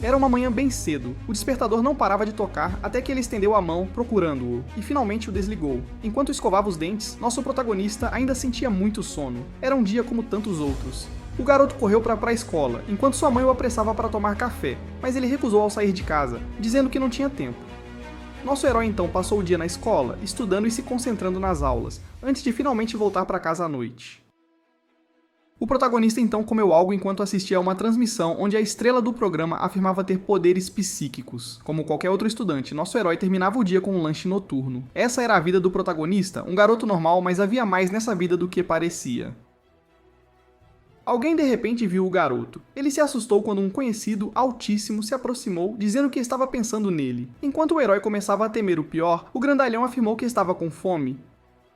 Era uma manhã bem cedo, o despertador não parava de tocar até que ele estendeu a mão procurando-o, e finalmente o desligou. Enquanto escovava os dentes, nosso protagonista ainda sentia muito sono. Era um dia como tantos outros. O garoto correu para a escola, enquanto sua mãe o apressava para tomar café, mas ele recusou ao sair de casa, dizendo que não tinha tempo. Nosso herói então passou o dia na escola, estudando e se concentrando nas aulas, antes de finalmente voltar para casa à noite. O protagonista então comeu algo enquanto assistia a uma transmissão onde a estrela do programa afirmava ter poderes psíquicos. Como qualquer outro estudante, nosso herói terminava o dia com um lanche noturno. Essa era a vida do protagonista, um garoto normal, mas havia mais nessa vida do que parecia. Alguém de repente viu o garoto. Ele se assustou quando um conhecido altíssimo se aproximou, dizendo que estava pensando nele. Enquanto o herói começava a temer o pior, o grandalhão afirmou que estava com fome.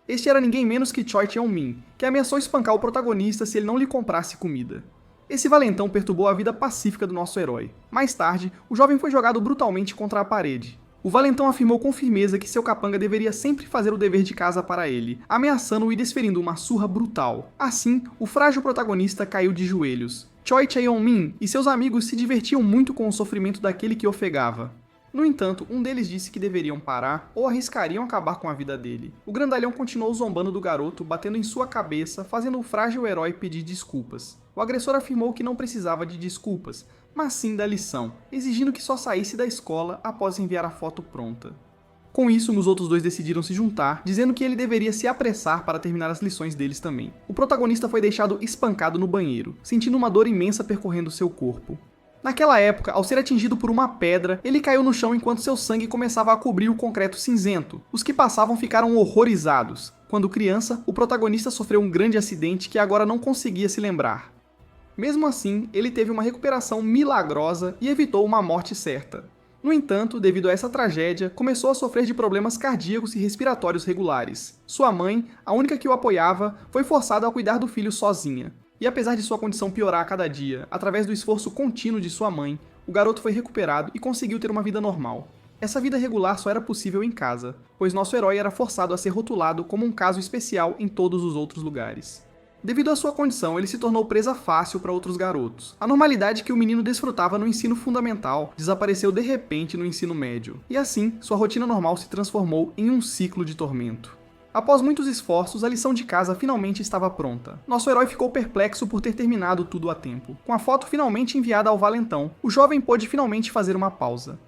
Este era ninguém menos que Choi Cheon-min, que ameaçou espancar o protagonista se ele não lhe comprasse comida. Esse valentão perturbou a vida pacífica do nosso herói. Mais tarde, o jovem foi jogado brutalmente contra a parede. O valentão afirmou com firmeza que seu capanga deveria sempre fazer o dever de casa para ele, ameaçando-o e desferindo uma surra brutal. Assim, o frágil protagonista caiu de joelhos. Choi Cheon-min e seus amigos se divertiam muito com o sofrimento daquele que ofegava. No entanto, um deles disse que deveriam parar ou arriscariam acabar com a vida dele. O grandalhão continuou zombando do garoto, batendo em sua cabeça, fazendo o frágil herói pedir desculpas. O agressor afirmou que não precisava de desculpas, mas sim da lição, exigindo que só saísse da escola após enviar a foto pronta. Com isso, os outros dois decidiram se juntar, dizendo que ele deveria se apressar para terminar as lições deles também. O protagonista foi deixado espancado no banheiro, sentindo uma dor imensa percorrendo seu corpo. Naquela época, ao ser atingido por uma pedra, ele caiu no chão enquanto seu sangue começava a cobrir o concreto cinzento. Os que passavam ficaram horrorizados. Quando criança, o protagonista sofreu um grande acidente que agora não conseguia se lembrar. Mesmo assim, ele teve uma recuperação milagrosa e evitou uma morte certa. No entanto, devido a essa tragédia, começou a sofrer de problemas cardíacos e respiratórios regulares. Sua mãe, a única que o apoiava, foi forçada a cuidar do filho sozinha. E apesar de sua condição piorar a cada dia, através do esforço contínuo de sua mãe, o garoto foi recuperado e conseguiu ter uma vida normal. Essa vida regular só era possível em casa, pois nosso herói era forçado a ser rotulado como um caso especial em todos os outros lugares. Devido à sua condição, ele se tornou presa fácil para outros garotos. A normalidade que o menino desfrutava no ensino fundamental desapareceu de repente no ensino médio, e assim, sua rotina normal se transformou em um ciclo de tormento. Após muitos esforços, a lição de casa finalmente estava pronta. Nosso herói ficou perplexo por ter terminado tudo a tempo. Com a foto finalmente enviada ao valentão, o jovem pôde finalmente fazer uma pausa.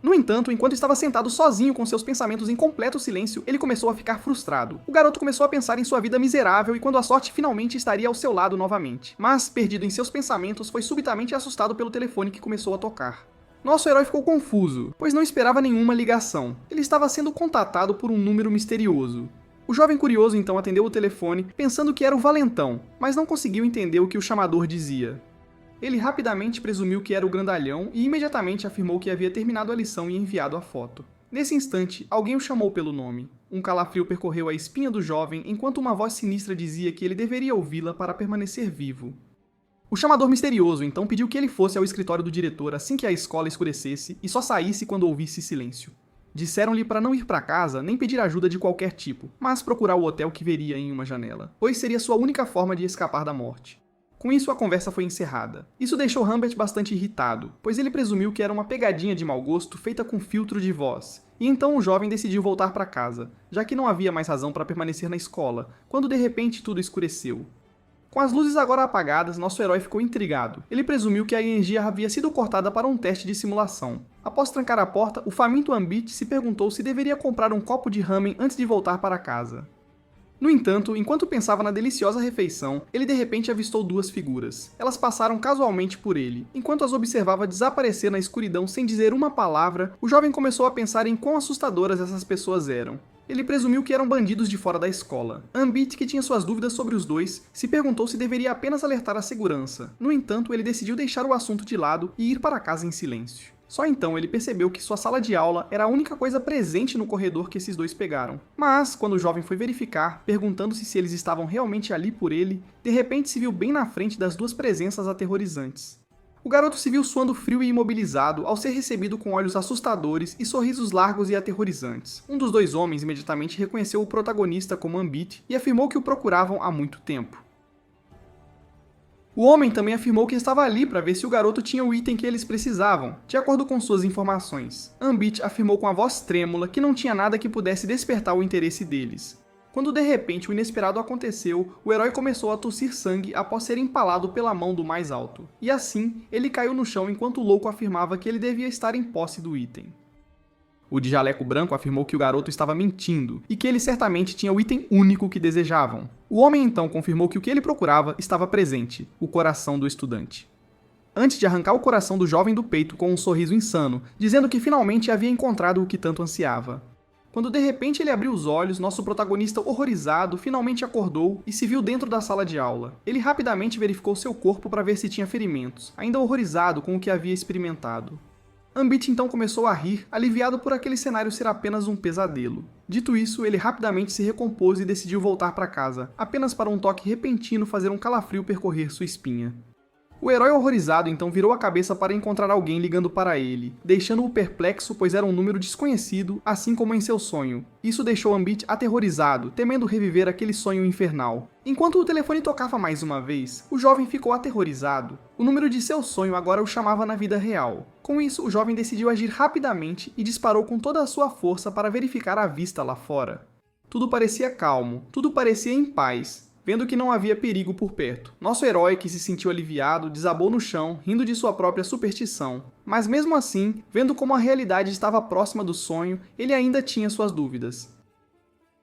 No entanto, enquanto estava sentado sozinho com seus pensamentos em completo silêncio, ele começou a ficar frustrado. O garoto começou a pensar em sua vida miserável e quando a sorte finalmente estaria ao seu lado novamente. Mas, perdido em seus pensamentos, foi subitamente assustado pelo telefone que começou a tocar. Nosso herói ficou confuso, pois não esperava nenhuma ligação. Ele estava sendo contatado por um número misterioso. O jovem curioso então atendeu o telefone, pensando que era o valentão, mas não conseguiu entender o que o chamador dizia. Ele rapidamente presumiu que era o grandalhão e imediatamente afirmou que havia terminado a lição e enviado a foto. Nesse instante, alguém o chamou pelo nome. Um calafrio percorreu a espinha do jovem enquanto uma voz sinistra dizia que ele deveria ouvi-la para permanecer vivo. O chamador misterioso então pediu que ele fosse ao escritório do diretor assim que a escola escurecesse e só saísse quando ouvisse silêncio. Disseram-lhe para não ir para casa nem pedir ajuda de qualquer tipo, mas procurar o hotel que veria em uma janela, pois seria sua única forma de escapar da morte. Com isso, a conversa foi encerrada. Isso deixou Humbert bastante irritado, pois ele presumiu que era uma pegadinha de mau gosto feita com filtro de voz. E então o jovem decidiu voltar para casa, já que não havia mais razão para permanecer na escola, quando de repente tudo escureceu. Com as luzes agora apagadas, nosso herói ficou intrigado. Ele presumiu que a energia havia sido cortada para um teste de simulação. Após trancar a porta, o faminto Ambit se perguntou se deveria comprar um copo de ramen antes de voltar para casa. No entanto, enquanto pensava na deliciosa refeição, ele de repente avistou duas figuras. Elas passaram casualmente por ele. Enquanto as observava desaparecer na escuridão sem dizer uma palavra, o jovem começou a pensar em quão assustadoras essas pessoas eram. Ele presumiu que eram bandidos de fora da escola. Ambit, que tinha suas dúvidas sobre os dois, se perguntou se deveria apenas alertar a segurança. No entanto, ele decidiu deixar o assunto de lado e ir para casa em silêncio. Só então ele percebeu que sua sala de aula era a única coisa presente no corredor que esses dois pegaram. Mas, quando o jovem foi verificar, perguntando-se se eles estavam realmente ali por ele, de repente se viu bem na frente das duas presenças aterrorizantes. O garoto se viu suando frio e imobilizado ao ser recebido com olhos assustadores e sorrisos largos e aterrorizantes. Um dos dois homens imediatamente reconheceu o protagonista como Ambit e afirmou que o procuravam há muito tempo. O homem também afirmou que estava ali para ver se o garoto tinha o item que eles precisavam, de acordo com suas informações. Ambit afirmou com a voz trêmula que não tinha nada que pudesse despertar o interesse deles. Quando de repente o inesperado aconteceu, o herói começou a tossir sangue após ser empalado pela mão do mais alto. E assim, ele caiu no chão enquanto o louco afirmava que ele devia estar em posse do item. O de jaleco branco afirmou que o garoto estava mentindo e que ele certamente tinha o item único que desejavam. O homem então confirmou que o que ele procurava estava presente, o coração do estudante. Antes de arrancar o coração do jovem do peito com um sorriso insano, dizendo que finalmente havia encontrado o que tanto ansiava. Quando de repente ele abriu os olhos, nosso protagonista horrorizado finalmente acordou e se viu dentro da sala de aula. Ele rapidamente verificou seu corpo para ver se tinha ferimentos, ainda horrorizado com o que havia experimentado. Ambit então começou a rir, aliviado por aquele cenário ser apenas um pesadelo. Dito isso, ele rapidamente se recompôs e decidiu voltar para casa, apenas para um toque repentino fazer um calafrio percorrer sua espinha. O herói horrorizado então virou a cabeça para encontrar alguém ligando para ele, deixando-o perplexo pois era um número desconhecido, assim como em seu sonho. Isso deixou Ambit aterrorizado, temendo reviver aquele sonho infernal. Enquanto o telefone tocava mais uma vez, o jovem ficou aterrorizado. O número de seu sonho agora o chamava na vida real. Com isso, o jovem decidiu agir rapidamente e disparou com toda a sua força para verificar a vista lá fora. Tudo parecia calmo, tudo parecia em paz. Vendo que não havia perigo por perto. Nosso herói, que se sentiu aliviado, desabou no chão, rindo de sua própria superstição. Mas mesmo assim, vendo como a realidade estava próxima do sonho, ele ainda tinha suas dúvidas.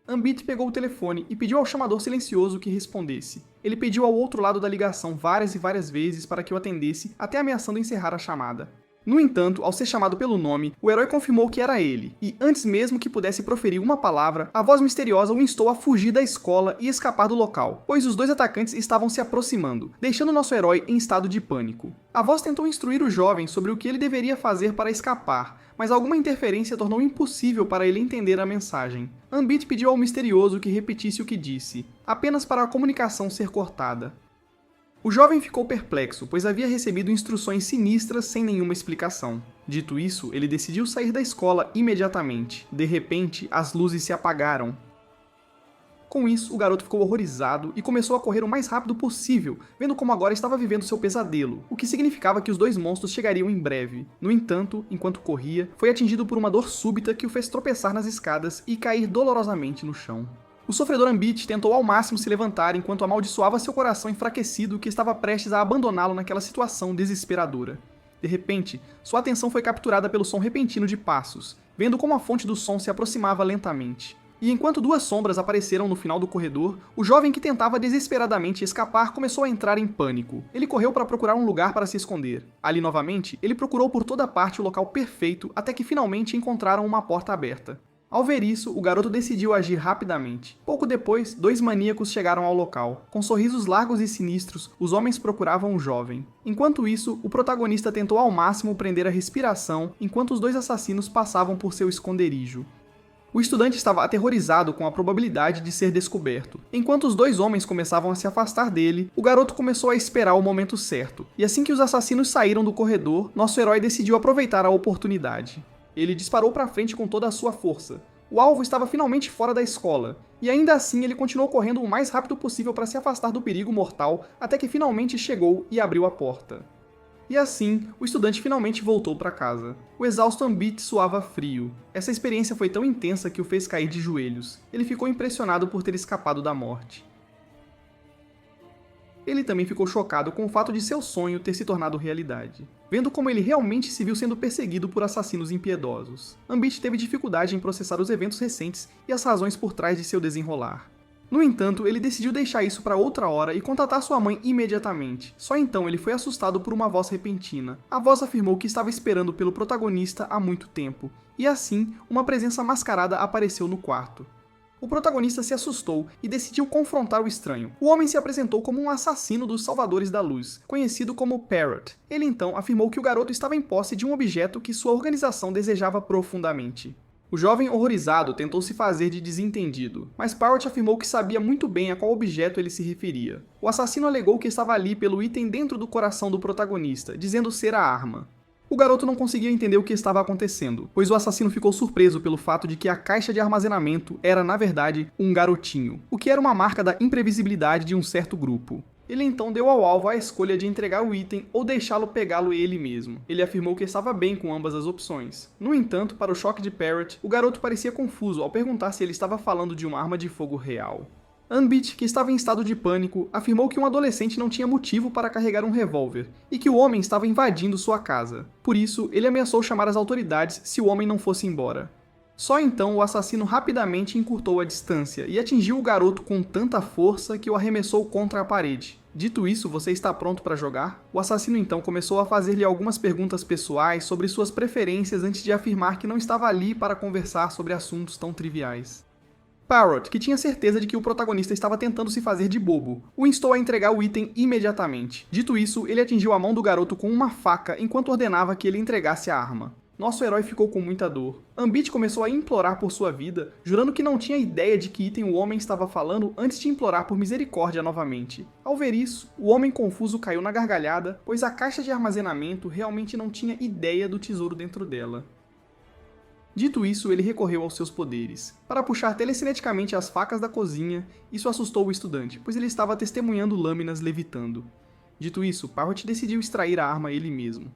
Ambit pegou o telefone e pediu ao chamador silencioso que respondesse. Ele pediu ao outro lado da ligação várias e várias vezes para que o atendesse, até ameaçando encerrar a chamada. No entanto, ao ser chamado pelo nome, o herói confirmou que era ele, e antes mesmo que pudesse proferir uma palavra, a voz misteriosa o instou a fugir da escola e escapar do local, pois os dois atacantes estavam se aproximando, deixando nosso herói em estado de pânico. A voz tentou instruir o jovem sobre o que ele deveria fazer para escapar, mas alguma interferência tornou impossível para ele entender a mensagem. Ambit pediu ao misterioso que repetisse o que disse, apenas para a comunicação ser cortada. O jovem ficou perplexo, pois havia recebido instruções sinistras sem nenhuma explicação. Dito isso, ele decidiu sair da escola imediatamente. De repente, as luzes se apagaram. Com isso, o garoto ficou horrorizado e começou a correr o mais rápido possível, vendo como agora estava vivendo seu pesadelo, o que significava que os dois monstros chegariam em breve. No entanto, enquanto corria, foi atingido por uma dor súbita que o fez tropeçar nas escadas e cair dolorosamente no chão. O sofredor Ambit tentou ao máximo se levantar enquanto amaldiçoava seu coração enfraquecido que estava prestes a abandoná-lo naquela situação desesperadora. De repente, sua atenção foi capturada pelo som repentino de passos, vendo como a fonte do som se aproximava lentamente. E enquanto duas sombras apareceram no final do corredor, o jovem que tentava desesperadamente escapar começou a entrar em pânico. Ele correu para procurar um lugar para se esconder. Ali novamente, ele procurou por toda parte o local perfeito até que finalmente encontraram uma porta aberta. Ao ver isso, o garoto decidiu agir rapidamente. Pouco depois, dois maníacos chegaram ao local. Com sorrisos largos e sinistros, os homens procuravam o jovem. Enquanto isso, o protagonista tentou ao máximo prender a respiração enquanto os dois assassinos passavam por seu esconderijo. O estudante estava aterrorizado com a probabilidade de ser descoberto. Enquanto os dois homens começavam a se afastar dele, o garoto começou a esperar o momento certo. E assim que os assassinos saíram do corredor, nosso herói decidiu aproveitar a oportunidade. Ele disparou para frente com toda a sua força. O alvo estava finalmente fora da escola, e ainda assim ele continuou correndo o mais rápido possível para se afastar do perigo mortal até que finalmente chegou e abriu a porta. E assim, o estudante finalmente voltou para casa. O exausto Ambit suava frio. Essa experiência foi tão intensa que o fez cair de joelhos. Ele ficou impressionado por ter escapado da morte. Ele também ficou chocado com o fato de seu sonho ter se tornado realidade, vendo como ele realmente se viu sendo perseguido por assassinos impiedosos. Ambit teve dificuldade em processar os eventos recentes e as razões por trás de seu desenrolar. No entanto, ele decidiu deixar isso para outra hora e contatar sua mãe imediatamente. Só então ele foi assustado por uma voz repentina. A voz afirmou que estava esperando pelo protagonista há muito tempo, e assim, uma presença mascarada apareceu no quarto. O protagonista se assustou e decidiu confrontar o estranho. O homem se apresentou como um assassino dos Salvadores da Luz, conhecido como Parrot. Ele então afirmou que o garoto estava em posse de um objeto que sua organização desejava profundamente. O jovem horrorizado tentou se fazer de desentendido, mas Parrot afirmou que sabia muito bem a qual objeto ele se referia. O assassino alegou que estava ali pelo item dentro do coração do protagonista, dizendo ser a arma. O garoto não conseguia entender o que estava acontecendo, pois o assassino ficou surpreso pelo fato de que a caixa de armazenamento era, na verdade, um garotinho, o que era uma marca da imprevisibilidade de um certo grupo. Ele então deu ao alvo a escolha de entregar o item ou deixá-lo pegá-lo ele mesmo. Ele afirmou que estava bem com ambas as opções. No entanto, para o choque de Parrot, o garoto parecia confuso ao perguntar se ele estava falando de uma arma de fogo real. Ambit, que estava em estado de pânico, afirmou que um adolescente não tinha motivo para carregar um revólver e que o homem estava invadindo sua casa. Por isso, ele ameaçou chamar as autoridades se o homem não fosse embora. Só então o assassino rapidamente encurtou a distância e atingiu o garoto com tanta força que o arremessou contra a parede. Dito isso, você está pronto para jogar? O assassino então começou a fazer-lhe algumas perguntas pessoais sobre suas preferências antes de afirmar que não estava ali para conversar sobre assuntos tão triviais. Parrot, que tinha certeza de que o protagonista estava tentando se fazer de bobo, o instou a entregar o item imediatamente. Dito isso, ele atingiu a mão do garoto com uma faca enquanto ordenava que ele entregasse a arma. Nosso herói ficou com muita dor. Ambit começou a implorar por sua vida, jurando que não tinha ideia de que item o homem estava falando antes de implorar por misericórdia novamente. Ao ver isso, o homem confuso caiu na gargalhada, pois a caixa de armazenamento realmente não tinha ideia do tesouro dentro dela. Dito isso, ele recorreu aos seus poderes. Para puxar telecineticamente as facas da cozinha, isso assustou o estudante, pois ele estava testemunhando lâminas levitando. Dito isso, Parrot decidiu extrair a arma ele mesmo.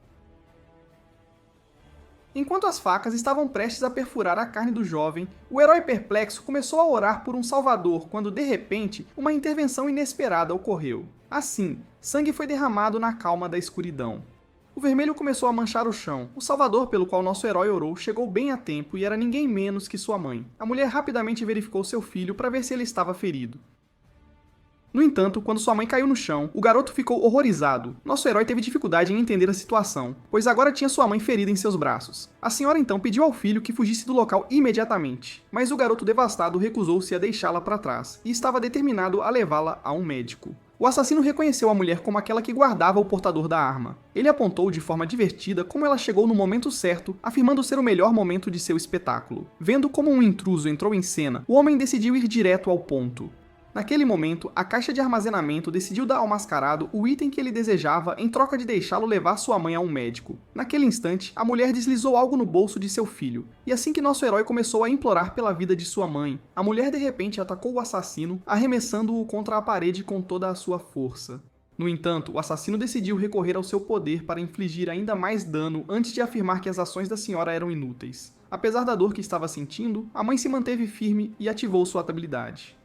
Enquanto as facas estavam prestes a perfurar a carne do jovem, o herói perplexo começou a orar por um salvador quando, de repente, uma intervenção inesperada ocorreu. Assim, sangue foi derramado na calma da escuridão. O vermelho começou a manchar o chão. O salvador pelo qual nosso herói orou chegou bem a tempo e era ninguém menos que sua mãe. A mulher rapidamente verificou seu filho para ver se ele estava ferido. No entanto, quando sua mãe caiu no chão, o garoto ficou horrorizado. Nosso herói teve dificuldade em entender a situação, pois agora tinha sua mãe ferida em seus braços. A senhora então pediu ao filho que fugisse do local imediatamente, mas o garoto devastado recusou-se a deixá-la para trás e estava determinado a levá-la a um médico. O assassino reconheceu a mulher como aquela que guardava o portador da arma. Ele apontou de forma divertida como ela chegou no momento certo, afirmando ser o melhor momento de seu espetáculo. Vendo como um intruso entrou em cena, o homem decidiu ir direto ao ponto. Naquele momento, a caixa de armazenamento decidiu dar ao mascarado o item que ele desejava em troca de deixá-lo levar sua mãe a um médico. Naquele instante, a mulher deslizou algo no bolso de seu filho, e assim que nosso herói começou a implorar pela vida de sua mãe, a mulher de repente atacou o assassino, arremessando-o contra a parede com toda a sua força. No entanto, o assassino decidiu recorrer ao seu poder para infligir ainda mais dano antes de afirmar que as ações da senhora eram inúteis. Apesar da dor que estava sentindo, a mãe se manteve firme e ativou sua habilidade.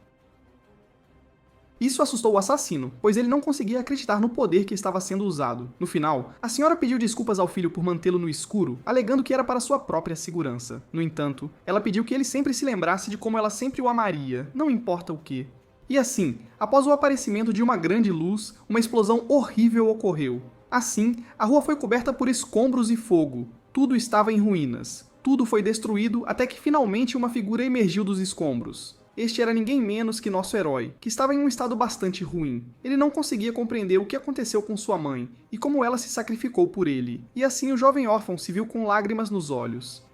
Isso assustou o assassino, pois ele não conseguia acreditar no poder que estava sendo usado. No final, a senhora pediu desculpas ao filho por mantê-lo no escuro, alegando que era para sua própria segurança. No entanto, ela pediu que ele sempre se lembrasse de como ela sempre o amaria, não importa o que. E assim, após o aparecimento de uma grande luz, uma explosão horrível ocorreu. Assim, a rua foi coberta por escombros e fogo. Tudo estava em ruínas. Tudo foi destruído até que finalmente uma figura emergiu dos escombros. Este era ninguém menos que nosso herói, que estava em um estado bastante ruim. Ele não conseguia compreender o que aconteceu com sua mãe e como ela se sacrificou por ele, e assim o jovem órfão se viu com lágrimas nos olhos.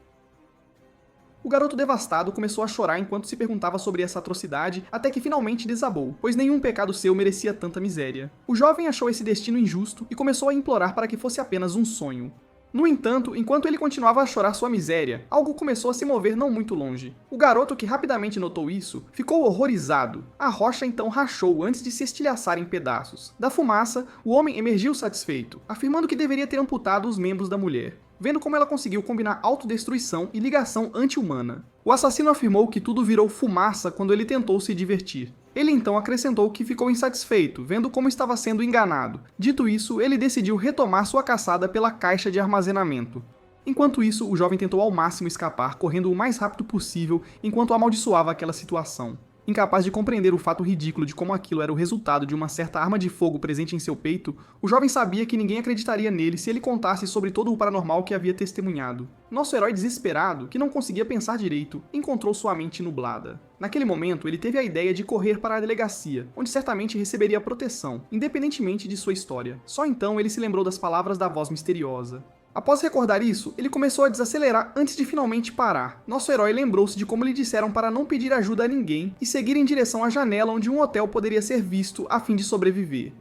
O garoto devastado começou a chorar enquanto se perguntava sobre essa atrocidade, até que finalmente desabou, pois nenhum pecado seu merecia tanta miséria. O jovem achou esse destino injusto e começou a implorar para que fosse apenas um sonho. No entanto, enquanto ele continuava a chorar sua miséria, algo começou a se mover não muito longe. O garoto, que rapidamente notou isso, ficou horrorizado. A rocha então rachou antes de se estilhaçar em pedaços. Da fumaça, o homem emergiu satisfeito, afirmando que deveria ter amputado os membros da mulher, vendo como ela conseguiu combinar autodestruição e ligação anti-humana. O assassino afirmou que tudo virou fumaça quando ele tentou se divertir. Ele então acrescentou que ficou insatisfeito, vendo como estava sendo enganado. Dito isso, ele decidiu retomar sua caçada pela caixa de armazenamento. Enquanto isso, o jovem tentou ao máximo escapar, correndo o mais rápido possível, enquanto amaldiçoava aquela situação. Incapaz de compreender o fato ridículo de como aquilo era o resultado de uma certa arma de fogo presente em seu peito, o jovem sabia que ninguém acreditaria nele se ele contasse sobre todo o paranormal que havia testemunhado. Nosso herói desesperado, que não conseguia pensar direito, encontrou sua mente nublada. Naquele momento, ele teve a ideia de correr para a delegacia, onde certamente receberia proteção, independentemente de sua história. Só então ele se lembrou das palavras da voz misteriosa. Após recordar isso, ele começou a desacelerar antes de finalmente parar. Nosso herói lembrou-se de como lhe disseram para não pedir ajuda a ninguém e seguir em direção à janela onde um hotel poderia ser visto a fim de sobreviver.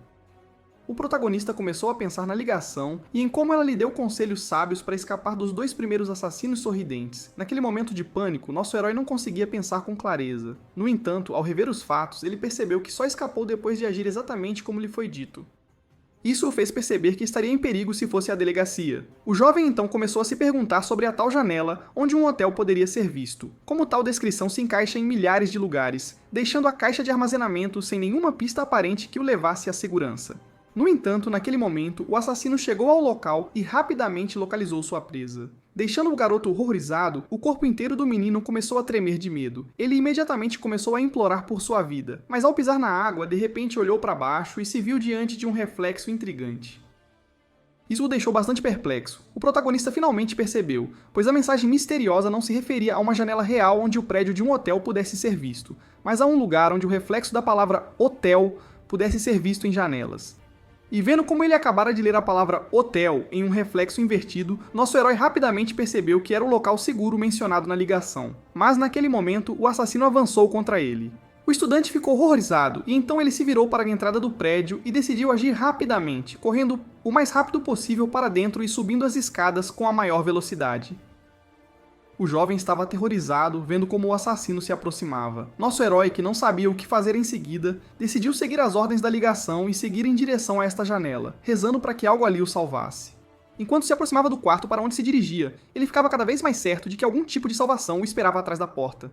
O protagonista começou a pensar na ligação e em como ela lhe deu conselhos sábios para escapar dos 2 primeiros assassinos sorridentes. Naquele momento de pânico, nosso herói não conseguia pensar com clareza. No entanto, ao rever os fatos, ele percebeu que só escapou depois de agir exatamente como lhe foi dito. Isso o fez perceber que estaria em perigo se fosse à delegacia. O jovem então começou a se perguntar sobre a tal janela onde um hotel poderia ser visto. Como tal descrição se encaixa em milhares de lugares, deixando a caixa de armazenamento sem nenhuma pista aparente que o levasse à segurança. No entanto, naquele momento, o assassino chegou ao local e rapidamente localizou sua presa. Deixando o garoto horrorizado, o corpo inteiro do menino começou a tremer de medo. Ele imediatamente começou a implorar por sua vida, mas ao pisar na água, de repente olhou para baixo e se viu diante de um reflexo intrigante. Isso o deixou bastante perplexo. O protagonista finalmente percebeu, pois a mensagem misteriosa não se referia a uma janela real onde o prédio de um hotel pudesse ser visto, mas a um lugar onde o reflexo da palavra hotel pudesse ser visto em janelas. E vendo como ele acabara de ler a palavra hotel em um reflexo invertido, nosso herói rapidamente percebeu que era o local seguro mencionado na ligação. Mas naquele momento, o assassino avançou contra ele. O estudante ficou horrorizado e então ele se virou para a entrada do prédio e decidiu agir rapidamente, correndo o mais rápido possível para dentro e subindo as escadas com a maior velocidade. O jovem estava aterrorizado, vendo como o assassino se aproximava. Nosso herói, que não sabia o que fazer em seguida, decidiu seguir as ordens da ligação e seguir em direção a esta janela, rezando para que algo ali o salvasse. Enquanto se aproximava do quarto para onde se dirigia, ele ficava cada vez mais certo de que algum tipo de salvação o esperava atrás da porta.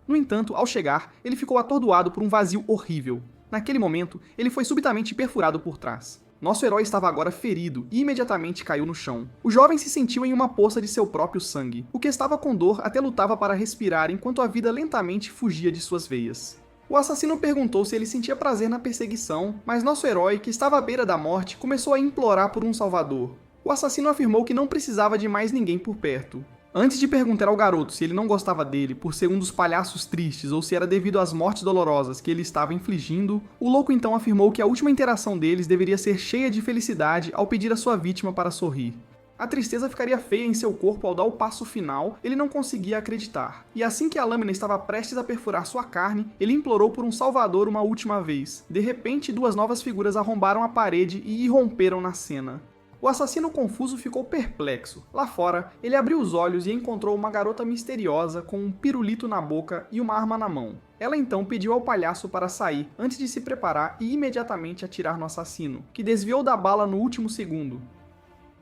No entanto, ao chegar, ele ficou atordoado por um vazio horrível. Naquele momento, ele foi subitamente perfurado por trás. Nosso herói estava agora ferido e imediatamente caiu no chão. O jovem se sentiu em uma poça de seu próprio sangue. O que estava com dor até lutava para respirar enquanto a vida lentamente fugia de suas veias. O assassino perguntou se ele sentia prazer na perseguição, mas nosso herói, que estava à beira da morte, começou a implorar por um salvador. O assassino afirmou que não precisava de mais ninguém por perto. Antes de perguntar ao garoto se ele não gostava dele por ser um dos palhaços tristes ou se era devido às mortes dolorosas que ele estava infligindo, o louco então afirmou que a última interação deles deveria ser cheia de felicidade ao pedir a sua vítima para sorrir. A tristeza ficaria feia em seu corpo ao dar o passo final, ele não conseguia acreditar. E assim que a lâmina estava prestes a perfurar sua carne, ele implorou por um salvador uma última vez. De repente, 2 novas figuras arrombaram a parede e irromperam na cena. O assassino confuso ficou perplexo. Lá fora, ele abriu os olhos e encontrou uma garota misteriosa com um pirulito na boca e uma arma na mão. Ela então pediu ao palhaço para sair, antes de se preparar e imediatamente atirar no assassino, que desviou da bala no último segundo.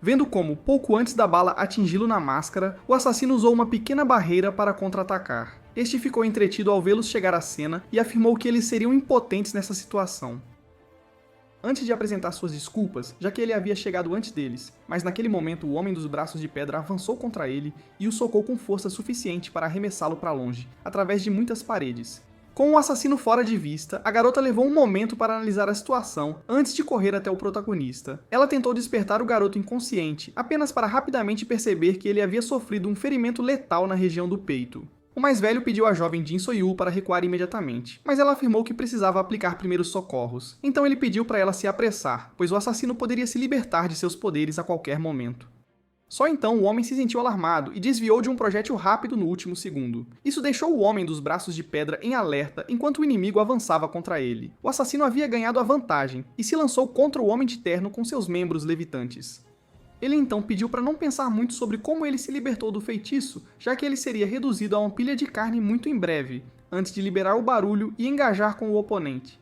Vendo como, pouco antes da bala atingi-lo na máscara, o assassino usou uma pequena barreira para contra-atacar. Este ficou entretido ao vê-los chegar à cena e afirmou que eles seriam impotentes nessa situação. Antes de apresentar suas desculpas, já que ele havia chegado antes deles, mas naquele momento o homem dos braços de pedra avançou contra ele e o socou com força suficiente para arremessá-lo para longe, através de muitas paredes. Com o assassino fora de vista, a garota levou um momento para analisar a situação antes de correr até o protagonista. Ela tentou despertar o garoto inconsciente, apenas para rapidamente perceber que ele havia sofrido um ferimento letal na região do peito. O mais velho pediu à jovem Jin So-Yul para recuar imediatamente, mas ela afirmou que precisava aplicar primeiros socorros. Então ele pediu para ela se apressar, pois o assassino poderia se libertar de seus poderes a qualquer momento. Só então o homem se sentiu alarmado e desviou de um projétil rápido no último segundo. Isso deixou o homem dos braços de pedra em alerta enquanto o inimigo avançava contra ele. O assassino havia ganhado a vantagem e se lançou contra o homem de terno com seus membros levitantes. Ele então pediu para não pensar muito sobre como ele se libertou do feitiço, já que ele seria reduzido a uma pilha de carne muito em breve, antes de liberar o barulho e engajar com o oponente.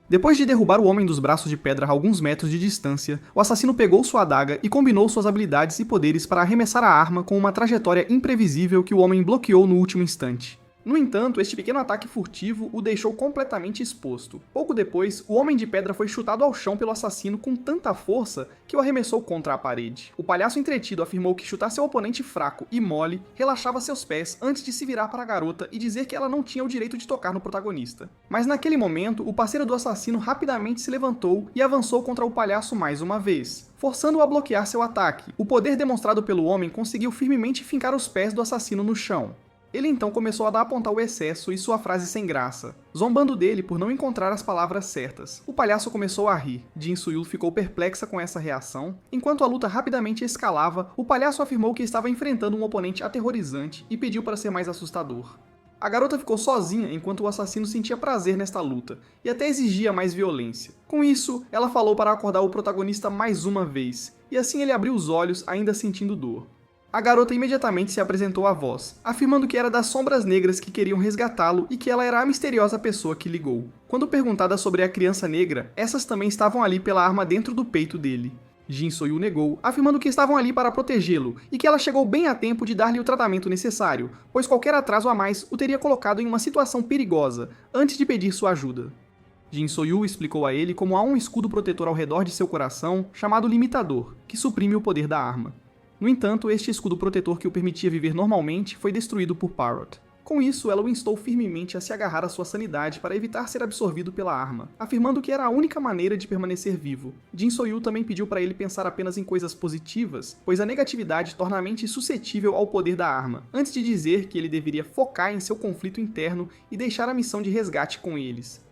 Depois de derrubar o homem dos braços de pedra a alguns metros de distância, o assassino pegou sua adaga e combinou suas habilidades e poderes para arremessar a arma com uma trajetória imprevisível que o homem bloqueou no último instante. No entanto, este pequeno ataque furtivo o deixou completamente exposto. Pouco depois, o homem de pedra foi chutado ao chão pelo assassino com tanta força que o arremessou contra a parede. O palhaço entretido afirmou que chutar seu oponente fraco e mole relaxava seus pés antes de se virar para a garota e dizer que ela não tinha o direito de tocar no protagonista. Mas naquele momento, o parceiro do assassino rapidamente se levantou e avançou contra o palhaço mais uma vez, forçando-o a bloquear seu ataque. O poder demonstrado pelo homem conseguiu firmemente fincar os pés do assassino no chão. Ele então começou a dar apontar o excesso e sua frase sem graça, zombando dele por não encontrar as palavras certas. O palhaço começou a rir. Jin So-Yul ficou perplexa com essa reação. Enquanto a luta rapidamente escalava, o palhaço afirmou que estava enfrentando um oponente aterrorizante e pediu para ser mais assustador. A garota ficou sozinha enquanto o assassino sentia prazer nesta luta, e até exigia mais violência. Com isso, ela falou para acordar o protagonista mais uma vez, e assim ele abriu os olhos ainda sentindo dor. A garota imediatamente se apresentou à voz, afirmando que era das Sombras Negras que queriam resgatá-lo e que ela era a misteriosa pessoa que ligou. Quando perguntada sobre a criança negra, essas também estavam ali pela arma dentro do peito dele. Jin So-Yu negou, afirmando que estavam ali para protegê-lo e que ela chegou bem a tempo de dar-lhe o tratamento necessário, pois qualquer atraso a mais o teria colocado em uma situação perigosa, antes de pedir sua ajuda. Jin So-Yu explicou a ele como há um escudo protetor ao redor de seu coração, chamado Limitador, que suprime o poder da arma. No entanto, este escudo protetor que o permitia viver normalmente foi destruído por Parrot. Com isso, ela o instou firmemente a se agarrar à sua sanidade para evitar ser absorvido pela arma, afirmando que era a única maneira de permanecer vivo. Jin So-Yu também pediu para ele pensar apenas em coisas positivas, pois a negatividade torna a mente suscetível ao poder da arma, antes de dizer que ele deveria focar em seu conflito interno e deixar a missão de resgate com eles.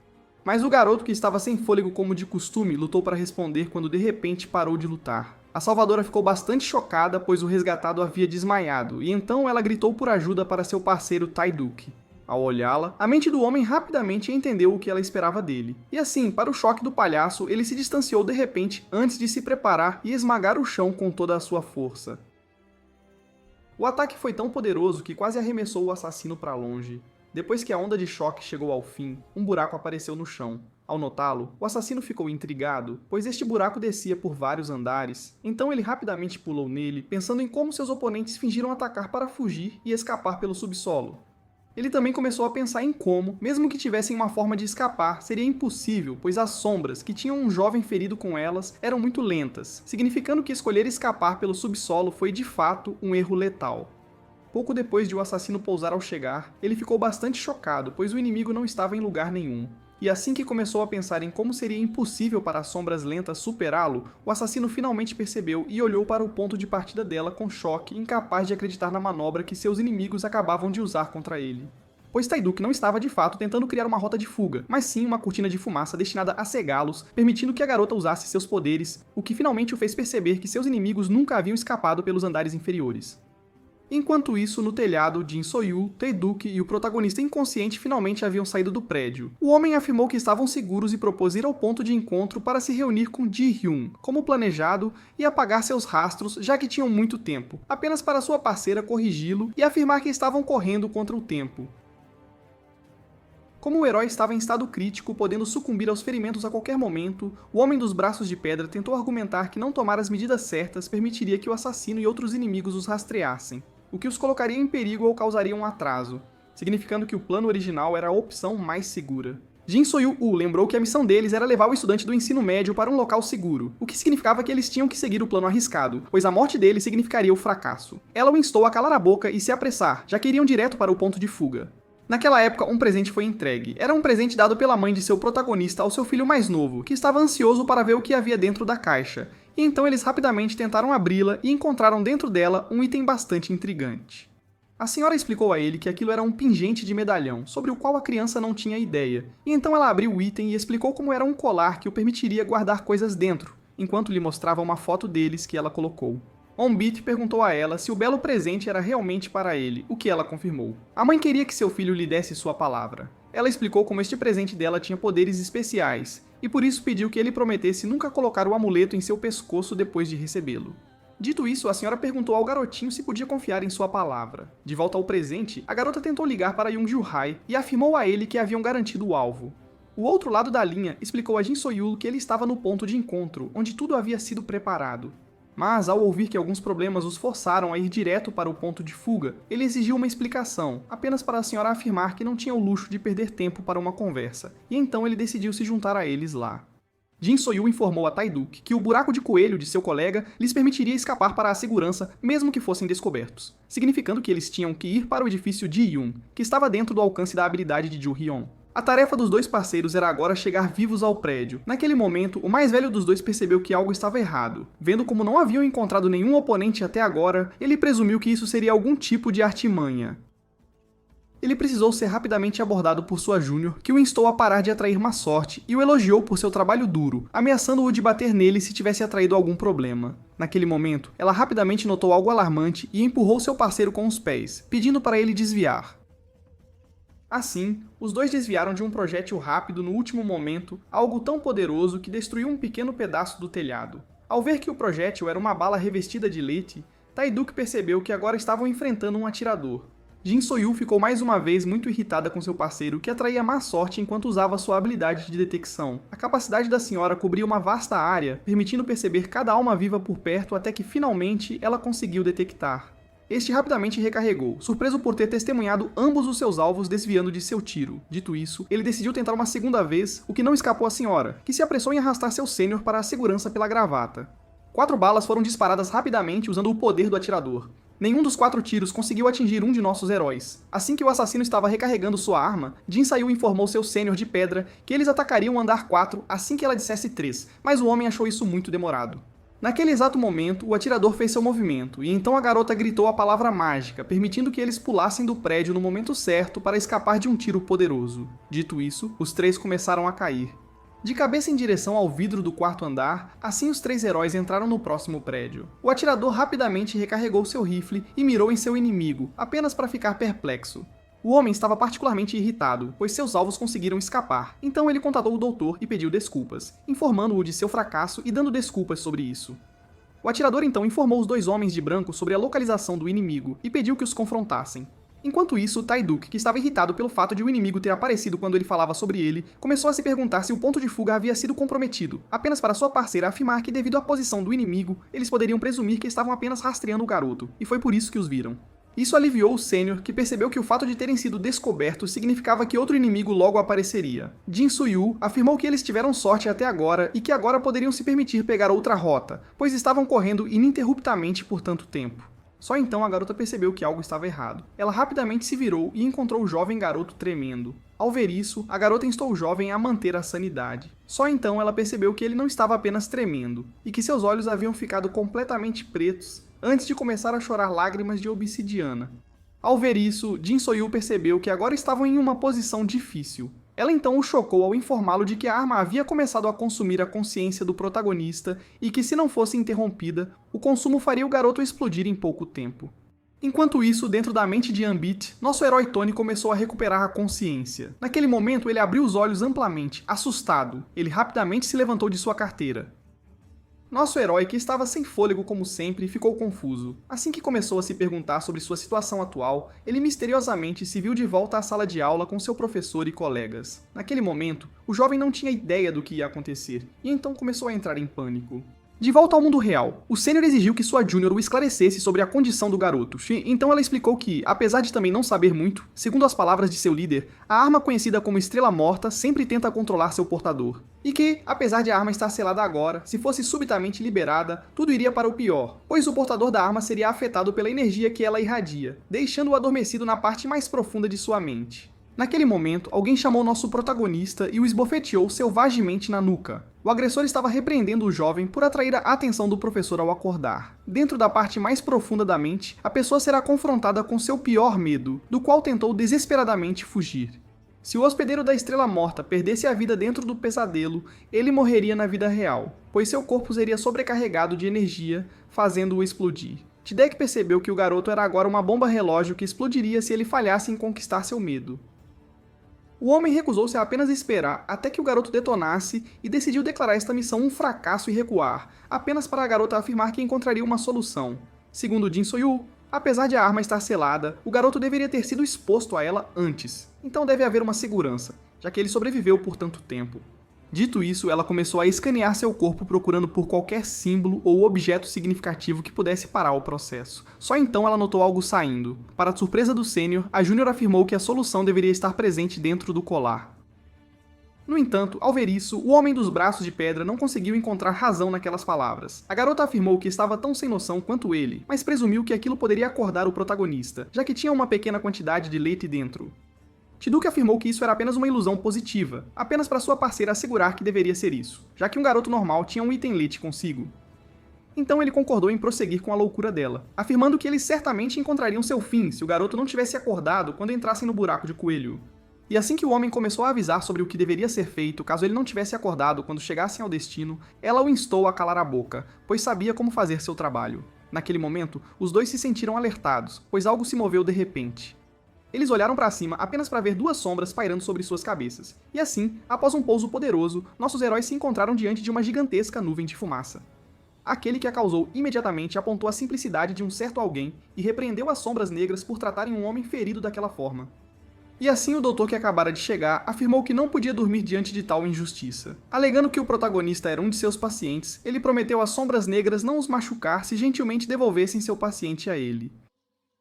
Mas o garoto, que estava sem fôlego como de costume, lutou para responder quando de repente parou de lutar. A salvadora ficou bastante chocada, pois o resgatado havia desmaiado, e então ela gritou por ajuda para seu parceiro Tai-Duke. Ao olhá-la, a mente do homem rapidamente entendeu o que ela esperava dele. E assim, para o choque do palhaço, ele se distanciou de repente antes de se preparar e esmagar o chão com toda a sua força. O ataque foi tão poderoso que quase arremessou o assassino para longe. Depois que a onda de choque chegou ao fim, um buraco apareceu no chão. Ao notá-lo, o assassino ficou intrigado, pois este buraco descia por vários andares. Então ele rapidamente pulou nele, pensando em como seus oponentes fingiram atacar para fugir e escapar pelo subsolo. Ele também começou a pensar em como, mesmo que tivessem uma forma de escapar, seria impossível, pois as sombras, que tinham um jovem ferido com elas, eram muito lentas, significando que escolher escapar pelo subsolo foi de fato um erro letal. Pouco depois de o assassino pousar ao chegar, ele ficou bastante chocado, pois o inimigo não estava em lugar nenhum. E assim que começou a pensar em como seria impossível para as sombras lentas superá-lo, o assassino finalmente percebeu e olhou para o ponto de partida dela com choque, incapaz de acreditar na manobra que seus inimigos acabavam de usar contra ele. Pois Tai-Duke não estava de fato tentando criar uma rota de fuga, mas sim uma cortina de fumaça destinada a cegá-los, permitindo que a garota usasse seus poderes, o que finalmente o fez perceber que seus inimigos nunca haviam escapado pelos andares inferiores. Enquanto isso, no telhado, Jin So-Yu, Tai-Duke e o protagonista inconsciente finalmente haviam saído do prédio. O homem afirmou que estavam seguros e propôs ir ao ponto de encontro para se reunir com Ji-Hyun, como planejado, e apagar seus rastros, já que tinham muito tempo, apenas para sua parceira corrigi-lo e afirmar que estavam correndo contra o tempo. Como o herói estava em estado crítico, podendo sucumbir aos ferimentos a qualquer momento, o Homem dos Braços de Pedra tentou argumentar que não tomar as medidas certas permitiria que o assassino e outros inimigos os rastreassem, o que os colocaria em perigo ou causaria um atraso, significando que o plano original era a opção mais segura. Jin So-Yu lembrou que a missão deles era levar o estudante do ensino médio para um local seguro, o que significava que eles tinham que seguir o plano arriscado, pois a morte dele significaria o fracasso. Ela o instou a calar a boca e se apressar, já que iriam direto para o ponto de fuga. Naquela época, um presente foi entregue. Era um presente dado pela mãe de seu protagonista ao seu filho mais novo, que estava ansioso para ver o que havia dentro da caixa, e então eles rapidamente tentaram abri-la e encontraram dentro dela um item bastante intrigante. A senhora explicou a ele que aquilo era um pingente de medalhão, sobre o qual a criança não tinha ideia, e então ela abriu o item e explicou como era um colar que o permitiria guardar coisas dentro, enquanto lhe mostrava uma foto deles que ela colocou. On-Beat perguntou a ela se o belo presente era realmente para ele, o que ela confirmou. A mãe queria que seu filho lhe desse sua palavra. Ela explicou como este presente dela tinha poderes especiais, e por isso pediu que ele prometesse nunca colocar o amuleto em seu pescoço depois de recebê-lo. Dito isso, a senhora perguntou ao garotinho se podia confiar em sua palavra. De volta ao presente, a garota tentou ligar para Young Ju-Hai e afirmou a ele que haviam garantido o alvo. O outro lado da linha explicou a Jin So-Yu que ele estava no ponto de encontro, onde tudo havia sido preparado. Mas, ao ouvir que alguns problemas os forçaram a ir direto para o ponto de fuga, ele exigiu uma explicação, apenas para a senhora afirmar que não tinha o luxo de perder tempo para uma conversa, e então ele decidiu se juntar a eles lá. Jin So-Yu informou a Tai-Duke que o buraco de coelho de seu colega lhes permitiria escapar para a segurança, mesmo que fossem descobertos, significando que eles tinham que ir para o edifício Ji-Hyun, que estava dentro do alcance da habilidade de Ju-Hyun. A tarefa dos dois parceiros era agora chegar vivos ao prédio. Naquele momento, o mais velho dos dois percebeu que algo estava errado. Vendo como não haviam encontrado nenhum oponente até agora, ele presumiu que isso seria algum tipo de artimanha. Ele precisou ser rapidamente abordado por sua Júnior, que o instou a parar de atrair má sorte e o elogiou por seu trabalho duro, ameaçando-o de bater nele se tivesse atraído algum problema. Naquele momento, ela rapidamente notou algo alarmante e empurrou seu parceiro com os pés, pedindo para ele desviar. Assim, os dois desviaram de um projétil rápido no último momento, algo tão poderoso que destruiu um pequeno pedaço do telhado. Ao ver que o projétil era uma bala revestida de leite, Taiduk percebeu que agora estavam enfrentando um atirador. Jin Soyu ficou mais uma vez muito irritada com seu parceiro, que atraía má sorte enquanto usava sua habilidade de detecção. A capacidade da senhora cobria uma vasta área, permitindo perceber cada alma viva por perto até que finalmente ela conseguiu detectar. Este rapidamente recarregou, surpreso por ter testemunhado ambos os seus alvos desviando de seu tiro. Dito isso, ele decidiu tentar uma segunda vez, o que não escapou à senhora, que se apressou em arrastar seu sênior para a segurança pela gravata. 4 balas foram disparadas rapidamente usando o poder do atirador. Nenhum dos 4 tiros conseguiu atingir um de nossos heróis. Assim que o assassino estava recarregando sua arma, Jin Soyu informou seu sênior de pedra que eles atacariam o andar 4 assim que ela dissesse 3, mas o homem achou isso muito demorado. Naquele exato momento, o atirador fez seu movimento, e então a garota gritou a palavra mágica, permitindo que eles pulassem do prédio no momento certo para escapar de um tiro poderoso. Dito isso, os 3 começaram a cair. De cabeça em direção ao vidro do 4º andar, assim os 3 heróis entraram no próximo prédio. O atirador rapidamente recarregou seu rifle e mirou em seu inimigo, apenas para ficar perplexo. O homem estava particularmente irritado, pois seus alvos conseguiram escapar, então ele contatou o doutor e pediu desculpas, informando-o de seu fracasso e dando desculpas sobre isso. O atirador então informou os 2 homens de branco sobre a localização do inimigo e pediu que os confrontassem. Enquanto isso, Taiduk, que estava irritado pelo fato de o inimigo ter aparecido quando ele falava sobre ele, começou a se perguntar se o ponto de fuga havia sido comprometido, apenas para sua parceira afirmar que devido à posição do inimigo, eles poderiam presumir que estavam apenas rastreando o garoto, e foi por isso que os viram. Isso aliviou o sênior, que percebeu que o fato de terem sido descobertos significava que outro inimigo logo apareceria. Jin Soyu afirmou que eles tiveram sorte até agora e que agora poderiam se permitir pegar outra rota, pois estavam correndo ininterruptamente por tanto tempo. Só então a garota percebeu que algo estava errado. Ela rapidamente se virou e encontrou o jovem garoto tremendo. Ao ver isso, a garota instou o jovem a manter a sanidade. Só então ela percebeu que ele não estava apenas tremendo, e que seus olhos haviam ficado completamente pretos antes de começar a chorar lágrimas de obsidiana. Ao ver isso, Jin Soyu percebeu que agora estavam em uma posição difícil. Ela então o chocou ao informá-lo de que a arma havia começado a consumir a consciência do protagonista e que, se não fosse interrompida, o consumo faria o garoto explodir em pouco tempo. Enquanto isso, dentro da mente de Ambit, nosso herói Tony começou a recuperar a consciência. Naquele momento, ele abriu os olhos amplamente, assustado. Ele rapidamente se levantou de sua carteira. Nosso herói, que estava sem fôlego como sempre, ficou confuso. Assim que começou a se perguntar sobre sua situação atual, ele misteriosamente se viu de volta à sala de aula com seu professor e colegas. Naquele momento, o jovem não tinha ideia do que ia acontecer, e então começou a entrar em pânico. De volta ao mundo real, o sênior exigiu que sua júnior o esclarecesse sobre a condição do garoto, então ela explicou que, apesar de também não saber muito, segundo as palavras de seu líder, a arma conhecida como Estrela Morta sempre tenta controlar seu portador. E que, apesar de a arma estar selada agora, se fosse subitamente liberada, tudo iria para o pior, pois o portador da arma seria afetado pela energia que ela irradia, deixando-o adormecido na parte mais profunda de sua mente. Naquele momento, alguém chamou nosso protagonista e o esbofeteou selvagemente na nuca. O agressor estava repreendendo o jovem por atrair a atenção do professor ao acordar. Dentro da parte mais profunda da mente, a pessoa será confrontada com seu pior medo, do qual tentou desesperadamente fugir. Se o hospedeiro da Estrela Morta perdesse a vida dentro do pesadelo, ele morreria na vida real, pois seu corpo seria sobrecarregado de energia, fazendo-o explodir. Tidek percebeu que o garoto era agora uma bomba relógio que explodiria se ele falhasse em conquistar seu medo. O homem recusou-se a apenas esperar até que o garoto detonasse e decidiu declarar esta missão um fracasso e recuar, apenas para a garota afirmar que encontraria uma solução. Segundo Jin Soyu, apesar de a arma estar selada, o garoto deveria ter sido exposto a ela antes, então deve haver uma segurança, já que ele sobreviveu por tanto tempo. Dito isso, ela começou a escanear seu corpo procurando por qualquer símbolo ou objeto significativo que pudesse parar o processo. Só então ela notou algo saindo. Para a surpresa do sênior, a Júnior afirmou que a solução deveria estar presente dentro do colar. No entanto, ao ver isso, o homem dos braços de pedra não conseguiu encontrar razão naquelas palavras. A garota afirmou que estava tão sem noção quanto ele, mas presumiu que aquilo poderia acordar o protagonista, já que tinha uma pequena quantidade de leite dentro. Tiduk afirmou que isso era apenas uma ilusão positiva, apenas para sua parceira assegurar que deveria ser isso, já que um garoto normal tinha um item leite consigo. Então ele concordou em prosseguir com a loucura dela, afirmando que eles certamente encontrariam seu fim se o garoto não tivesse acordado quando entrassem no buraco de coelho. E assim que o homem começou a avisar sobre o que deveria ser feito caso ele não tivesse acordado quando chegassem ao destino, ela o instou a calar a boca, pois sabia como fazer seu trabalho. Naquele momento, os dois se sentiram alertados, pois algo se moveu de repente. Eles olharam para cima apenas para ver duas sombras pairando sobre suas cabeças. E assim, após um pouso poderoso, nossos heróis se encontraram diante de uma gigantesca nuvem de fumaça. Aquele que a causou imediatamente apontou a simplicidade de um certo alguém e repreendeu as sombras negras por tratarem um homem ferido daquela forma. E assim o doutor que acabara de chegar afirmou que não podia dormir diante de tal injustiça. Alegando que o protagonista era um de seus pacientes, ele prometeu às sombras negras não os machucar se gentilmente devolvessem seu paciente a ele.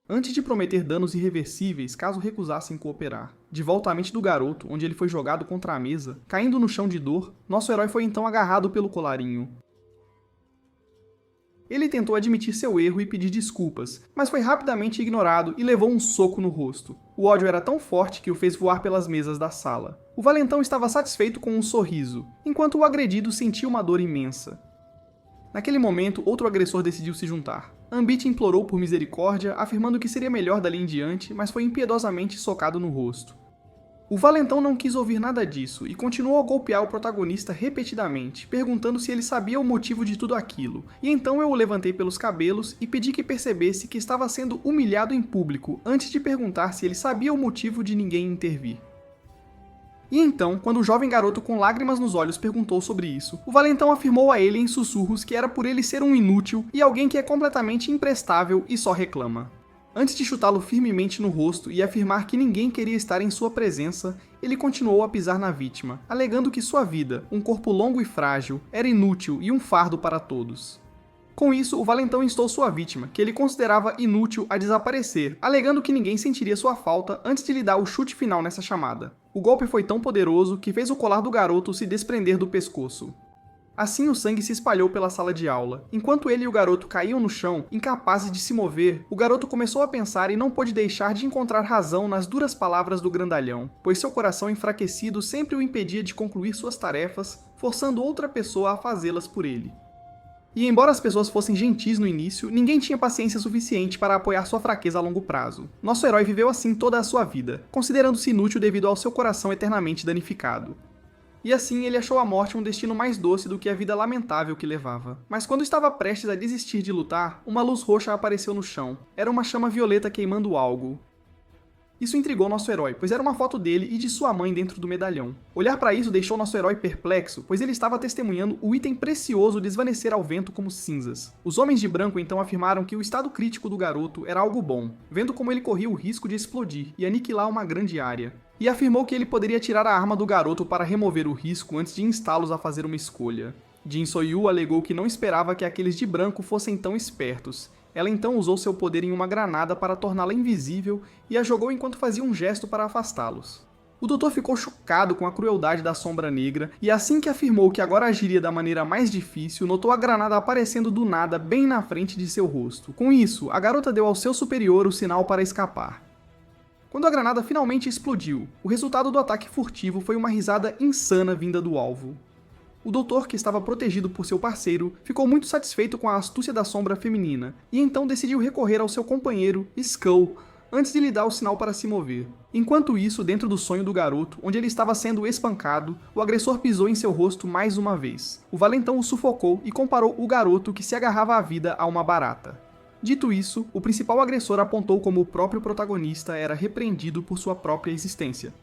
Antes de prometer danos irreversíveis caso recusassem cooperar. De volta à mente do garoto, onde ele foi jogado contra a mesa, caindo no chão de dor, nosso herói foi então agarrado pelo colarinho. Ele tentou admitir seu erro e pedir desculpas, mas foi rapidamente ignorado e levou um soco no rosto. O ódio era tão forte que o fez voar pelas mesas da sala. O valentão estava satisfeito com um sorriso, enquanto o agredido sentia uma dor imensa. Naquele momento, outro agressor decidiu se juntar. Ambit implorou por misericórdia, afirmando que seria melhor dali em diante, mas foi impiedosamente socado no rosto. O valentão não quis ouvir nada disso e continuou a golpear o protagonista repetidamente, perguntando se ele sabia o motivo de tudo aquilo, e então eu o levantei pelos cabelos e pedi que percebesse que estava sendo humilhado em público antes de perguntar se ele sabia o motivo de ninguém intervir. E então, quando o jovem garoto com lágrimas nos olhos perguntou sobre isso, o valentão afirmou a ele em sussurros que era por ele ser um inútil e alguém que é completamente imprestável e só reclama. Antes de chutá-lo firmemente no rosto e afirmar que ninguém queria estar em sua presença, ele continuou a pisar na vítima, alegando que sua vida, um corpo longo e frágil, era inútil e um fardo para todos. Com isso, o valentão instou sua vítima, que ele considerava inútil, a desaparecer, alegando que ninguém sentiria sua falta antes de lhe dar o chute final nessa chamada. O golpe foi tão poderoso que fez o colar do garoto se desprender do pescoço. Assim o sangue se espalhou pela sala de aula. Enquanto ele e o garoto caíam no chão, incapazes de se mover, o garoto começou a pensar e não pôde deixar de encontrar razão nas duras palavras do grandalhão, pois seu coração enfraquecido sempre o impedia de concluir suas tarefas, forçando outra pessoa a fazê-las por ele. E embora as pessoas fossem gentis no início, ninguém tinha paciência suficiente para apoiar sua fraqueza a longo prazo. Nosso herói viveu assim toda a sua vida, considerando-se inútil devido ao seu coração eternamente danificado. E assim ele achou a morte um destino mais doce do que a vida lamentável que levava. Mas quando estava prestes a desistir de lutar, uma luz roxa apareceu no chão. Era uma chama violeta queimando algo. Isso intrigou nosso herói, pois era uma foto dele e de sua mãe dentro do medalhão. Olhar para isso deixou nosso herói perplexo, pois ele estava testemunhando o item precioso desvanecer ao vento como cinzas. Os homens de branco então afirmaram que o estado crítico do garoto era algo bom, vendo como ele corria o risco de explodir e aniquilar uma grande área. E afirmou que ele poderia tirar a arma do garoto para remover o risco antes de instá-los a fazer uma escolha. Jin So-Yu alegou que não esperava que aqueles de branco fossem tão espertos. Ela então usou seu poder em uma granada para torná-la invisível e a jogou enquanto fazia um gesto para afastá-los. O doutor ficou chocado com a crueldade da sombra negra e assim que afirmou que agora agiria da maneira mais difícil, notou a granada aparecendo do nada bem na frente de seu rosto. Com isso, a garota deu ao seu superior o sinal para escapar. Quando a granada finalmente explodiu, o resultado do ataque furtivo foi uma risada insana vinda do alvo. O doutor, que estava protegido por seu parceiro, ficou muito satisfeito com a astúcia da sombra feminina, e então decidiu recorrer ao seu companheiro, Skull, antes de lhe dar o sinal para se mover. Enquanto isso, dentro do sonho do garoto, onde ele estava sendo espancado, o agressor pisou em seu rosto mais uma vez. O valentão o sufocou e comparou o garoto que se agarrava à vida a uma barata. Dito isso, o principal agressor apontou como o próprio protagonista era repreendido por sua própria existência,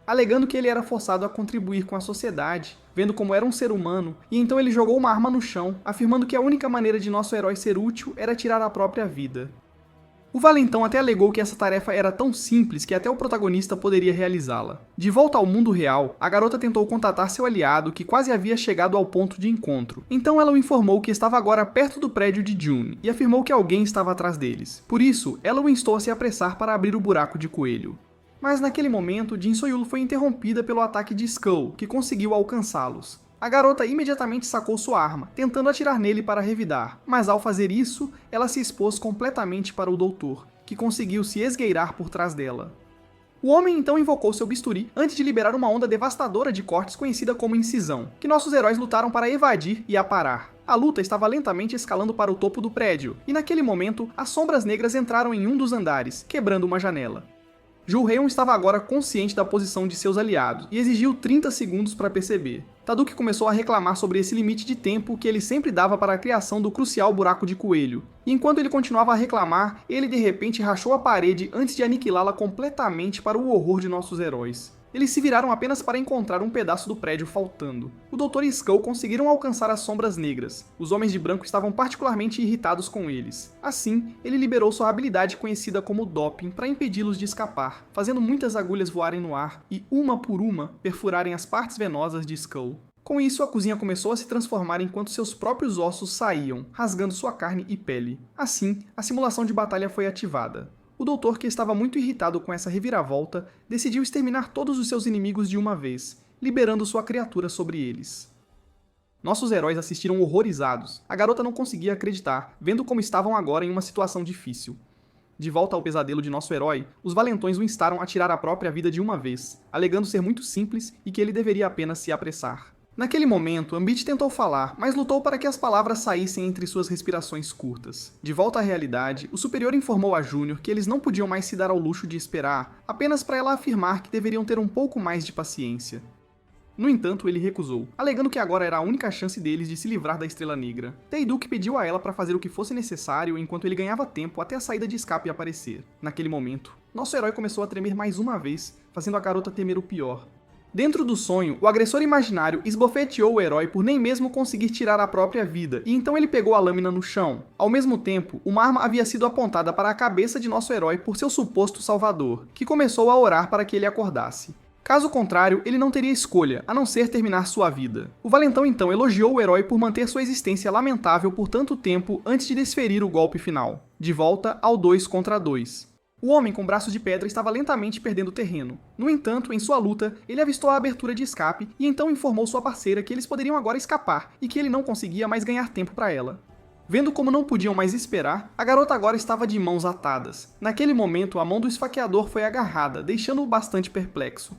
alegando que ele era forçado a contribuir com a sociedade, vendo como era um ser humano, e então ele jogou uma arma no chão, afirmando que a única maneira de nosso herói ser útil era tirar a própria vida. O valentão até alegou que essa tarefa era tão simples que até o protagonista poderia realizá-la. De volta ao mundo real, a garota tentou contatar seu aliado que quase havia chegado ao ponto de encontro. Então ela o informou que estava agora perto do prédio de June, e afirmou que alguém estava atrás deles. Por isso, ela o instou a se apressar para abrir o buraco de coelho. Mas naquele momento, Jin So-Yu foi interrompida pelo ataque de Skull, que conseguiu alcançá-los. A garota imediatamente sacou sua arma, tentando atirar nele para revidar, mas ao fazer isso, ela se expôs completamente para o doutor, que conseguiu se esgueirar por trás dela. O homem então invocou seu bisturi antes de liberar uma onda devastadora de cortes conhecida como incisão, que nossos heróis lutaram para evadir e aparar. A luta estava lentamente escalando para o topo do prédio, e naquele momento, as sombras negras entraram em um dos andares, quebrando uma janela. Ju Heion estava agora consciente da posição de seus aliados e exigiu 30 segundos para perceber. Taduk começou a reclamar sobre esse limite de tempo que ele sempre dava para a criação do crucial buraco de coelho. E enquanto ele continuava a reclamar, ele de repente rachou a parede antes de aniquilá-la completamente para o horror de nossos heróis. Eles se viraram apenas para encontrar um pedaço do prédio faltando. O Dr. e Skull conseguiram alcançar as sombras negras. Os Homens de Branco estavam particularmente irritados com eles. Assim, ele liberou sua habilidade conhecida como Doping para impedi-los de escapar, fazendo muitas agulhas voarem no ar e, uma por uma, perfurarem as partes venosas de Skull. Com isso, a cozinha começou a se transformar enquanto seus próprios ossos saíam, rasgando sua carne e pele. Assim, a simulação de batalha foi ativada. O doutor, que estava muito irritado com essa reviravolta, decidiu exterminar todos os seus inimigos de uma vez, liberando sua criatura sobre eles. Nossos heróis assistiram horrorizados. A garota não conseguia acreditar, vendo como estavam agora em uma situação difícil. De volta ao pesadelo de nosso herói, os valentões o instaram a tirar a própria vida de uma vez, alegando ser muito simples e que ele deveria apenas se apressar. Naquele momento, Ambit tentou falar, mas lutou para que as palavras saíssem entre suas respirações curtas. De volta à realidade, o superior informou a Júnior que eles não podiam mais se dar ao luxo de esperar, apenas para ela afirmar que deveriam ter um pouco mais de paciência. No entanto, ele recusou, alegando que agora era a única chance deles de se livrar da Estrela Negra. Tayduk pediu a ela para fazer o que fosse necessário enquanto ele ganhava tempo até a saída de escape aparecer. Naquele momento, nosso herói começou a tremer mais uma vez, fazendo a garota temer o pior. Dentro do sonho, o agressor imaginário esbofeteou o herói por nem mesmo conseguir tirar a própria vida, e então ele pegou a lâmina no chão. Ao mesmo tempo, uma arma havia sido apontada para a cabeça de nosso herói por seu suposto salvador, que começou a orar para que ele acordasse. Caso contrário, ele não teria escolha, a não ser terminar sua vida. O valentão então elogiou o herói por manter sua existência lamentável por tanto tempo antes de desferir o golpe final. De volta ao 2 contra 2. O homem com braços de pedra estava lentamente perdendo terreno. No entanto, em sua luta, ele avistou a abertura de escape e então informou sua parceira que eles poderiam agora escapar e que ele não conseguia mais ganhar tempo para ela. Vendo como não podiam mais esperar, a garota agora estava de mãos atadas. Naquele momento, a mão do esfaqueador foi agarrada, deixando-o bastante perplexo.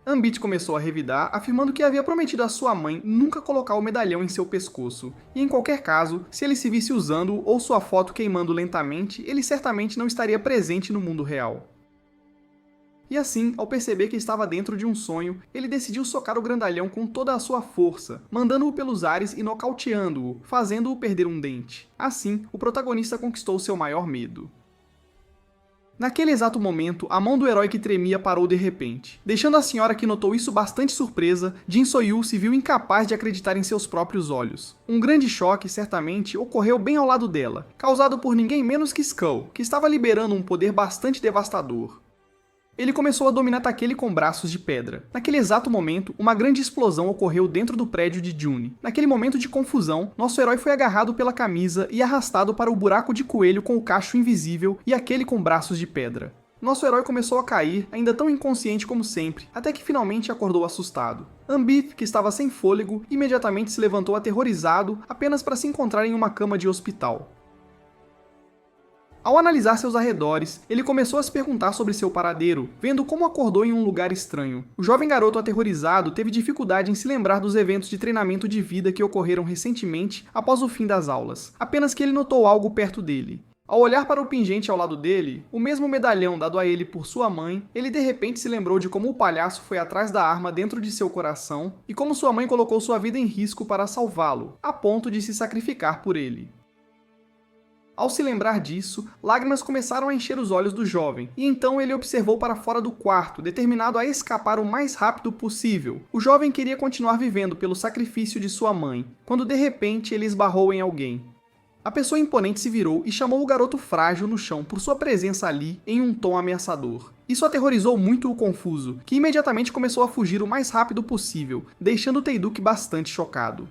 Ambit começou a revidar, afirmando que havia prometido à sua mãe nunca colocar o medalhão em seu pescoço, e em qualquer caso, se ele se visse usando ou sua foto queimando lentamente, ele certamente não estaria presente no mundo real. E assim, ao perceber que estava dentro de um sonho, ele decidiu socar o grandalhão com toda a sua força, mandando-o pelos ares e nocauteando-o, fazendo-o perder um dente. Assim, o protagonista conquistou seu maior medo. Naquele exato momento, a mão do herói que tremia parou de repente. Deixando a senhora que notou isso bastante surpresa, Jin So-Yu se viu incapaz de acreditar em seus próprios olhos. Um grande choque, certamente, ocorreu bem ao lado dela, causado por ninguém menos que Skull, que estava liberando um poder bastante devastador. Ele começou a dominar aquele com braços de pedra. Naquele exato momento, uma grande explosão ocorreu dentro do prédio de June. Naquele momento de confusão, nosso herói foi agarrado pela camisa e arrastado para o buraco de coelho com o cacho invisível e aquele com braços de pedra. Nosso herói começou a cair, ainda tão inconsciente como sempre, até que finalmente acordou assustado. Ambit, que estava sem fôlego, imediatamente se levantou aterrorizado, apenas para se encontrar em uma cama de hospital. Ao analisar seus arredores, ele começou a se perguntar sobre seu paradeiro, vendo como acordou em um lugar estranho. O jovem garoto aterrorizado teve dificuldade em se lembrar dos eventos de treinamento de vida que ocorreram recentemente após o fim das aulas, apenas que ele notou algo perto dele. Ao olhar para o pingente ao lado dele, o mesmo medalhão dado a ele por sua mãe, ele de repente se lembrou de como o palhaço foi atrás da arma dentro de seu coração e como sua mãe colocou sua vida em risco para salvá-lo, a ponto de se sacrificar por ele. Ao se lembrar disso, lágrimas começaram a encher os olhos do jovem, e então ele observou para fora do quarto, determinado a escapar o mais rápido possível. O jovem queria continuar vivendo pelo sacrifício de sua mãe, quando de repente ele esbarrou em alguém. A pessoa imponente se virou e chamou o garoto frágil no chão por sua presença ali em um tom ameaçador. Isso aterrorizou muito o confuso, que imediatamente começou a fugir o mais rápido possível, deixando Tayduk bastante chocado.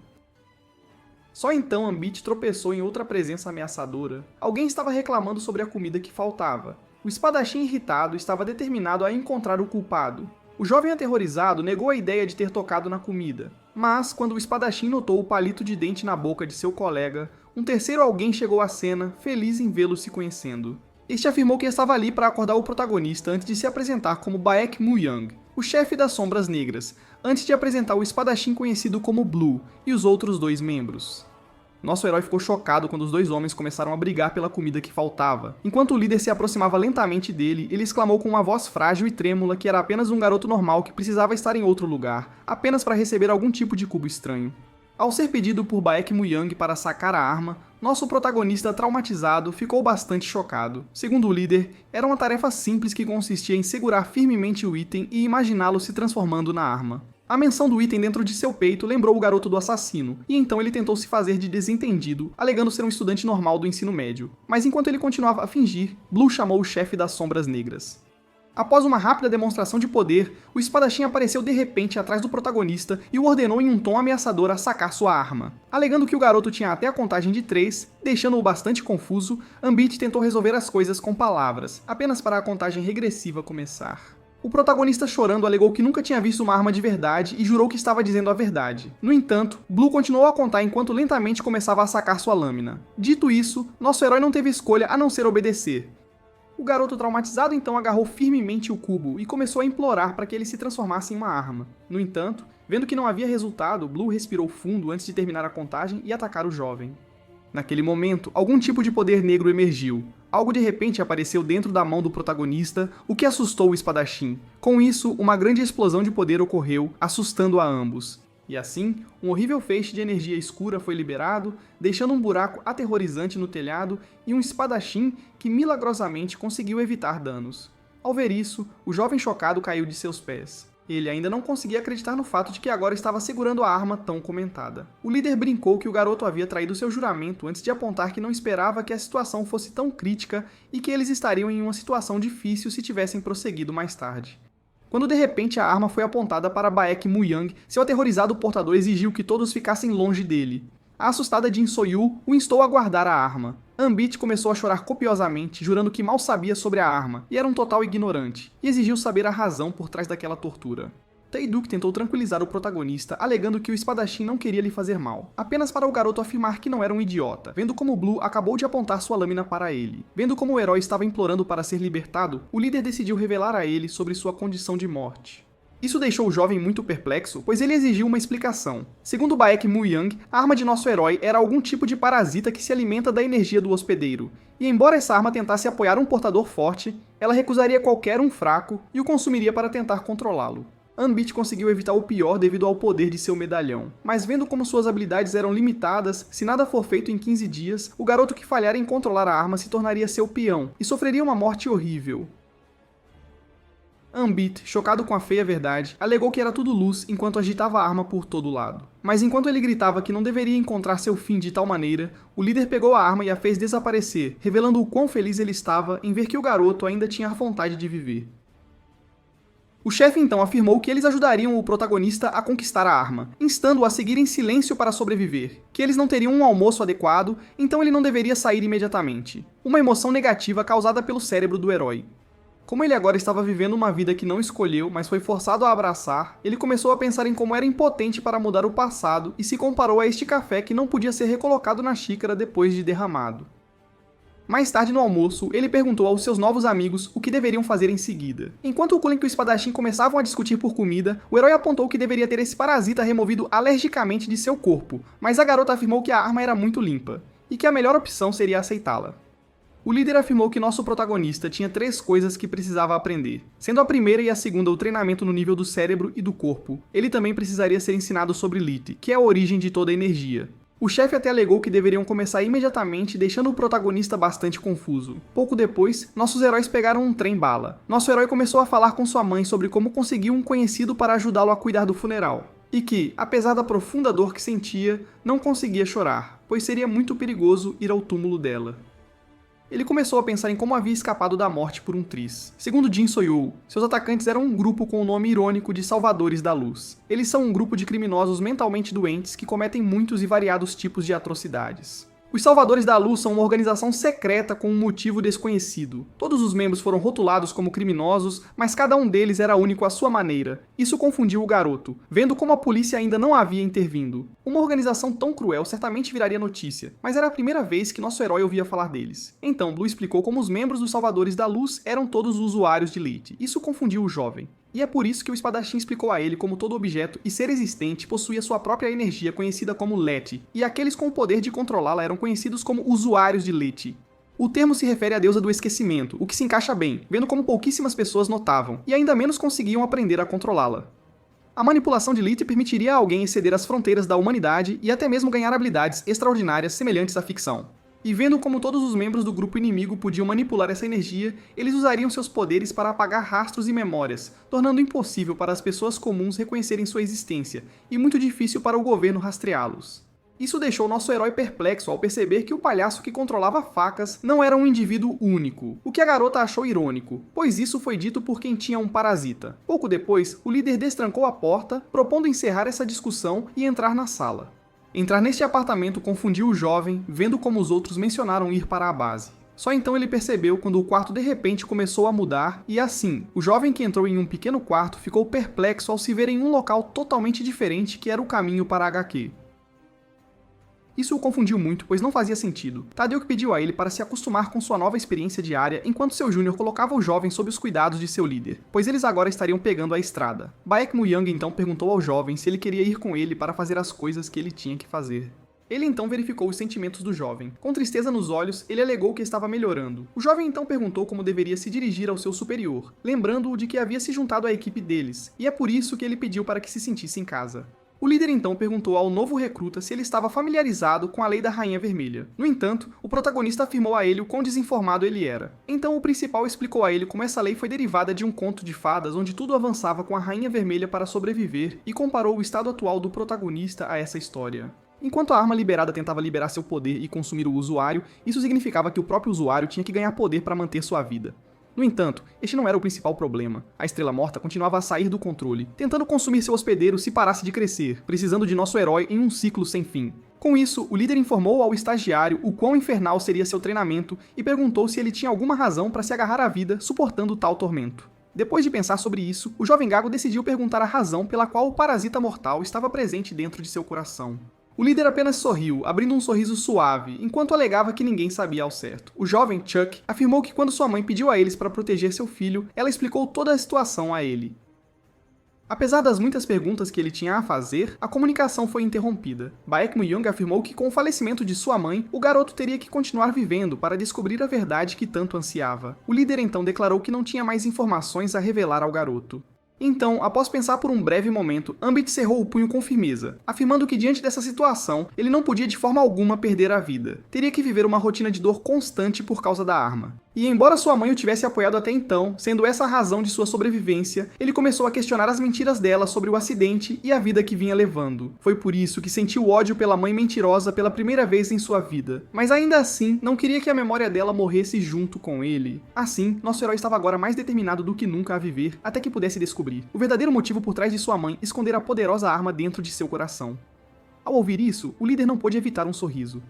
Só então Ambit tropeçou em outra presença ameaçadora. Alguém estava reclamando sobre a comida que faltava. O espadachim irritado estava determinado a encontrar o culpado. O jovem aterrorizado negou a ideia de ter tocado na comida. Mas, quando o espadachim notou o palito de dente na boca de seu colega, um terceiro alguém chegou à cena, feliz em vê-los se conhecendo. Este afirmou que estava ali para acordar o protagonista antes de se apresentar como Baek Mu-young, o chefe das Sombras Negras, antes de apresentar o espadachim conhecido como Blue e os outros dois membros. Nosso herói ficou chocado quando os dois homens começaram a brigar pela comida que faltava. Enquanto o líder se aproximava lentamente dele, ele exclamou com uma voz frágil e trêmula que era apenas um garoto normal que precisava estar em outro lugar, apenas para receber algum tipo de cubo estranho. Ao ser pedido por Baek Muyang para sacar a arma, nosso protagonista traumatizado ficou bastante chocado. Segundo o líder, era uma tarefa simples que consistia em segurar firmemente o item e imaginá-lo se transformando na arma. A menção do item dentro de seu peito lembrou o garoto do assassino, e então ele tentou se fazer de desentendido, alegando ser um estudante normal do ensino médio. Mas enquanto ele continuava a fingir, Blue chamou o chefe das Sombras Negras. Após uma rápida demonstração de poder, o espadachim apareceu de repente atrás do protagonista e o ordenou em um tom ameaçador a sacar sua arma. Alegando que o garoto tinha até a contagem de 3, deixando-o bastante confuso, Ambit tentou resolver as coisas com palavras, apenas para a contagem regressiva começar. O protagonista chorando alegou que nunca tinha visto uma arma de verdade e jurou que estava dizendo a verdade. No entanto, Blue continuou a contar enquanto lentamente começava a sacar sua lâmina. Dito isso, nosso herói não teve escolha a não ser obedecer. O garoto traumatizado então agarrou firmemente o cubo e começou a implorar para que ele se transformasse em uma arma. No entanto, vendo que não havia resultado, Blue respirou fundo antes de terminar a contagem e atacar o jovem. Naquele momento, algum tipo de poder negro emergiu. Algo de repente apareceu dentro da mão do protagonista, o que assustou o espadachim. Com isso, uma grande explosão de poder ocorreu, assustando a ambos. E assim, um horrível feixe de energia escura foi liberado, deixando um buraco aterrorizante no telhado e um espadachim que milagrosamente conseguiu evitar danos. Ao ver isso, o jovem chocado caiu de seus pés. Ele ainda não conseguia acreditar no fato de que agora estava segurando a arma tão comentada. O líder brincou que o garoto havia traído seu juramento antes de apontar que não esperava que a situação fosse tão crítica e que eles estariam em uma situação difícil se tivessem prosseguido mais tarde. Quando de repente a arma foi apontada para Baek Muyang, seu aterrorizado portador exigiu que todos ficassem longe dele. A assustada Jin Soyu o instou a guardar a arma. Ambit começou a chorar copiosamente, jurando que mal sabia sobre a arma e era um total ignorante, e exigiu saber a razão por trás daquela tortura. Tae-duk tentou tranquilizar o protagonista, alegando que o espadachim não queria lhe fazer mal, apenas para o garoto afirmar que não era um idiota, vendo como Blue acabou de apontar sua lâmina para ele. Vendo como o herói estava implorando para ser libertado, o líder decidiu revelar a ele sobre sua condição de morte. Isso deixou o jovem muito perplexo, pois ele exigiu uma explicação. Segundo Baek Muyang, a arma de nosso herói era algum tipo de parasita que se alimenta da energia do hospedeiro, e embora essa arma tentasse apoiar um portador forte, ela recusaria qualquer um fraco e o consumiria para tentar controlá-lo. Ambit conseguiu evitar o pior devido ao poder de seu medalhão, mas vendo como suas habilidades eram limitadas, se nada for feito em 15 dias, o garoto que falhar em controlar a arma se tornaria seu peão, e sofreria uma morte horrível. Ambit, chocado com a feia verdade, alegou que era tudo luz enquanto agitava a arma por todo lado. Mas enquanto ele gritava que não deveria encontrar seu fim de tal maneira, o líder pegou a arma e a fez desaparecer, revelando o quão feliz ele estava em ver que o garoto ainda tinha vontade de viver. O chefe então afirmou que eles ajudariam o protagonista a conquistar a arma, instando-o a seguir em silêncio para sobreviver, que eles não teriam um almoço adequado, então ele não deveria sair imediatamente. Uma emoção negativa causada pelo cérebro do herói. Como ele agora estava vivendo uma vida que não escolheu, mas foi forçado a abraçar, ele começou a pensar em como era impotente para mudar o passado e se comparou a este café que não podia ser recolocado na xícara depois de derramado. Mais tarde no almoço, ele perguntou aos seus novos amigos o que deveriam fazer em seguida. Enquanto o Kulen e o espadachim começavam a discutir por comida, o herói apontou que deveria ter esse parasita removido alergicamente de seu corpo, mas a garota afirmou que a arma era muito limpa, e que a melhor opção seria aceitá-la. O líder afirmou que nosso protagonista tinha 3 coisas que precisava aprender, sendo a primeira e a segunda o treinamento no nível do cérebro e do corpo. Ele também precisaria ser ensinado sobre Lite, que é a origem de toda a energia. O chefe até alegou que deveriam começar imediatamente, deixando o protagonista bastante confuso. Pouco depois, nossos heróis pegaram um trem-bala. Nosso herói começou a falar com sua mãe sobre como conseguiu um conhecido para ajudá-lo a cuidar do funeral. E que, apesar da profunda dor que sentia, não conseguia chorar, pois seria muito perigoso ir ao túmulo dela. Ele começou a pensar em como havia escapado da morte por um triz. Segundo Jin Soyu, seus atacantes eram um grupo com o nome irônico de Salvadores da Luz. Eles são um grupo de criminosos mentalmente doentes que cometem muitos e variados tipos de atrocidades. Os Salvadores da Luz são uma organização secreta com um motivo desconhecido. Todos os membros foram rotulados como criminosos, mas cada um deles era único à sua maneira. Isso confundiu o garoto, vendo como a polícia ainda não havia intervindo. Uma organização tão cruel certamente viraria notícia, mas era a primeira vez que nosso herói ouvia falar deles. Então Blue explicou como os membros dos Salvadores da Luz eram todos usuários de Lite. Isso confundiu o jovem. E é por isso que o espadachim explicou a ele como todo objeto e ser existente possuía sua própria energia conhecida como Leti, e aqueles com o poder de controlá-la eram conhecidos como usuários de Leti. O termo se refere à deusa do esquecimento, o que se encaixa bem, vendo como pouquíssimas pessoas notavam, e ainda menos conseguiam aprender a controlá-la. A manipulação de Leti permitiria a alguém exceder as fronteiras da humanidade e até mesmo ganhar habilidades extraordinárias semelhantes à ficção. E vendo como todos os membros do grupo inimigo podiam manipular essa energia, eles usariam seus poderes para apagar rastros e memórias, tornando impossível para as pessoas comuns reconhecerem sua existência, e muito difícil para o governo rastreá-los. Isso deixou nosso herói perplexo ao perceber que o palhaço que controlava facas não era um indivíduo único, o que a garota achou irônico, pois isso foi dito por quem tinha um parasita. Pouco depois, o líder destrancou a porta, propondo encerrar essa discussão e entrar na sala. Entrar neste apartamento confundiu o jovem, vendo como os outros mencionaram ir para a base. Só então ele percebeu quando o quarto de repente começou a mudar, e assim, o jovem que entrou em um pequeno quarto ficou perplexo ao se ver em um local totalmente diferente que era o caminho para a HQ. Isso o confundiu muito, pois não fazia sentido. Tadeu que pediu a ele para se acostumar com sua nova experiência diária, enquanto seu Júnior colocava o jovem sob os cuidados de seu líder, pois eles agora estariam pegando a estrada. Baek Muyang então perguntou ao jovem se ele queria ir com ele para fazer as coisas que ele tinha que fazer. Ele então verificou os sentimentos do jovem. Com tristeza nos olhos, ele alegou que estava melhorando. O jovem então perguntou como deveria se dirigir ao seu superior, lembrando-o de que havia se juntado à equipe deles, e é por isso que ele pediu para que se sentisse em casa. O líder então perguntou ao novo recruta se ele estava familiarizado com a lei da Rainha Vermelha. No entanto, o protagonista afirmou a ele o quão desinformado ele era. Então o principal explicou a ele como essa lei foi derivada de um conto de fadas onde tudo avançava com a Rainha Vermelha para sobreviver e comparou o estado atual do protagonista a essa história. Enquanto a arma liberada tentava liberar seu poder e consumir o usuário, isso significava que o próprio usuário tinha que ganhar poder para manter sua vida. No entanto, este não era o principal problema. A Estrela Morta continuava a sair do controle, tentando consumir seu hospedeiro se parasse de crescer, precisando de nosso herói em um ciclo sem fim. Com isso, o líder informou ao estagiário o quão infernal seria seu treinamento e perguntou se ele tinha alguma razão para se agarrar à vida suportando tal tormento. Depois de pensar sobre isso, o jovem gago decidiu perguntar a razão pela qual o parasita mortal estava presente dentro de seu coração. O líder apenas sorriu, abrindo um sorriso suave, enquanto alegava que ninguém sabia ao certo. O jovem Chuck afirmou que quando sua mãe pediu a eles para proteger seu filho, ela explicou toda a situação a ele. Apesar das muitas perguntas que ele tinha a fazer, a comunicação foi interrompida. Baek Muyang afirmou que com o falecimento de sua mãe, o garoto teria que continuar vivendo para descobrir a verdade que tanto ansiava. O líder então declarou que não tinha mais informações a revelar ao garoto. Então, após pensar por um breve momento, Ambit cerrou o punho com firmeza, afirmando que diante dessa situação, ele não podia de forma alguma perder a vida. Teria que viver uma rotina de dor constante por causa da arma. E embora sua mãe o tivesse apoiado até então, sendo essa a razão de sua sobrevivência, ele começou a questionar as mentiras dela sobre o acidente e a vida que vinha levando. Foi por isso que sentiu ódio pela mãe mentirosa pela primeira vez em sua vida, mas ainda assim não queria que a memória dela morresse junto com ele. Assim, nosso herói estava agora mais determinado do que nunca a viver, até que pudesse descobrir o verdadeiro motivo por trás de sua mãe esconder a poderosa arma dentro de seu coração. Ao ouvir isso, o líder não pôde evitar um sorriso.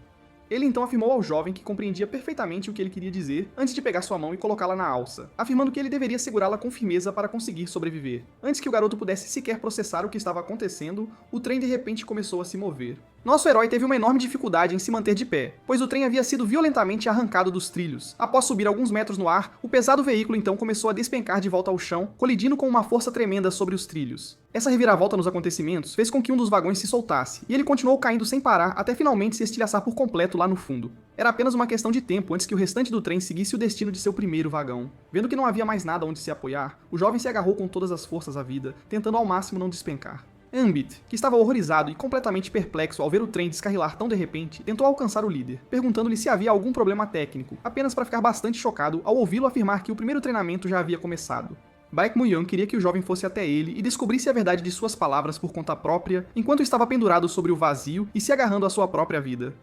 Ele então afirmou ao jovem que compreendia perfeitamente o que ele queria dizer antes de pegar sua mão e colocá-la na alça, afirmando que ele deveria segurá-la com firmeza para conseguir sobreviver. Antes que o garoto pudesse sequer processar o que estava acontecendo, o trem de repente começou a se mover. Nosso herói teve uma enorme dificuldade em se manter de pé, pois o trem havia sido violentamente arrancado dos trilhos. Após subir alguns metros no ar, o pesado veículo então começou a despencar de volta ao chão, colidindo com uma força tremenda sobre os trilhos. Essa reviravolta nos acontecimentos fez com que um dos vagões se soltasse, e ele continuou caindo sem parar até finalmente se estilhaçar por completo lá no fundo. Era apenas uma questão de tempo antes que o restante do trem seguisse o destino de seu primeiro vagão. Vendo que não havia mais nada onde se apoiar, o jovem se agarrou com todas as forças à vida, tentando ao máximo não despencar. Ambit, que estava horrorizado e completamente perplexo ao ver o trem descarrilar tão de repente, tentou alcançar o líder, perguntando-lhe se havia algum problema técnico, apenas para ficar bastante chocado ao ouvi-lo afirmar que o primeiro treinamento já havia começado. Baek Muyang queria que o jovem fosse até ele e descobrisse a verdade de suas palavras por conta própria, enquanto estava pendurado sobre o vazio e se agarrando à sua própria vida.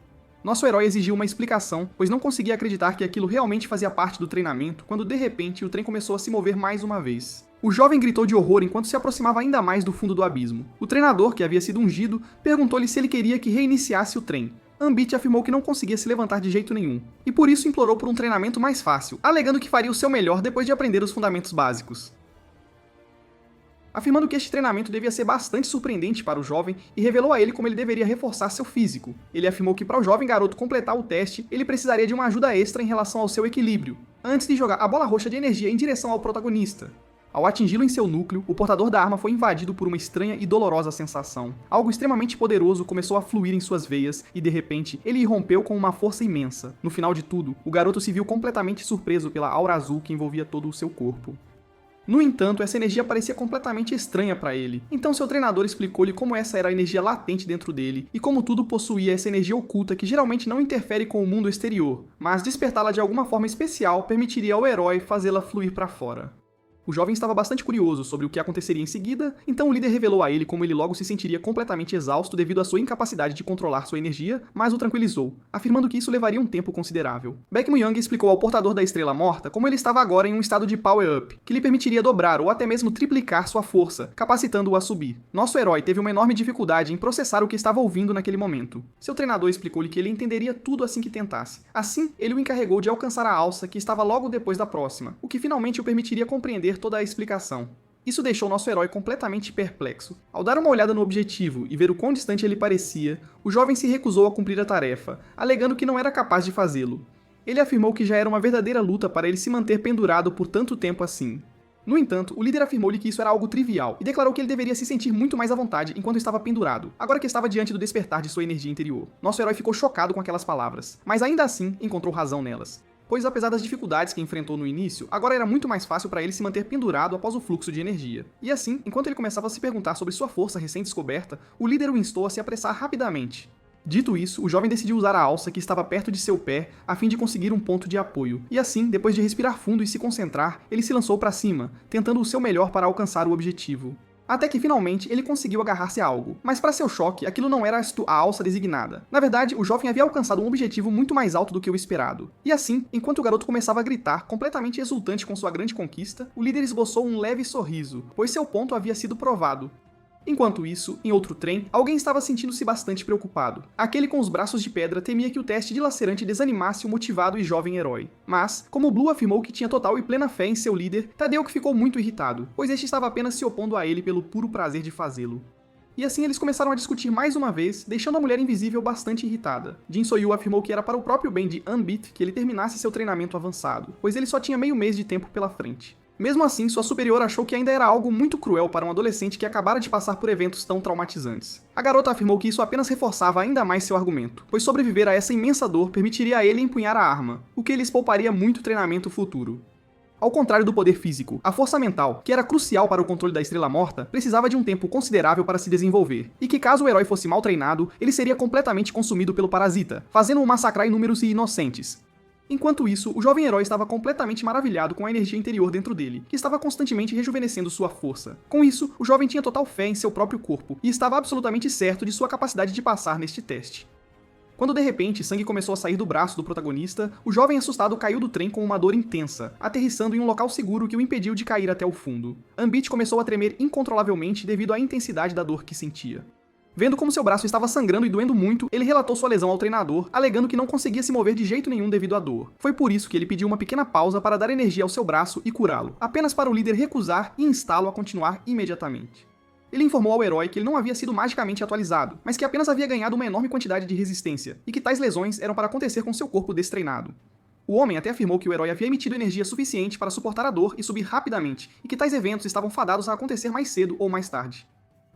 Nosso herói exigiu uma explicação, pois não conseguia acreditar que aquilo realmente fazia parte do treinamento, quando de repente o trem começou a se mover mais uma vez. O jovem gritou de horror enquanto se aproximava ainda mais do fundo do abismo. O treinador, que havia sido ungido, perguntou-lhe se ele queria que reiniciasse o trem. Ambit afirmou que não conseguia se levantar de jeito nenhum, e por isso implorou por um treinamento mais fácil, alegando que faria o seu melhor depois de aprender os fundamentos básicos. Afirmando que este treinamento devia ser bastante surpreendente para o jovem e revelou a ele como ele deveria reforçar seu físico. Ele afirmou que para o jovem garoto completar o teste, ele precisaria de uma ajuda extra em relação ao seu equilíbrio, antes de jogar a bola roxa de energia em direção ao protagonista. Ao atingi-lo em seu núcleo, o portador da arma foi invadido por uma estranha e dolorosa sensação. Algo extremamente poderoso começou a fluir em suas veias e, de repente, ele irrompeu com uma força imensa. No final de tudo, o garoto se viu completamente surpreso pela aura azul que envolvia todo o seu corpo. No entanto, essa energia parecia completamente estranha para ele, então seu treinador explicou-lhe como essa era a energia latente dentro dele e como tudo possuía essa energia oculta que geralmente não interfere com o mundo exterior, mas despertá-la de alguma forma especial permitiria ao herói fazê-la fluir para fora. O jovem estava bastante curioso sobre o que aconteceria em seguida, então o líder revelou a ele como ele logo se sentiria completamente exausto devido à sua incapacidade de controlar sua energia, mas o tranquilizou, afirmando que isso levaria um tempo considerável. Baek Myung explicou ao portador da Estrela Morta como ele estava agora em um estado de power-up, que lhe permitiria dobrar ou até mesmo triplicar sua força, capacitando-o a subir. Nosso herói teve uma enorme dificuldade em processar o que estava ouvindo naquele momento. Seu treinador explicou-lhe que ele entenderia tudo assim que tentasse. Assim, ele o encarregou de alcançar a alça que estava logo depois da próxima, o que finalmente o permitiria compreender toda a explicação. Isso deixou nosso herói completamente perplexo. Ao dar uma olhada no objetivo e ver o quão distante ele parecia, o jovem se recusou a cumprir a tarefa, alegando que não era capaz de fazê-lo. Ele afirmou que já era uma verdadeira luta para ele se manter pendurado por tanto tempo assim. No entanto, o líder afirmou-lhe que isso era algo trivial e declarou que ele deveria se sentir muito mais à vontade enquanto estava pendurado, agora que estava diante do despertar de sua energia interior. Nosso herói ficou chocado com aquelas palavras, mas ainda assim encontrou razão nelas. Pois apesar das dificuldades que enfrentou no início, agora era muito mais fácil para ele se manter pendurado após o fluxo de energia. E assim, enquanto ele começava a se perguntar sobre sua força recém-descoberta, o líder o instou a se apressar rapidamente. Dito isso, o jovem decidiu usar a alça que estava perto de seu pé a fim de conseguir um ponto de apoio. E assim, depois de respirar fundo e se concentrar, ele se lançou para cima, tentando o seu melhor para alcançar o objetivo. Até que finalmente ele conseguiu agarrar-se a algo, mas para seu choque, aquilo não era a alça designada. Na verdade, o jovem havia alcançado um objetivo muito mais alto do que o esperado. E assim, enquanto o garoto começava a gritar, completamente exultante com sua grande conquista, o líder esboçou um leve sorriso, pois seu ponto havia sido provado. Enquanto isso, em outro trem, alguém estava sentindo-se bastante preocupado. Aquele com os braços de pedra temia que o teste dilacerante desanimasse o motivado e jovem herói. Mas, como Blue afirmou que tinha total e plena fé em seu líder, Tadeu ficou muito irritado, pois este estava apenas se opondo a ele pelo puro prazer de fazê-lo. E assim eles começaram a discutir mais uma vez, deixando a mulher invisível bastante irritada. Jin So-yu afirmou que era para o próprio bem de Unbeat que ele terminasse seu treinamento avançado, pois ele só tinha meio mês de tempo pela frente. Mesmo assim, sua superior achou que ainda era algo muito cruel para um adolescente que acabara de passar por eventos tão traumatizantes. A garota afirmou que isso apenas reforçava ainda mais seu argumento, pois sobreviver a essa imensa dor permitiria a ele empunhar a arma, o que lhes pouparia muito treinamento futuro. Ao contrário do poder físico, a força mental, que era crucial para o controle da Estrela Morta, precisava de um tempo considerável para se desenvolver, e que caso o herói fosse mal treinado, ele seria completamente consumido pelo parasita, fazendo-o massacrar inúmeros e inocentes. Enquanto isso, o jovem herói estava completamente maravilhado com a energia interior dentro dele, que estava constantemente rejuvenescendo sua força. Com isso, o jovem tinha total fé em seu próprio corpo, e estava absolutamente certo de sua capacidade de passar neste teste. Quando de repente sangue começou a sair do braço do protagonista, o jovem assustado caiu do trem com uma dor intensa, aterrissando em um local seguro que o impediu de cair até o fundo. Unbeat começou a tremer incontrolavelmente devido à intensidade da dor que sentia. Vendo como seu braço estava sangrando e doendo muito, ele relatou sua lesão ao treinador, alegando que não conseguia se mover de jeito nenhum devido à dor. Foi por isso que ele pediu uma pequena pausa para dar energia ao seu braço e curá-lo, apenas para o líder recusar e instá-lo a continuar imediatamente. Ele informou ao herói que ele não havia sido magicamente atualizado, mas que apenas havia ganhado uma enorme quantidade de resistência, e que tais lesões eram para acontecer com seu corpo destreinado. O homem até afirmou que o herói havia emitido energia suficiente para suportar a dor e subir rapidamente, e que tais eventos estavam fadados a acontecer mais cedo ou mais tarde.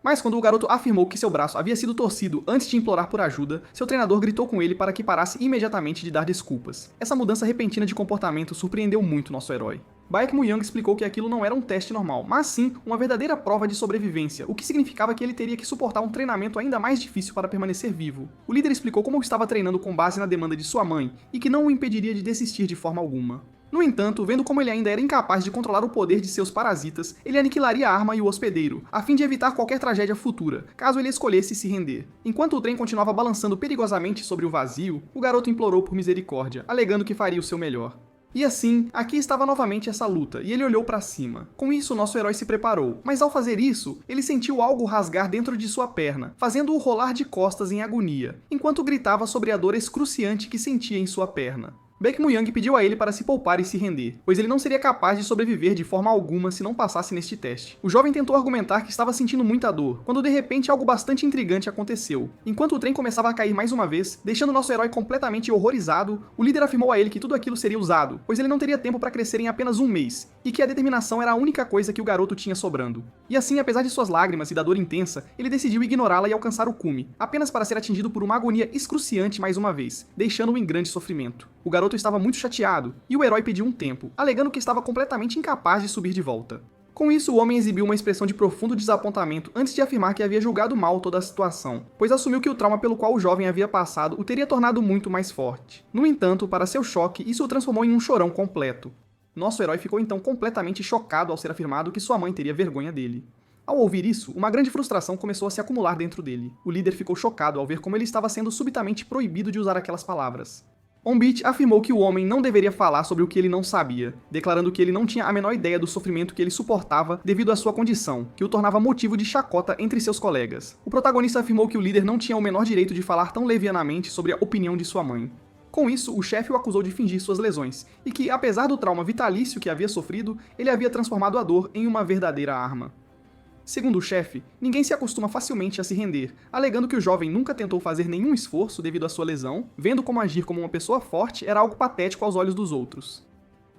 Mas quando o garoto afirmou que seu braço havia sido torcido antes de implorar por ajuda, seu treinador gritou com ele para que parasse imediatamente de dar desculpas. Essa mudança repentina de comportamento surpreendeu muito nosso herói. Baek Myung explicou que aquilo não era um teste normal, mas sim uma verdadeira prova de sobrevivência, o que significava que ele teria que suportar um treinamento ainda mais difícil para permanecer vivo. O líder explicou como estava treinando com base na demanda de sua mãe e que não o impediria de desistir de forma alguma. No entanto, vendo como ele ainda era incapaz de controlar o poder de seus parasitas, ele aniquilaria a arma e o hospedeiro, a fim de evitar qualquer tragédia futura, caso ele escolhesse se render. Enquanto o trem continuava balançando perigosamente sobre o vazio, o garoto implorou por misericórdia, alegando que faria o seu melhor. E assim, aqui estava novamente essa luta, e ele olhou para cima. Com isso, nosso herói se preparou, mas ao fazer isso, ele sentiu algo rasgar dentro de sua perna, fazendo-o rolar de costas em agonia, enquanto gritava sobre a dor excruciante que sentia em sua perna. Baek Mu-young pediu a ele para se poupar e se render, pois ele não seria capaz de sobreviver de forma alguma se não passasse neste teste. O jovem tentou argumentar que estava sentindo muita dor, quando de repente algo bastante intrigante aconteceu. Enquanto o trem começava a cair mais uma vez, deixando nosso herói completamente horrorizado, o líder afirmou a ele que tudo aquilo seria usado, pois ele não teria tempo para crescer em apenas um mês, e que a determinação era a única coisa que o garoto tinha sobrando. E assim, apesar de suas lágrimas e da dor intensa, ele decidiu ignorá-la e alcançar o cume, apenas para ser atingido por uma agonia excruciante mais uma vez, deixando-o em grande sofrimento. O garoto estava muito chateado, e o herói pediu um tempo, alegando que estava completamente incapaz de subir de volta. Com isso, o homem exibiu uma expressão de profundo desapontamento antes de afirmar que havia julgado mal toda a situação, pois assumiu que o trauma pelo qual o jovem havia passado o teria tornado muito mais forte. No entanto, para seu choque, isso o transformou em um chorão completo. Nosso herói ficou então completamente chocado ao ser afirmado que sua mãe teria vergonha dele. Ao ouvir isso, uma grande frustração começou a se acumular dentro dele. O líder ficou chocado ao ver como ele estava sendo subitamente proibido de usar aquelas palavras. On-Beat afirmou que o homem não deveria falar sobre o que ele não sabia, declarando que ele não tinha a menor ideia do sofrimento que ele suportava devido à sua condição, que o tornava motivo de chacota entre seus colegas. O protagonista afirmou que o líder não tinha o menor direito de falar tão levianamente sobre a opinião de sua mãe. Com isso, o chefe o acusou de fingir suas lesões, e que, apesar do trauma vitalício que havia sofrido, ele havia transformado a dor em uma verdadeira arma. Segundo o chefe, ninguém se acostuma facilmente a se render, alegando que o jovem nunca tentou fazer nenhum esforço devido à sua lesão, vendo como agir como uma pessoa forte era algo patético aos olhos dos outros.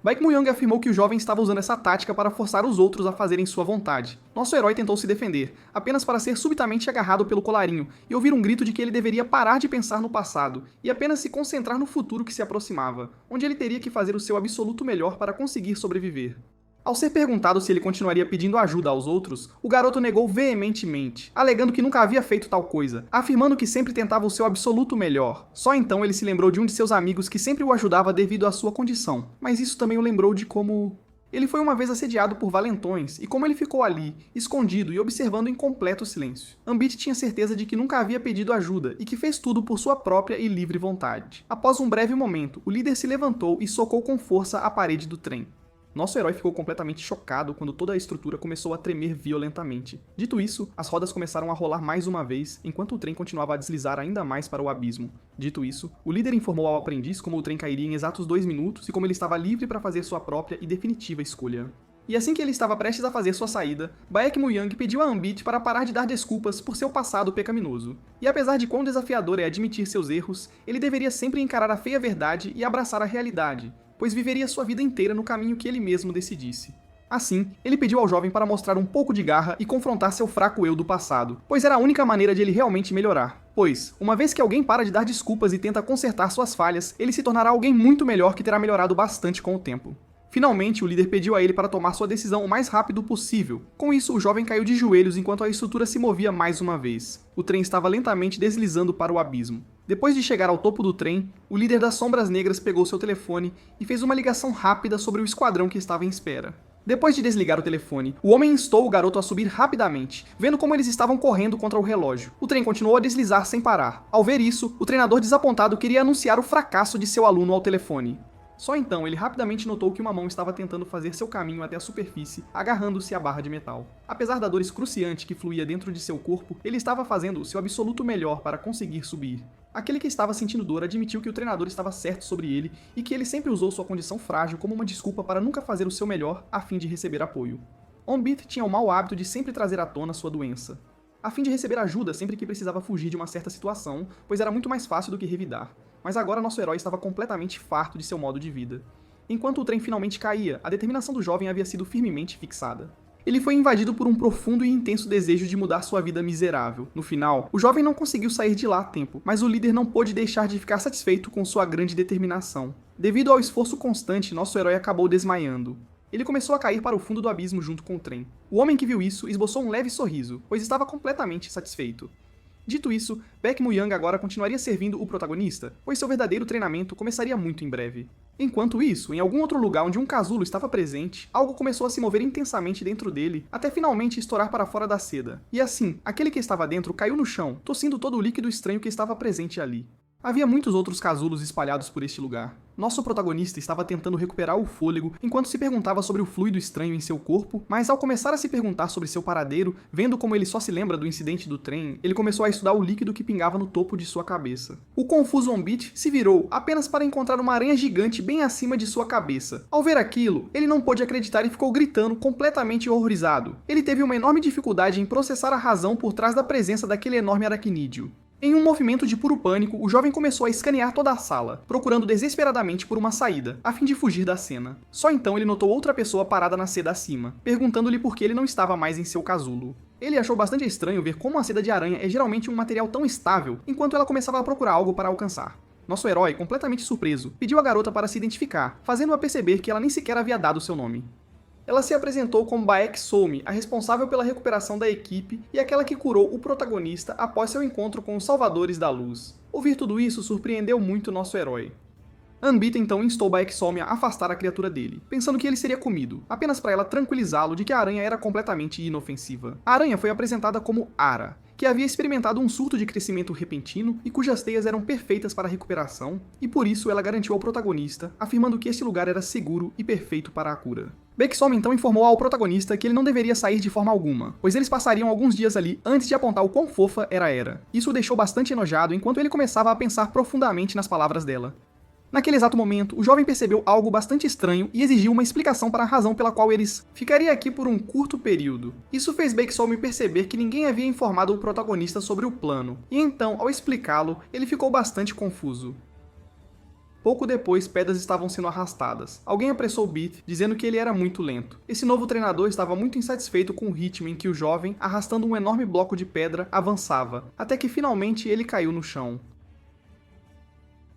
Baek Mu-young afirmou que o jovem estava usando essa tática para forçar os outros a fazerem sua vontade. Nosso herói tentou se defender, apenas para ser subitamente agarrado pelo colarinho e ouvir um grito de que ele deveria parar de pensar no passado e apenas se concentrar no futuro que se aproximava, onde ele teria que fazer o seu absoluto melhor para conseguir sobreviver. Ao ser perguntado se ele continuaria pedindo ajuda aos outros, o garoto negou veementemente, alegando que nunca havia feito tal coisa, afirmando que sempre tentava o seu absoluto melhor. Só então ele se lembrou de um de seus amigos que sempre o ajudava devido à sua condição, mas isso também o lembrou de como... Ele foi uma vez assediado por valentões, e como ele ficou ali, escondido e observando em completo silêncio. On-Beat tinha certeza de que nunca havia pedido ajuda e que fez tudo por sua própria e livre vontade. Após um breve momento, o líder se levantou e socou com força a parede do trem. Nosso herói ficou completamente chocado quando toda a estrutura começou a tremer violentamente. Dito isso, as rodas começaram a rolar mais uma vez, enquanto o trem continuava a deslizar ainda mais para o abismo. Dito isso, o líder informou ao aprendiz como o trem cairia em exatos 2 minutos e como ele estava livre para fazer sua própria e definitiva escolha. E assim que ele estava prestes a fazer sua saída, Baek Mu-young pediu a On-Beat para parar de dar desculpas por seu passado pecaminoso. E apesar de quão desafiador é admitir seus erros, ele deveria sempre encarar a feia verdade e abraçar a realidade, pois viveria sua vida inteira no caminho que ele mesmo decidisse. Assim, ele pediu ao jovem para mostrar um pouco de garra e confrontar seu fraco eu do passado, pois era a única maneira de ele realmente melhorar. Pois, uma vez que alguém para de dar desculpas e tenta consertar suas falhas, ele se tornará alguém muito melhor que terá melhorado bastante com o tempo. Finalmente, o líder pediu a ele para tomar sua decisão o mais rápido possível. Com isso, o jovem caiu de joelhos enquanto a estrutura se movia mais uma vez. O trem estava lentamente deslizando para o abismo. Depois de chegar ao topo do trem, o líder das Sombras Negras pegou seu telefone e fez uma ligação rápida sobre o esquadrão que estava em espera. Depois de desligar o telefone, o homem instou o garoto a subir rapidamente, vendo como eles estavam correndo contra o relógio. O trem continuou a deslizar sem parar. Ao ver isso, o treinador desapontado queria anunciar o fracasso de seu aluno ao telefone. Só então ele rapidamente notou que uma mão estava tentando fazer seu caminho até a superfície, agarrando-se à barra de metal. Apesar da dor excruciante que fluía dentro de seu corpo, ele estava fazendo o seu absoluto melhor para conseguir subir. Aquele que estava sentindo dor admitiu que o treinador estava certo sobre ele e que ele sempre usou sua condição frágil como uma desculpa para nunca fazer o seu melhor a fim de receber apoio. On-Beat tinha o mau hábito de sempre trazer à tona sua doença, a fim de receber ajuda sempre que precisava fugir de uma certa situação, pois era muito mais fácil do que revidar. Mas agora nosso herói estava completamente farto de seu modo de vida. Enquanto o trem finalmente caía, a determinação do jovem havia sido firmemente fixada. Ele foi invadido por um profundo e intenso desejo de mudar sua vida miserável. No final, o jovem não conseguiu sair de lá a tempo, mas o líder não pôde deixar de ficar satisfeito com sua grande determinação. Devido ao esforço constante, nosso herói acabou desmaiando. Ele começou a cair para o fundo do abismo junto com o trem. O homem que viu isso esboçou um leve sorriso, pois estava completamente satisfeito. Dito isso, Baek Mu-young agora continuaria servindo o protagonista, pois seu verdadeiro treinamento começaria muito em breve. Enquanto isso, em algum outro lugar onde um casulo estava presente, algo começou a se mover intensamente dentro dele, até finalmente estourar para fora da seda. E assim, aquele que estava dentro caiu no chão, tossindo todo o líquido estranho que estava presente ali. Havia muitos outros casulos espalhados por este lugar. Nosso protagonista estava tentando recuperar o fôlego enquanto se perguntava sobre o fluido estranho em seu corpo, mas ao começar a se perguntar sobre seu paradeiro, vendo como ele só se lembra do incidente do trem, ele começou a estudar o líquido que pingava no topo de sua cabeça. O confuso On-Beat se virou apenas para encontrar uma aranha gigante bem acima de sua cabeça. Ao ver aquilo, ele não pôde acreditar e ficou gritando completamente horrorizado. Ele teve uma enorme dificuldade em processar a razão por trás da presença daquele enorme aracnídeo. Em um movimento de puro pânico, o jovem começou a escanear toda a sala, procurando desesperadamente por uma saída, a fim de fugir da cena. Só então ele notou outra pessoa parada na seda acima, perguntando-lhe por que ele não estava mais em seu casulo. Ele achou bastante estranho ver como a seda de aranha é geralmente um material tão estável, enquanto ela começava a procurar algo para alcançar. Nosso herói, completamente surpreso, pediu à garota para se identificar, fazendo-a perceber que ela nem sequer havia dado seu nome. Ela se apresentou como Baek Somi, a responsável pela recuperação da equipe e aquela que curou o protagonista após seu encontro com os Salvadores da Luz. Ouvir tudo isso surpreendeu muito nosso herói. Anbita então instou Baek Somi a afastar a criatura dele, pensando que ele seria comido, apenas para ela tranquilizá-lo de que a aranha era completamente inofensiva. A aranha foi apresentada como Ara, que havia experimentado um surto de crescimento repentino e cujas teias eram perfeitas para a recuperação, e por isso ela garantiu ao protagonista, afirmando que este lugar era seguro e perfeito para a cura. Baek Somi então informou ao protagonista que ele não deveria sair de forma alguma, pois eles passariam alguns dias ali antes de apontar o quão fofa era Era. Isso o deixou bastante enojado enquanto ele começava a pensar profundamente nas palavras dela. Naquele exato momento, o jovem percebeu algo bastante estranho e exigiu uma explicação para a razão pela qual eles ficariam aqui por um curto período. Isso fez Baek Somi perceber que ninguém havia informado o protagonista sobre o plano, e então, ao explicá-lo, ele ficou bastante confuso. Pouco depois, pedras estavam sendo arrastadas. Alguém apressou Beat, dizendo que ele era muito lento. Esse novo treinador estava muito insatisfeito com o ritmo em que o jovem, arrastando um enorme bloco de pedra, avançava, até que finalmente ele caiu no chão.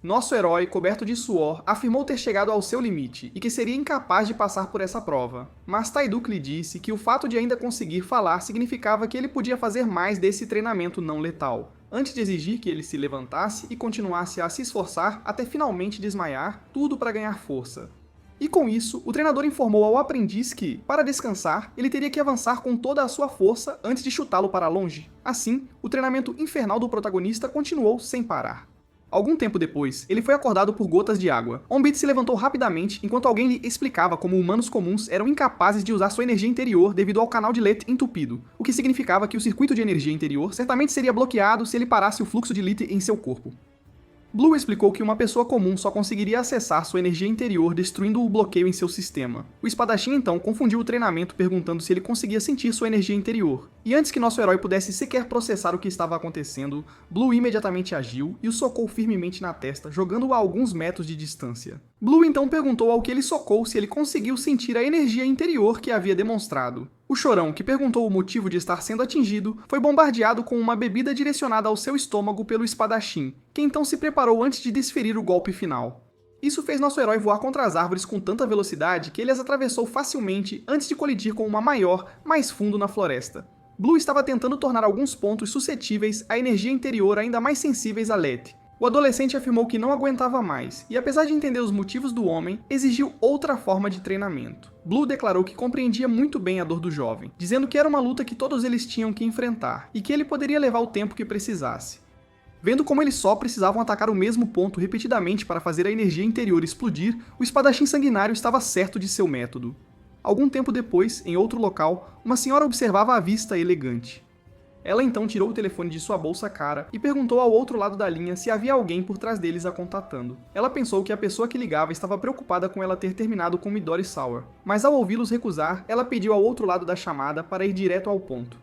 Nosso herói, coberto de suor, afirmou ter chegado ao seu limite e que seria incapaz de passar por essa prova. Mas Taiduk lhe disse que o fato de ainda conseguir falar significava que ele podia fazer mais desse treinamento não letal, antes de exigir que ele se levantasse e continuasse a se esforçar até finalmente desmaiar, tudo para ganhar força. E com isso, o treinador informou ao aprendiz que, para descansar, ele teria que avançar com toda a sua força antes de chutá-lo para longe. Assim, o treinamento infernal do protagonista continuou sem parar. Algum tempo depois, ele foi acordado por gotas de água. On-Beat se levantou rapidamente enquanto alguém lhe explicava como humanos comuns eram incapazes de usar sua energia interior devido ao canal de Lete entupido, o que significava que o circuito de energia interior certamente seria bloqueado se ele parasse o fluxo de Lete em seu corpo. Blue explicou que uma pessoa comum só conseguiria acessar sua energia interior destruindo o bloqueio em seu sistema. O espadachim então confundiu o treinamento perguntando se ele conseguia sentir sua energia interior. E antes que nosso herói pudesse sequer processar o que estava acontecendo, Blue imediatamente agiu e o socou firmemente na testa, jogando-o a alguns metros de distância. Blue então perguntou ao que ele socou se ele conseguiu sentir a energia interior que havia demonstrado. O chorão, que perguntou o motivo de estar sendo atingido, foi bombardeado com uma bebida direcionada ao seu estômago pelo espadachim, que então se preparou antes de desferir o golpe final. Isso fez nosso herói voar contra as árvores com tanta velocidade que ele as atravessou facilmente antes de colidir com uma maior, mais fundo na floresta. Blue estava tentando tornar alguns pontos suscetíveis à energia interior ainda mais sensíveis a Lete. O adolescente afirmou que não aguentava mais, e apesar de entender os motivos do homem, exigiu outra forma de treinamento. Blue declarou que compreendia muito bem a dor do jovem, dizendo que era uma luta que todos eles tinham que enfrentar, e que ele poderia levar o tempo que precisasse. Vendo como eles só precisavam atacar o mesmo ponto repetidamente para fazer a energia interior explodir, o espadachim sanguinário estava certo de seu método. Algum tempo depois, em outro local, uma senhora observava a vista elegante. Ela então tirou o telefone de sua bolsa cara e perguntou ao outro lado da linha se havia alguém por trás deles a contatando. Ela pensou que a pessoa que ligava estava preocupada com ela ter terminado com Midori Sour, mas ao ouvi-los recusar, ela pediu ao outro lado da chamada para ir direto ao ponto.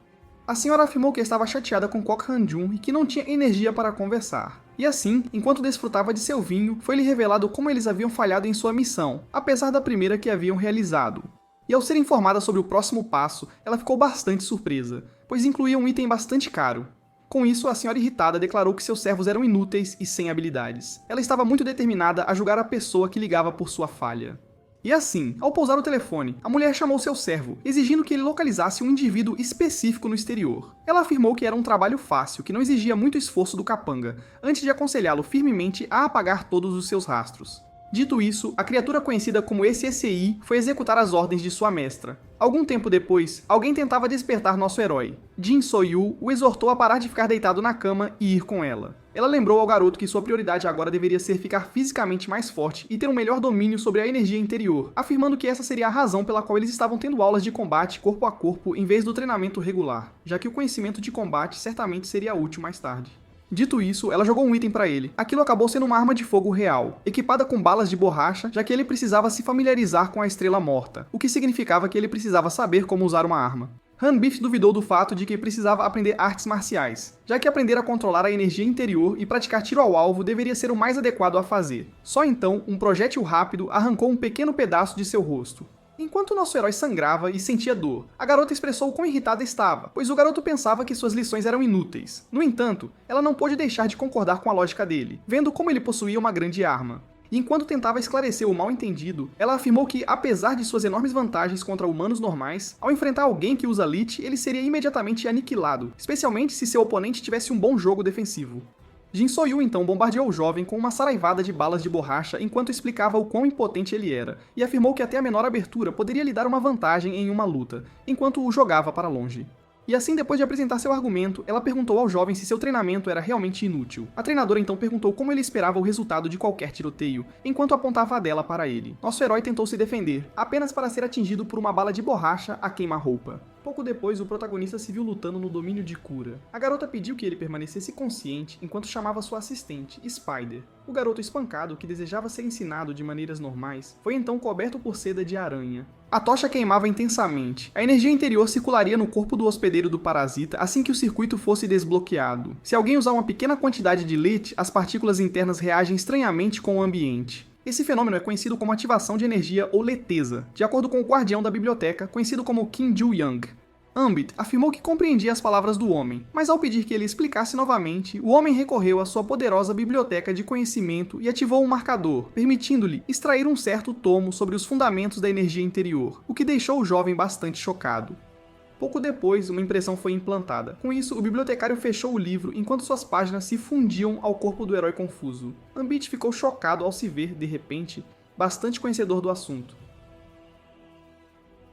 A senhora afirmou que estava chateada com Kok Han-jun e que não tinha energia para conversar. E assim, enquanto desfrutava de seu vinho, foi-lhe revelado como eles haviam falhado em sua missão, apesar da primeira que haviam realizado. E ao ser informada sobre o próximo passo, ela ficou bastante surpresa, pois incluía um item bastante caro. Com isso, a senhora irritada declarou que seus servos eram inúteis e sem habilidades. Ela estava muito determinada a julgar a pessoa que ligava por sua falha. E assim, ao pousar o telefone, a mulher chamou seu servo, exigindo que ele localizasse um indivíduo específico no exterior. Ela afirmou que era um trabalho fácil, que não exigia muito esforço do capanga, antes de aconselhá-lo firmemente a apagar todos os seus rastros. Dito isso, a criatura conhecida como SSI foi executar as ordens de sua mestra. Algum tempo depois, alguém tentava despertar nosso herói. Jin So-yu o exortou a parar de ficar deitado na cama e ir com ela. Ela lembrou ao garoto que sua prioridade agora deveria ser ficar fisicamente mais forte e ter um melhor domínio sobre a energia interior, afirmando que essa seria a razão pela qual eles estavam tendo aulas de combate corpo a corpo em vez do treinamento regular, já que o conhecimento de combate certamente seria útil mais tarde. Dito isso, ela jogou um item pra ele. Aquilo acabou sendo uma arma de fogo real, equipada com balas de borracha, já que ele precisava se familiarizar com a Estrela Morta, o que significava que ele precisava saber como usar uma arma. Hanbif duvidou do fato de que precisava aprender artes marciais, já que aprender a controlar a energia interior e praticar tiro ao alvo deveria ser o mais adequado a fazer. Só então, um projétil rápido arrancou um pequeno pedaço de seu rosto. Enquanto nosso herói sangrava e sentia dor, a garota expressou o quão irritada estava, pois o garoto pensava que suas lições eram inúteis. No entanto, ela não pôde deixar de concordar com a lógica dele, vendo como ele possuía uma grande arma. E enquanto tentava esclarecer o mal-entendido, ela afirmou que, apesar de suas enormes vantagens contra humanos normais, ao enfrentar alguém que usa Lich, ele seria imediatamente aniquilado, especialmente se seu oponente tivesse um bom jogo defensivo. Jin So-yu então bombardeou o jovem com uma saraivada de balas de borracha enquanto explicava o quão impotente ele era, e afirmou que até a menor abertura poderia lhe dar uma vantagem em uma luta, enquanto o jogava para longe. E assim, depois de apresentar seu argumento, ela perguntou ao jovem se seu treinamento era realmente inútil. A treinadora então perguntou como ele esperava o resultado de qualquer tiroteio, enquanto apontava a dela para ele. Nosso herói tentou se defender, apenas para ser atingido por uma bala de borracha a queima-roupa. Pouco depois, o protagonista se viu lutando no domínio de cura. A garota pediu que ele permanecesse consciente enquanto chamava sua assistente, Spider. O garoto espancado, que desejava ser ensinado de maneiras normais, foi então coberto por seda de aranha. A tocha queimava intensamente. A energia interior circularia no corpo do hospedeiro do parasita assim que o circuito fosse desbloqueado. Se alguém usar uma pequena quantidade de Lich, as partículas internas reagem estranhamente com o ambiente. Esse fenômeno é conhecido como ativação de energia ou leteza, de acordo com o guardião da biblioteca, conhecido como Kim Ju-young. Ambit afirmou que compreendia as palavras do homem, mas ao pedir que ele explicasse novamente, o homem recorreu à sua poderosa biblioteca de conhecimento e ativou um marcador, permitindo-lhe extrair um certo tomo sobre os fundamentos da energia interior, o que deixou o jovem bastante chocado. Pouco depois, uma impressão foi implantada. Com isso, o bibliotecário fechou o livro enquanto suas páginas se fundiam ao corpo do herói confuso. Ambit ficou chocado ao se ver, de repente, bastante conhecedor do assunto.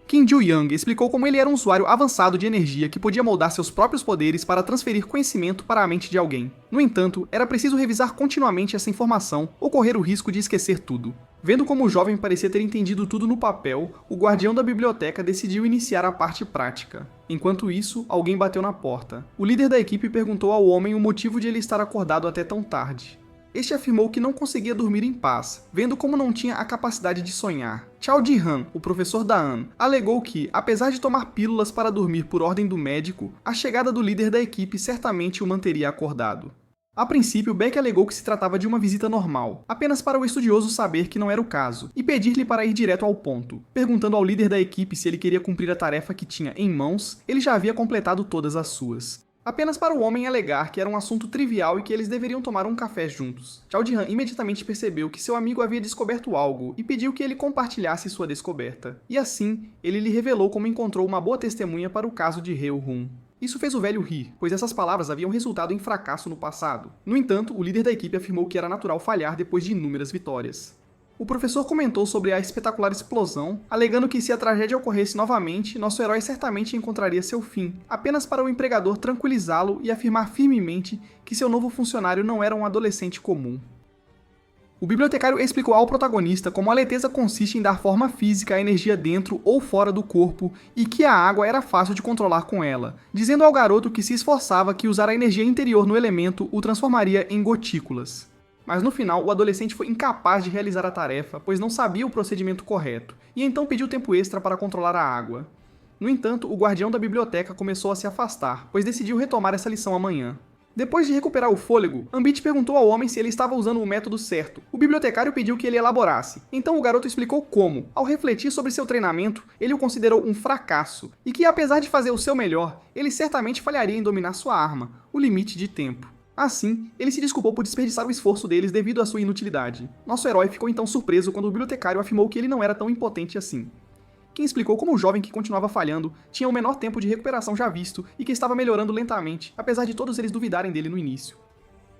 Kim Ju-young explicou como ele era um usuário avançado de energia que podia moldar seus próprios poderes para transferir conhecimento para a mente de alguém. No entanto, era preciso revisar continuamente essa informação ou correr o risco de esquecer tudo. Vendo como o jovem parecia ter entendido tudo no papel, o guardião da biblioteca decidiu iniciar a parte prática. Enquanto isso, alguém bateu na porta. O líder da equipe perguntou ao homem o motivo de ele estar acordado até tão tarde. Este afirmou que não conseguia dormir em paz, vendo como não tinha a capacidade de sonhar. Chao Ji-han, o professor da An, alegou que, apesar de tomar pílulas para dormir por ordem do médico, a chegada do líder da equipe certamente o manteria acordado. A princípio, Beck alegou que se tratava de uma visita normal, apenas para o estudioso saber que não era o caso, e pedir-lhe para ir direto ao ponto. Perguntando ao líder da equipe se ele queria cumprir a tarefa que tinha em mãos, ele já havia completado todas as suas. Apenas para o homem alegar que era um assunto trivial e que eles deveriam tomar um café juntos. Chao Ji-han imediatamente percebeu que seu amigo havia descoberto algo e pediu que ele compartilhasse sua descoberta. E assim, ele lhe revelou como encontrou uma boa testemunha para o caso de Reo-hun. Isso fez o velho rir, pois essas palavras haviam resultado em fracasso no passado. No entanto, o líder da equipe afirmou que era natural falhar depois de inúmeras vitórias. O professor comentou sobre a espetacular explosão, alegando que se a tragédia ocorresse novamente, nosso herói certamente encontraria seu fim, apenas para o empregador tranquilizá-lo e afirmar firmemente que seu novo funcionário não era um adolescente comum. O bibliotecário explicou ao protagonista como a leteza consiste em dar forma física à energia dentro ou fora do corpo e que a água era fácil de controlar com ela, dizendo ao garoto que se esforçava que usar a energia interior no elemento o transformaria em gotículas. Mas no final, o adolescente foi incapaz de realizar a tarefa, pois não sabia o procedimento correto, e então pediu tempo extra para controlar a água. No entanto, o guardião da biblioteca começou a se afastar, pois decidiu retomar essa lição amanhã. Depois de recuperar o fôlego, Ambit perguntou ao homem se ele estava usando o método certo. O bibliotecário pediu que ele elaborasse, então o garoto explicou como, ao refletir sobre seu treinamento, ele o considerou um fracasso, e que apesar de fazer o seu melhor, ele certamente falharia em dominar sua arma, o limite de tempo. Assim, ele se desculpou por desperdiçar o esforço deles devido à sua inutilidade. Nosso herói ficou então surpreso quando o bibliotecário afirmou que ele não era tão impotente assim. Quem explicou como o jovem que continuava falhando tinha o menor tempo de recuperação já visto e que estava melhorando lentamente, apesar de todos eles duvidarem dele no início.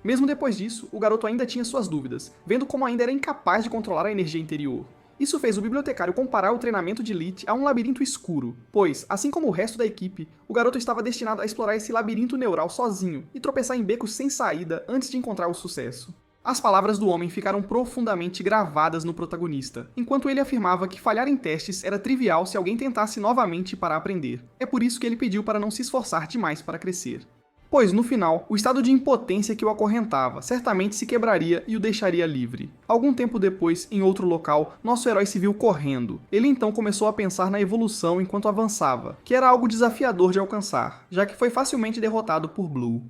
Mesmo depois disso, o garoto ainda tinha suas dúvidas, vendo como ainda era incapaz de controlar a energia interior. Isso fez o bibliotecário comparar o treinamento de Lich a um labirinto escuro, pois, assim como o resto da equipe, o garoto estava destinado a explorar esse labirinto neural sozinho e tropeçar em becos sem saída antes de encontrar o sucesso. As palavras do homem ficaram profundamente gravadas no protagonista, enquanto ele afirmava que falhar em testes era trivial se alguém tentasse novamente para aprender. É por isso que ele pediu para não se esforçar demais para crescer. Pois, no final, o estado de impotência que o acorrentava certamente se quebraria e o deixaria livre. Algum tempo depois, em outro local, nosso herói se viu correndo. Ele então começou a pensar na evolução enquanto avançava, que era algo desafiador de alcançar, já que foi facilmente derrotado por Blue.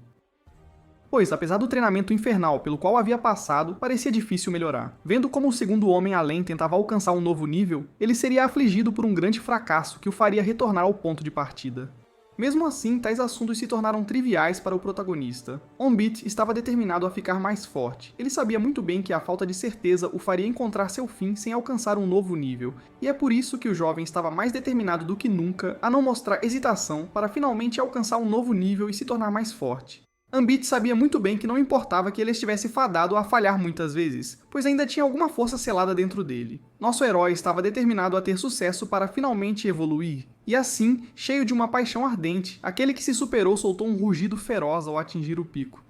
Pois, apesar do treinamento infernal pelo qual havia passado, parecia difícil melhorar. Vendo como o segundo homem além tentava alcançar um novo nível, ele seria afligido por um grande fracasso que o faria retornar ao ponto de partida. Mesmo assim, tais assuntos se tornaram triviais para o protagonista. Onbit estava determinado a ficar mais forte. Ele sabia muito bem que a falta de certeza o faria encontrar seu fim sem alcançar um novo nível, e é por isso que o jovem estava mais determinado do que nunca a não mostrar hesitação para finalmente alcançar um novo nível e se tornar mais forte. Onbit sabia muito bem que não importava que ele estivesse fadado a falhar muitas vezes, pois ainda tinha alguma força selada dentro dele. Nosso herói estava determinado a ter sucesso para finalmente evoluir, e assim, cheio de uma paixão ardente, aquele que se superou soltou um rugido feroz ao atingir o pico.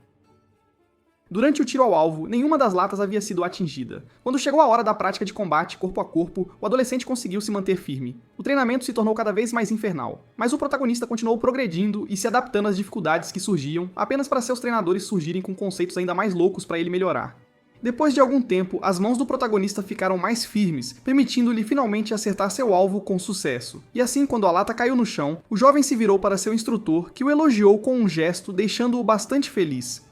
Durante o tiro ao alvo, nenhuma das latas havia sido atingida. Quando chegou a hora da prática de combate corpo a corpo, o adolescente conseguiu se manter firme. O treinamento se tornou cada vez mais infernal, mas o protagonista continuou progredindo e se adaptando às dificuldades que surgiam, apenas para seus treinadores surgirem com conceitos ainda mais loucos para ele melhorar. Depois de algum tempo, as mãos do protagonista ficaram mais firmes, permitindo-lhe finalmente acertar seu alvo com sucesso. E assim, quando a lata caiu no chão, o jovem se virou para seu instrutor, que o elogiou com um gesto, deixando-o bastante feliz.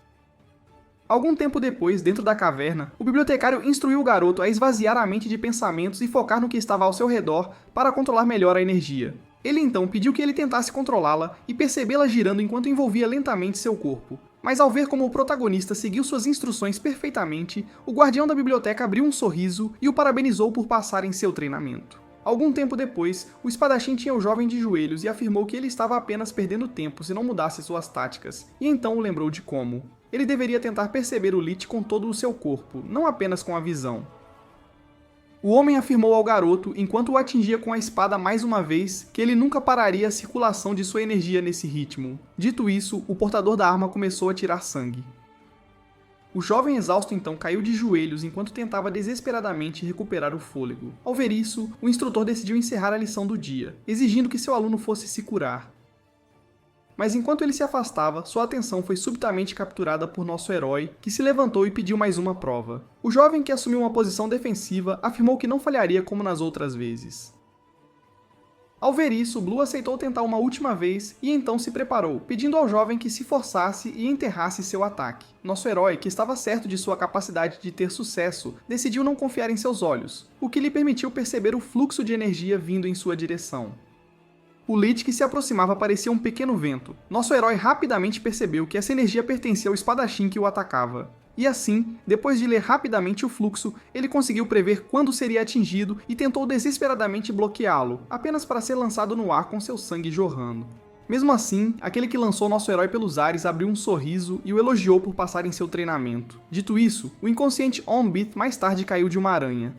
Algum tempo depois, dentro da caverna, o bibliotecário instruiu o garoto a esvaziar a mente de pensamentos e focar no que estava ao seu redor para controlar melhor a energia. Ele então pediu que ele tentasse controlá-la e percebê-la girando enquanto envolvia lentamente seu corpo. Mas ao ver como o protagonista seguiu suas instruções perfeitamente, o guardião da biblioteca abriu um sorriso e o parabenizou por passar em seu treinamento. Algum tempo depois, o espadachim tinha o jovem de joelhos e afirmou que ele estava apenas perdendo tempo se não mudasse suas táticas, e então o lembrou de como. Ele deveria tentar perceber o Lich com todo o seu corpo, não apenas com a visão. O homem afirmou ao garoto, enquanto o atingia com a espada mais uma vez, que ele nunca pararia a circulação de sua energia nesse ritmo. Dito isso, o portador da arma começou a tirar sangue. O jovem exausto então caiu de joelhos enquanto tentava desesperadamente recuperar o fôlego. Ao ver isso, o instrutor decidiu encerrar a lição do dia, exigindo que seu aluno fosse se curar. Mas enquanto ele se afastava, sua atenção foi subitamente capturada por nosso herói, que se levantou e pediu mais uma prova. O jovem, que assumiu uma posição defensiva, afirmou que não falharia como nas outras vezes. Ao ver isso, Blue aceitou tentar uma última vez e então se preparou, pedindo ao jovem que se forçasse e enterrasse seu ataque. Nosso herói, que estava certo de sua capacidade de ter sucesso, decidiu não confiar em seus olhos, o que lhe permitiu perceber o fluxo de energia vindo em sua direção. O Lich que se aproximava parecia um pequeno vento. Nosso herói rapidamente percebeu que essa energia pertencia ao espadachim que o atacava. E assim, depois de ler rapidamente o fluxo, ele conseguiu prever quando seria atingido e tentou desesperadamente bloqueá-lo, apenas para ser lançado no ar com seu sangue jorrando. Mesmo assim, aquele que lançou nosso herói pelos ares abriu um sorriso e o elogiou por passar em seu treinamento. Dito isso, o inconsciente Onbit mais tarde caiu de uma aranha.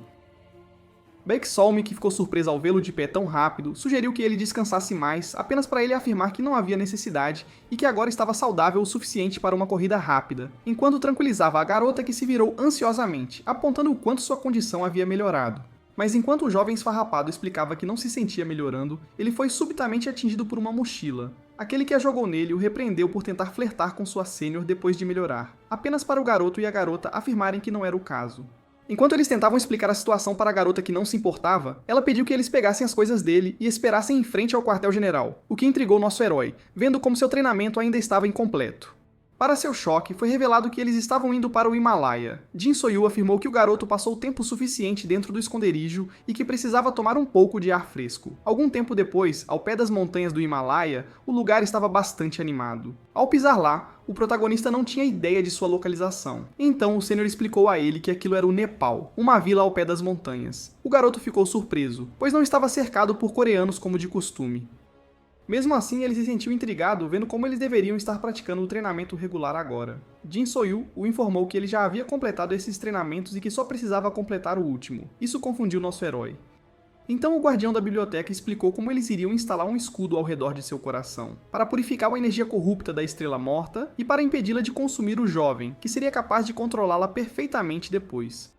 Becksolm, que ficou surpreso ao vê-lo de pé tão rápido, sugeriu que ele descansasse mais, apenas para ele afirmar que não havia necessidade e que agora estava saudável o suficiente para uma corrida rápida, enquanto tranquilizava a garota que se virou ansiosamente, apontando o quanto sua condição havia melhorado. Mas enquanto o jovem esfarrapado explicava que não se sentia melhorando, ele foi subitamente atingido por uma mochila. Aquele que a jogou nele o repreendeu por tentar flertar com sua sênior depois de melhorar, apenas para o garoto e a garota afirmarem que não era o caso. Enquanto eles tentavam explicar a situação para a garota que não se importava, ela pediu que eles pegassem as coisas dele e esperassem em frente ao quartel-general, o que intrigou nosso herói, vendo como seu treinamento ainda estava incompleto. Para seu choque, foi revelado que eles estavam indo para o Himalaia. Jin Soyu afirmou que o garoto passou tempo suficiente dentro do esconderijo e que precisava tomar um pouco de ar fresco. Algum tempo depois, ao pé das montanhas do Himalaia, o lugar estava bastante animado. Ao pisar lá, o protagonista não tinha ideia de sua localização. Então o sênior explicou a ele que aquilo era o Nepal, uma vila ao pé das montanhas. O garoto ficou surpreso, pois não estava cercado por coreanos como de costume. Mesmo assim, ele se sentiu intrigado vendo como eles deveriam estar praticando o treinamento regular agora. Jin Soyu o informou que ele já havia completado esses treinamentos e que só precisava completar o último. Isso confundiu nosso herói. Então o guardião da biblioteca explicou como eles iriam instalar um escudo ao redor de seu coração, para purificar a energia corrupta da estrela morta e para impedi-la de consumir o jovem, que seria capaz de controlá-la perfeitamente depois.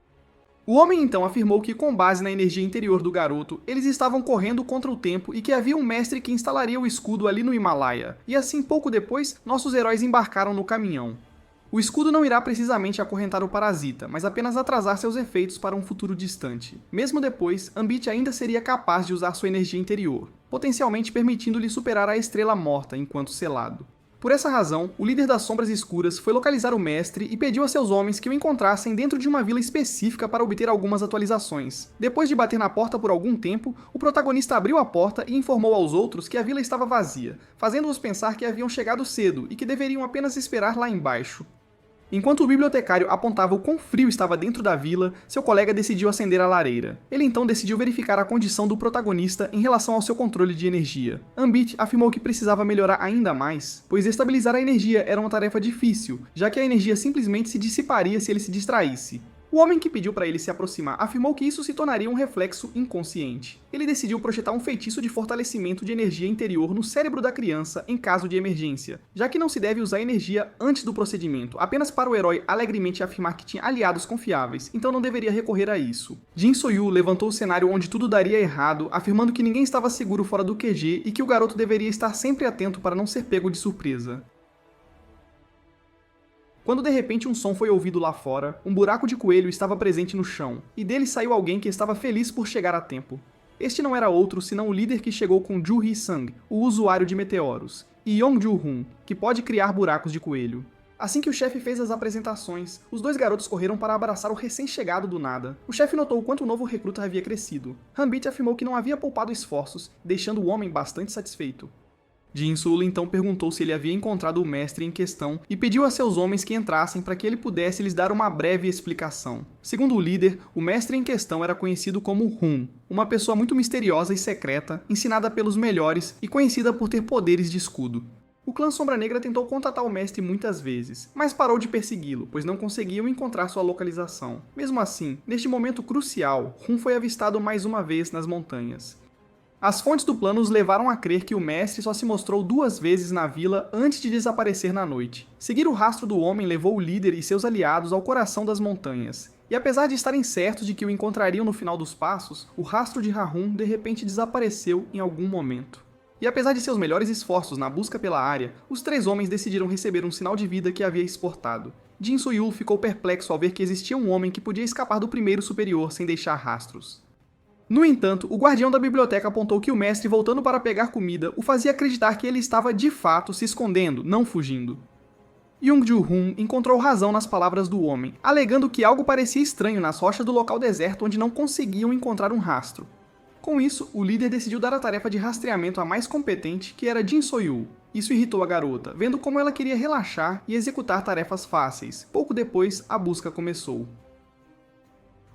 O homem então afirmou que, com base na energia interior do garoto, eles estavam correndo contra o tempo e que havia um mestre que instalaria o escudo ali no Himalaia, e assim pouco depois, nossos heróis embarcaram no caminhão. O escudo não irá precisamente acorrentar o parasita, mas apenas atrasar seus efeitos para um futuro distante. Mesmo depois, Ambit ainda seria capaz de usar sua energia interior, potencialmente permitindo-lhe superar a estrela morta enquanto selado. Por essa razão, o líder das Sombras Escuras foi localizar o mestre e pediu a seus homens que o encontrassem dentro de uma vila específica para obter algumas atualizações. Depois de bater na porta por algum tempo, o protagonista abriu a porta e informou aos outros que a vila estava vazia, fazendo-os pensar que haviam chegado cedo e que deveriam apenas esperar lá embaixo. Enquanto o bibliotecário apontava o quão frio estava dentro da vila, seu colega decidiu acender a lareira. Ele então decidiu verificar a condição do protagonista em relação ao seu controle de energia. Ambit afirmou que precisava melhorar ainda mais, pois estabilizar a energia era uma tarefa difícil, já que a energia simplesmente se dissiparia se ele se distraísse. O homem que pediu para ele se aproximar afirmou que isso se tornaria um reflexo inconsciente. Ele decidiu projetar um feitiço de fortalecimento de energia interior no cérebro da criança em caso de emergência, já que não se deve usar energia antes do procedimento, apenas para o herói alegremente afirmar que tinha aliados confiáveis, então não deveria recorrer a isso. Jin Soyu levantou o cenário onde tudo daria errado, afirmando que ninguém estava seguro fora do QG e que o garoto deveria estar sempre atento para não ser pego de surpresa. Quando de repente um som foi ouvido lá fora, um buraco de coelho estava presente no chão, e dele saiu alguém que estava feliz por chegar a tempo. Este não era outro senão o líder que chegou com Ju Hee-sang, o usuário de meteoros, e Yong Ju-hoon, que pode criar buracos de coelho. Assim que o chefe fez as apresentações, os dois garotos correram para abraçar o recém-chegado do nada. O chefe notou o quanto o novo recruta havia crescido. Ambit afirmou que não havia poupado esforços, deixando o homem bastante satisfeito. Jin Soyu então perguntou se ele havia encontrado o mestre em questão e pediu a seus homens que entrassem para que ele pudesse lhes dar uma breve explicação. Segundo o líder, o mestre em questão era conhecido como Hun, uma pessoa muito misteriosa e secreta, ensinada pelos melhores e conhecida por ter poderes de escudo. O clã Sombra Negra tentou contatar o mestre muitas vezes, mas parou de persegui-lo, pois não conseguiam encontrar sua localização. Mesmo assim, neste momento crucial, Hun foi avistado mais uma vez nas montanhas. As fontes do plano os levaram a crer que o mestre só se mostrou 2 vezes na vila antes de desaparecer na noite. Seguir o rastro do homem levou o líder e seus aliados ao coração das montanhas. E apesar de estarem certos de que o encontrariam no final dos passos, o rastro de Ha-hun de repente desapareceu em algum momento. E apesar de seus melhores esforços na busca pela área, os 3 homens decidiram receber um sinal de vida que havia exportado. Jin Soyu ficou perplexo ao ver que existia um homem que podia escapar do primeiro superior sem deixar rastros. No entanto, o guardião da biblioteca apontou que o mestre, voltando para pegar comida, o fazia acreditar que ele estava de fato se escondendo, não fugindo. Yong Ju-hoon encontrou razão nas palavras do homem, alegando que algo parecia estranho nas rochas do local deserto onde não conseguiam encontrar um rastro. Com isso, o líder decidiu dar a tarefa de rastreamento à mais competente, que era Jin Soyu. Isso irritou a garota, vendo como ela queria relaxar e executar tarefas fáceis. Pouco depois, a busca começou.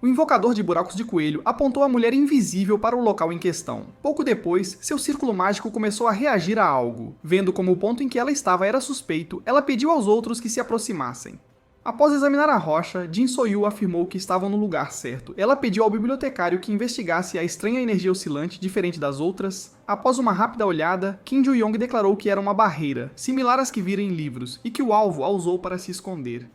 O invocador de buracos de coelho apontou a mulher invisível para o local em questão. Pouco depois, seu círculo mágico começou a reagir a algo. Vendo como o ponto em que ela estava era suspeito, ela pediu aos outros que se aproximassem. Após examinar a rocha, Jin Soyu afirmou que estavam no lugar certo. Ela pediu ao bibliotecário que investigasse a estranha energia oscilante diferente das outras. Após uma rápida olhada, Kim Ju-yong declarou que era uma barreira, similar às que vira em livros, e que o alvo a usou para se esconder.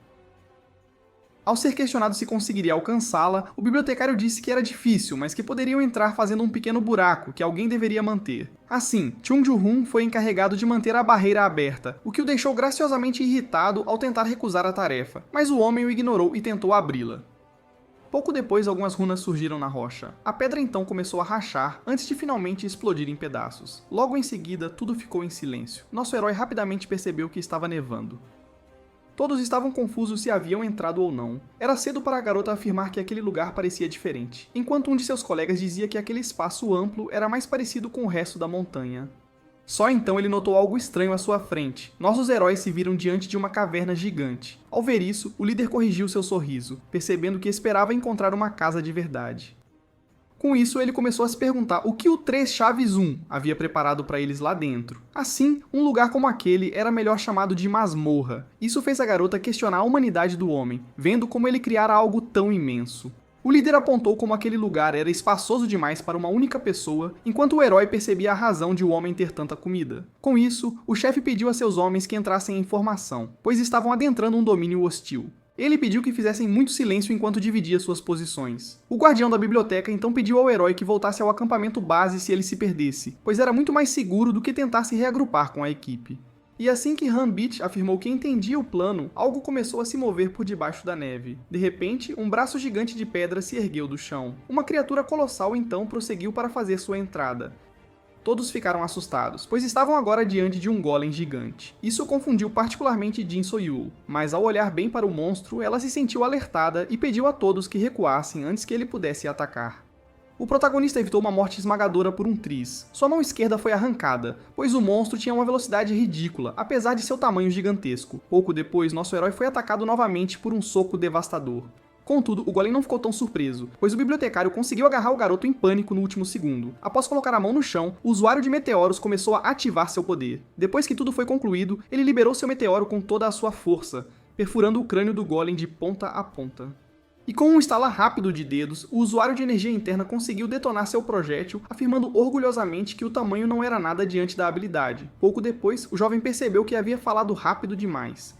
Ao ser questionado se conseguiria alcançá-la, o bibliotecário disse que era difícil, mas que poderiam entrar fazendo um pequeno buraco, que alguém deveria manter. Assim, Chung Ju-hoon foi encarregado de manter a barreira aberta, o que o deixou graciosamente irritado ao tentar recusar a tarefa, mas o homem o ignorou e tentou abri-la. Pouco depois, algumas runas surgiram na rocha. A pedra então começou a rachar, antes de finalmente explodir em pedaços. Logo em seguida, tudo ficou em silêncio. Nosso herói rapidamente percebeu que estava nevando. Todos estavam confusos se haviam entrado ou não. Era cedo para a garota afirmar que aquele lugar parecia diferente, enquanto um de seus colegas dizia que aquele espaço amplo era mais parecido com o resto da montanha. Só então ele notou algo estranho à sua frente. Nossos heróis se viram diante de uma caverna gigante. Ao ver isso, o líder corrigiu seu sorriso, percebendo que esperava encontrar uma casa de verdade. Com isso, ele começou a se perguntar o que o 3 Chaves 1 havia preparado para eles lá dentro. Assim, um lugar como aquele era melhor chamado de masmorra. Isso fez a garota questionar a humanidade do homem, vendo como ele criara algo tão imenso. O líder apontou como aquele lugar era espaçoso demais para uma única pessoa, enquanto o herói percebia a razão de o homem ter tanta comida. Com isso, o chefe pediu a seus homens que entrassem em formação, pois estavam adentrando um domínio hostil. Ele pediu que fizessem muito silêncio enquanto dividia suas posições. O guardião da biblioteca então pediu ao herói que voltasse ao acampamento base se ele se perdesse, pois era muito mais seguro do que tentar se reagrupar com a equipe. E assim que Hanbit afirmou que entendia o plano, algo começou a se mover por debaixo da neve. De repente, um braço gigante de pedra se ergueu do chão. Uma criatura colossal então prosseguiu para fazer sua entrada. Todos ficaram assustados, pois estavam agora diante de um golem gigante. Isso confundiu particularmente Jin So-yul, mas ao olhar bem para o monstro, ela se sentiu alertada e pediu a todos que recuassem antes que ele pudesse atacar. O protagonista evitou uma morte esmagadora por um triz. Sua mão esquerda foi arrancada, pois o monstro tinha uma velocidade ridícula, apesar de seu tamanho gigantesco. Pouco depois, nosso herói foi atacado novamente por um soco devastador. Contudo, o golem não ficou tão surpreso, pois o bibliotecário conseguiu agarrar o garoto em pânico no último segundo. Após colocar a mão no chão, o usuário de meteoros começou a ativar seu poder. Depois que tudo foi concluído, ele liberou seu meteoro com toda a sua força, perfurando o crânio do golem de ponta a ponta. E com um estalar rápido de dedos, o usuário de energia interna conseguiu detonar seu projétil, afirmando orgulhosamente que o tamanho não era nada diante da habilidade. Pouco depois, o jovem percebeu que havia falado rápido demais.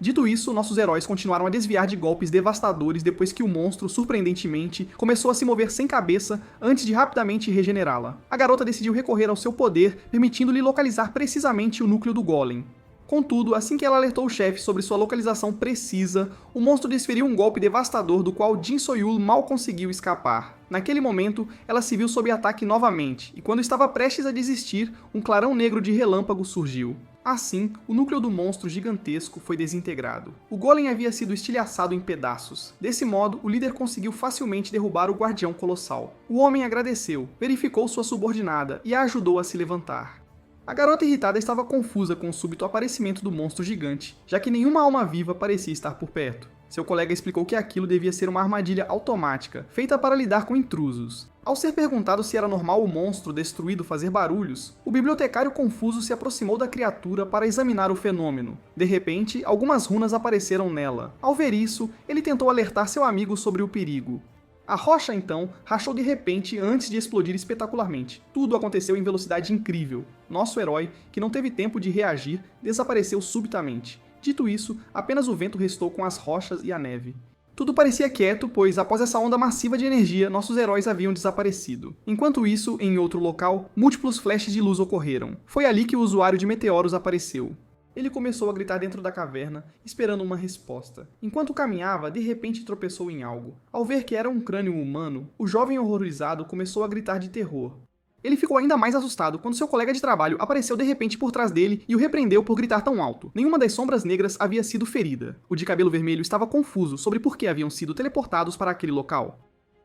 Dito isso, nossos heróis continuaram a desviar de golpes devastadores depois que o monstro, surpreendentemente, começou a se mover sem cabeça antes de rapidamente regenerá-la. A garota decidiu recorrer ao seu poder, permitindo-lhe localizar precisamente o núcleo do golem. Contudo, assim que ela alertou o chefe sobre sua localização precisa, o monstro desferiu um golpe devastador do qual Jin So-yul mal conseguiu escapar. Naquele momento, ela se viu sob ataque novamente, e quando estava prestes a desistir, um clarão negro de relâmpago surgiu. Assim, o núcleo do monstro gigantesco foi desintegrado. O golem havia sido estilhaçado em pedaços. Desse modo, o líder conseguiu facilmente derrubar o guardião colossal. O homem agradeceu, verificou sua subordinada e a ajudou a se levantar. A garota irritada estava confusa com o súbito aparecimento do monstro gigante, já que nenhuma alma viva parecia estar por perto. Seu colega explicou que aquilo devia ser uma armadilha automática, feita para lidar com intrusos. Ao ser perguntado se era normal o monstro destruído fazer barulhos, o bibliotecário confuso se aproximou da criatura para examinar o fenômeno. De repente, algumas runas apareceram nela. Ao ver isso, ele tentou alertar seu amigo sobre o perigo. A rocha, então, rachou de repente antes de explodir espetacularmente. Tudo aconteceu em velocidade incrível. Nosso herói, que não teve tempo de reagir, desapareceu subitamente. Dito isso, apenas o vento restou com as rochas e a neve. Tudo parecia quieto, pois após essa onda massiva de energia, nossos heróis haviam desaparecido. Enquanto isso, em outro local, múltiplos flashes de luz ocorreram. Foi ali que o usuário de meteoros apareceu. Ele começou a gritar dentro da caverna, esperando uma resposta. Enquanto caminhava, de repente tropeçou em algo. Ao ver que era um crânio humano, o jovem horrorizado começou a gritar de terror. Ele ficou ainda mais assustado quando seu colega de trabalho apareceu de repente por trás dele e o repreendeu por gritar tão alto. Nenhuma das sombras negras havia sido ferida. O de cabelo vermelho estava confuso sobre por que haviam sido teleportados para aquele local.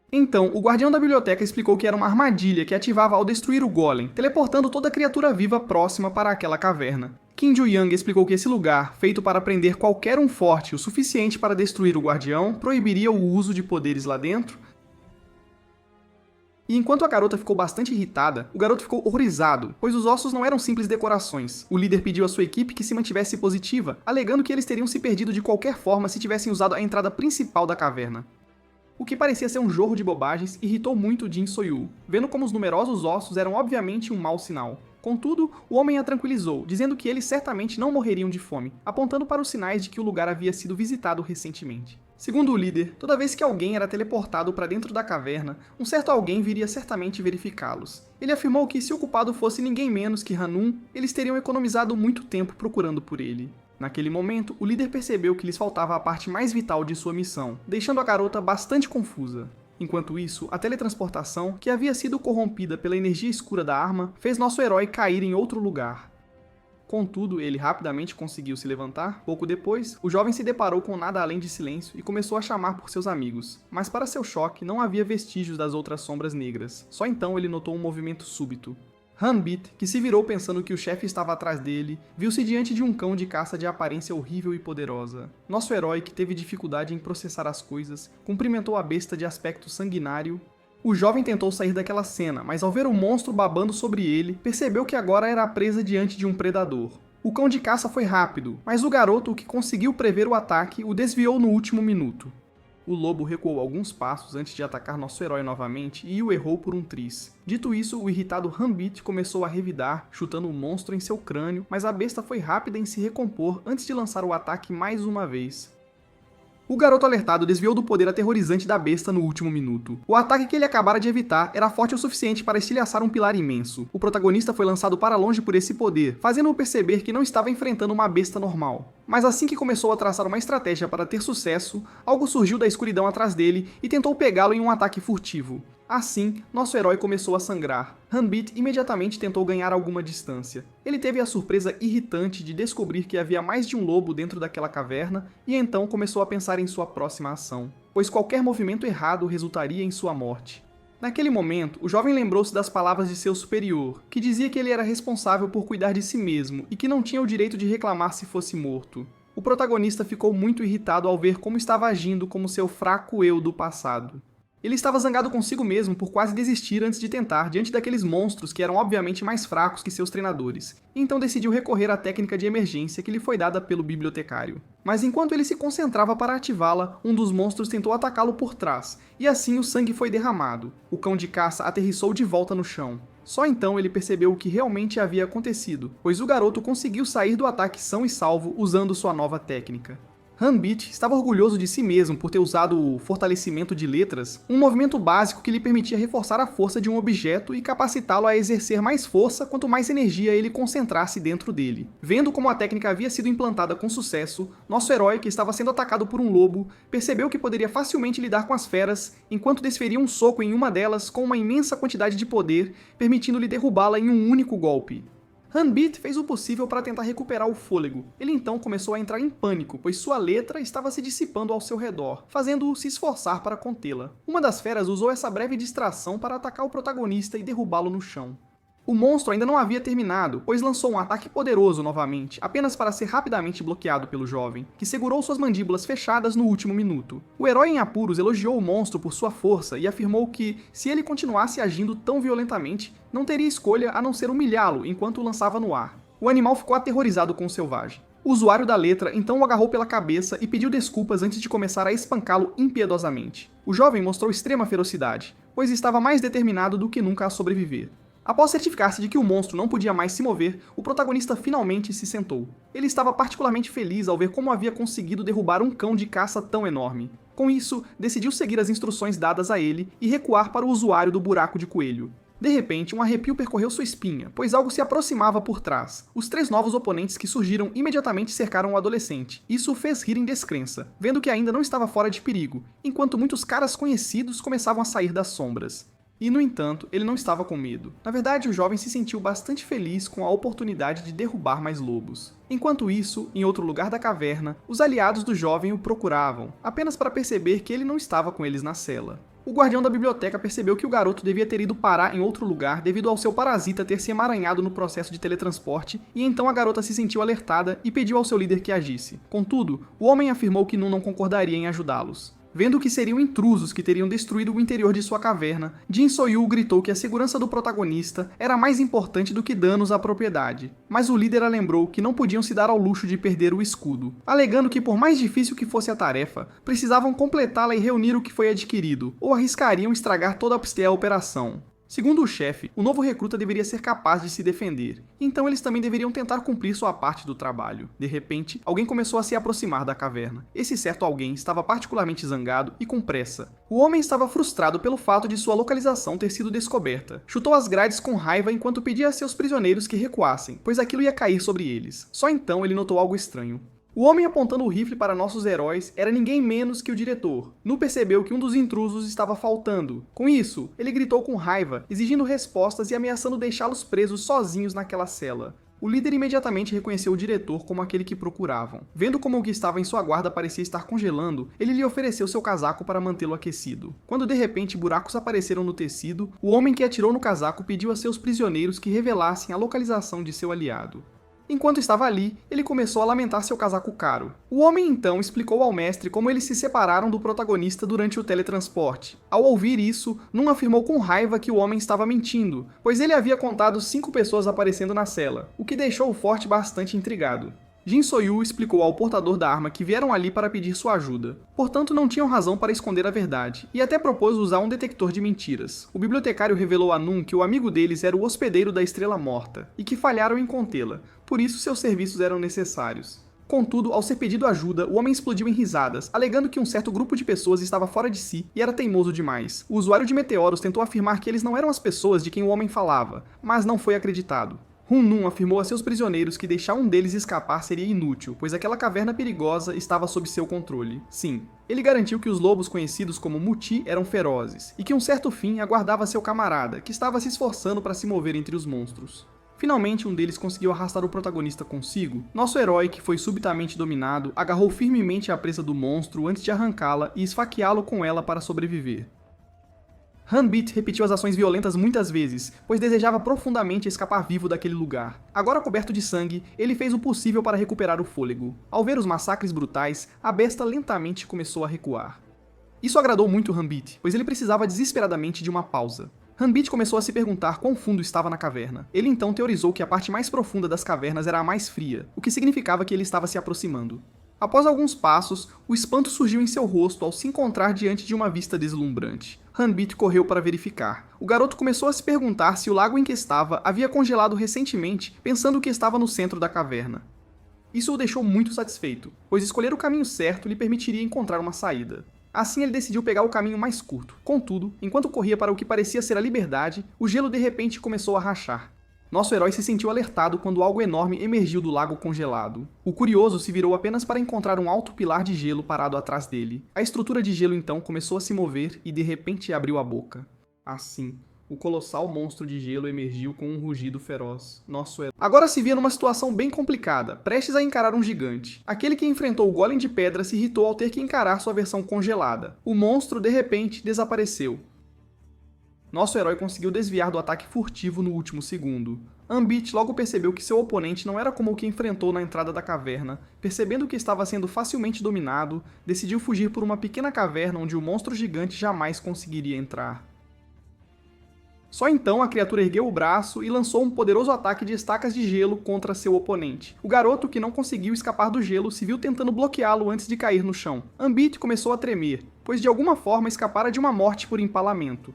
Então, o guardião da biblioteca explicou que era uma armadilha que ativava ao destruir o golem, teleportando toda criatura viva próxima para aquela caverna. Kim Ju-young explicou que esse lugar, feito para prender qualquer um forte o suficiente para destruir o guardião, proibiria o uso de poderes lá dentro. E enquanto a garota ficou bastante irritada, o garoto ficou horrorizado, pois os ossos não eram simples decorações. O líder pediu à sua equipe que se mantivesse positiva, alegando que eles teriam se perdido de qualquer forma se tivessem usado a entrada principal da caverna. O que parecia ser um jorro de bobagens irritou muito Jin So-yul, vendo como os numerosos ossos eram obviamente um mau sinal. Contudo, o homem a tranquilizou, dizendo que eles certamente não morreriam de fome, apontando para os sinais de que o lugar havia sido visitado recentemente. Segundo o líder, toda vez que alguém era teleportado para dentro da caverna, um certo alguém viria certamente verificá-los. Ele afirmou que se o culpado fosse ninguém menos que Hanun, eles teriam economizado muito tempo procurando por ele. Naquele momento, o líder percebeu que lhes faltava a parte mais vital de sua missão, deixando a garota bastante confusa. Enquanto isso, a teletransportação, que havia sido corrompida pela energia escura da arma, fez nosso herói cair em outro lugar. Contudo, ele rapidamente conseguiu se levantar. Pouco depois, o jovem se deparou com nada além de silêncio e começou a chamar por seus amigos. Mas para seu choque, não havia vestígios das outras sombras negras. Só então ele notou um movimento súbito. Hanbit, que se virou pensando que o chefe estava atrás dele, viu-se diante de um cão de caça de aparência horrível e poderosa. Nosso herói, que teve dificuldade em processar as coisas, cumprimentou a besta de aspecto sanguinário O jovem tentou sair daquela cena, mas ao ver o monstro babando sobre ele, percebeu que agora era a presa diante de um predador. O cão de caça foi rápido, mas o garoto, que conseguiu prever o ataque, o desviou no último minuto. O lobo recuou alguns passos antes de atacar nosso herói novamente e o errou por um tris. Dito isso, o irritado Hanbit começou a revidar, chutando o monstro em seu crânio, mas a besta foi rápida em se recompor antes de lançar o ataque mais uma vez. O garoto alertado desviou do poder aterrorizante da besta no último minuto. O ataque que ele acabara de evitar era forte o suficiente para estilhaçar um pilar imenso. O protagonista foi lançado para longe por esse poder, fazendo-o perceber que não estava enfrentando uma besta normal. Mas assim que começou a traçar uma estratégia para ter sucesso, algo surgiu da escuridão atrás dele e tentou pegá-lo em um ataque furtivo. Assim, nosso herói começou a sangrar. Hanbit imediatamente tentou ganhar alguma distância. Ele teve a surpresa irritante de descobrir que havia mais de um lobo dentro daquela caverna e então começou a pensar em sua próxima ação, pois qualquer movimento errado resultaria em sua morte. Naquele momento, o jovem lembrou-se das palavras de seu superior, que dizia que ele era responsável por cuidar de si mesmo e que não tinha o direito de reclamar se fosse morto. O protagonista ficou muito irritado ao ver como estava agindo como seu fraco eu do passado. Ele estava zangado consigo mesmo por quase desistir antes de tentar diante daqueles monstros que eram obviamente mais fracos que seus treinadores, e então decidiu recorrer à técnica de emergência que lhe foi dada pelo bibliotecário. Mas enquanto ele se concentrava para ativá-la, um dos monstros tentou atacá-lo por trás, e assim o sangue foi derramado. O cão de caça aterrissou de volta no chão. Só então ele percebeu o que realmente havia acontecido, pois o garoto conseguiu sair do ataque são e salvo usando sua nova técnica. Hanbit estava orgulhoso de si mesmo por ter usado o fortalecimento de letras, um movimento básico que lhe permitia reforçar a força de um objeto e capacitá-lo a exercer mais força quanto mais energia ele concentrasse dentro dele. Vendo como a técnica havia sido implantada com sucesso, nosso herói, que estava sendo atacado por um lobo, percebeu que poderia facilmente lidar com as feras enquanto desferia um soco em uma delas com uma imensa quantidade de poder, permitindo-lhe derrubá-la em um único golpe. Hanbit fez o possível para tentar recuperar o fôlego. Ele então começou a entrar em pânico, pois sua letra estava se dissipando ao seu redor, fazendo-o se esforçar para contê-la. Uma das feras usou essa breve distração para atacar o protagonista e derrubá-lo no chão. O monstro ainda não havia terminado, pois lançou um ataque poderoso novamente, apenas para ser rapidamente bloqueado pelo jovem, que segurou suas mandíbulas fechadas no último minuto. O herói em apuros elogiou o monstro por sua força e afirmou que, se ele continuasse agindo tão violentamente, não teria escolha a não ser humilhá-lo enquanto o lançava no ar. O animal ficou aterrorizado com o selvagem. O usuário da letra então o agarrou pela cabeça e pediu desculpas antes de começar a espancá-lo impiedosamente. O jovem mostrou extrema ferocidade, pois estava mais determinado do que nunca a sobreviver. Após certificar-se de que o monstro não podia mais se mover, o protagonista finalmente se sentou. Ele estava particularmente feliz ao ver como havia conseguido derrubar um cão de caça tão enorme. Com isso, decidiu seguir as instruções dadas a ele e recuar para o usuário do buraco de coelho. De repente, um arrepio percorreu sua espinha, pois algo se aproximava por trás. Os 3 novos oponentes que surgiram imediatamente cercaram o adolescente. Isso o fez rir em descrença, vendo que ainda não estava fora de perigo, enquanto muitos caras conhecidos começavam a sair das sombras. E, no entanto, ele não estava com medo. Na verdade, o jovem se sentiu bastante feliz com a oportunidade de derrubar mais lobos. Enquanto isso, em outro lugar da caverna, os aliados do jovem o procuravam, apenas para perceber que ele não estava com eles na cela. O guardião da biblioteca percebeu que o garoto devia ter ido parar em outro lugar devido ao seu parasita ter se emaranhado no processo de teletransporte, e então a garota se sentiu alertada e pediu ao seu líder que agisse. Contudo, o homem afirmou que Nu não concordaria em ajudá-los. Vendo que seriam intrusos que teriam destruído o interior de sua caverna, Jin Soyu gritou que a segurança do protagonista era mais importante do que danos à propriedade. Mas o líder a lembrou que não podiam se dar ao luxo de perder o escudo, alegando que por mais difícil que fosse a tarefa, precisavam completá-la e reunir o que foi adquirido, ou arriscariam estragar toda a operação. Segundo o chefe, o novo recruta deveria ser capaz de se defender, então eles também deveriam tentar cumprir sua parte do trabalho. De repente, alguém começou a se aproximar da caverna. Esse certo alguém estava particularmente zangado e com pressa. O homem estava frustrado pelo fato de sua localização ter sido descoberta. Chutou as grades com raiva enquanto pedia a seus prisioneiros que recuassem, pois aquilo ia cair sobre eles. Só então ele notou algo estranho. O homem apontando o rifle para nossos heróis era ninguém menos que o diretor. Nu percebeu que um dos intrusos estava faltando. Com isso, ele gritou com raiva, exigindo respostas e ameaçando deixá-los presos sozinhos naquela cela. O líder imediatamente reconheceu o diretor como aquele que procuravam. Vendo como o que estava em sua guarda parecia estar congelando, ele lhe ofereceu seu casaco para mantê-lo aquecido. Quando de repente buracos apareceram no tecido, o homem que atirou no casaco pediu a seus prisioneiros que revelassem a localização de seu aliado. Enquanto estava ali, ele começou a lamentar seu casaco caro. O homem então explicou ao mestre como eles se separaram do protagonista durante o teletransporte. Ao ouvir isso, Nun afirmou com raiva que o homem estava mentindo, pois ele havia contado 5 pessoas aparecendo na cela, o que deixou o Forte bastante intrigado. Jin Soyu explicou ao portador da arma que vieram ali para pedir sua ajuda. Portanto, não tinham razão para esconder a verdade, e até propôs usar um detector de mentiras. O bibliotecário revelou a Nun que o amigo deles era o hospedeiro da Estrela Morta, e que falharam em contê-la, por isso seus serviços eram necessários. Contudo, ao ser pedido ajuda, o homem explodiu em risadas, alegando que um certo grupo de pessoas estava fora de si e era teimoso demais. O usuário de meteoros tentou afirmar que eles não eram as pessoas de quem o homem falava, mas não foi acreditado. Hun-Nun afirmou a seus prisioneiros que deixar um deles escapar seria inútil, pois aquela caverna perigosa estava sob seu controle. Sim, ele garantiu que os lobos conhecidos como Muti eram ferozes, e que um certo fim aguardava seu camarada, que estava se esforçando para se mover entre os monstros. Finalmente, um deles conseguiu arrastar o protagonista consigo. Nosso herói, que foi subitamente dominado, agarrou firmemente a presa do monstro antes de arrancá-la e esfaqueá-lo com ela para sobreviver. Hanbit repetiu as ações violentas muitas vezes, pois desejava profundamente escapar vivo daquele lugar. Agora coberto de sangue, ele fez o possível para recuperar o fôlego. Ao ver os massacres brutais, a besta lentamente começou a recuar. Isso agradou muito Hanbit, pois ele precisava desesperadamente de uma pausa. Hanbit começou a se perguntar quão fundo estava na caverna. Ele então teorizou que a parte mais profunda das cavernas era a mais fria, o que significava que ele estava se aproximando. Após alguns passos, o espanto surgiu em seu rosto ao se encontrar diante de uma vista deslumbrante. Hanbit correu para verificar. O garoto começou a se perguntar se o lago em que estava havia congelado recentemente, pensando que estava no centro da caverna. Isso o deixou muito satisfeito, pois escolher o caminho certo lhe permitiria encontrar uma saída. Assim ele decidiu pegar o caminho mais curto. Contudo, enquanto corria para o que parecia ser a liberdade, o gelo de repente começou a rachar. Nosso herói se sentiu alertado quando algo enorme emergiu do lago congelado. O curioso se virou apenas para encontrar um alto pilar de gelo parado atrás dele. A estrutura de gelo então começou a se mover e de repente abriu a boca. Assim, o colossal monstro de gelo emergiu com um rugido feroz. Nosso herói agora se via numa situação bem complicada, prestes a encarar um gigante. Aquele que enfrentou o golem de pedra se irritou ao ter que encarar sua versão congelada. O monstro, de repente, desapareceu. Nosso herói conseguiu desviar do ataque furtivo no último segundo. Hanbit logo percebeu que seu oponente não era como o que enfrentou na entrada da caverna. Percebendo que estava sendo facilmente dominado, decidiu fugir por uma pequena caverna onde o monstro gigante jamais conseguiria entrar. Só então a criatura ergueu o braço e lançou um poderoso ataque de estacas de gelo contra seu oponente. O garoto, que não conseguiu escapar do gelo, se viu tentando bloqueá-lo antes de cair no chão. Hanbit começou a tremer, pois de alguma forma escapara de uma morte por empalamento.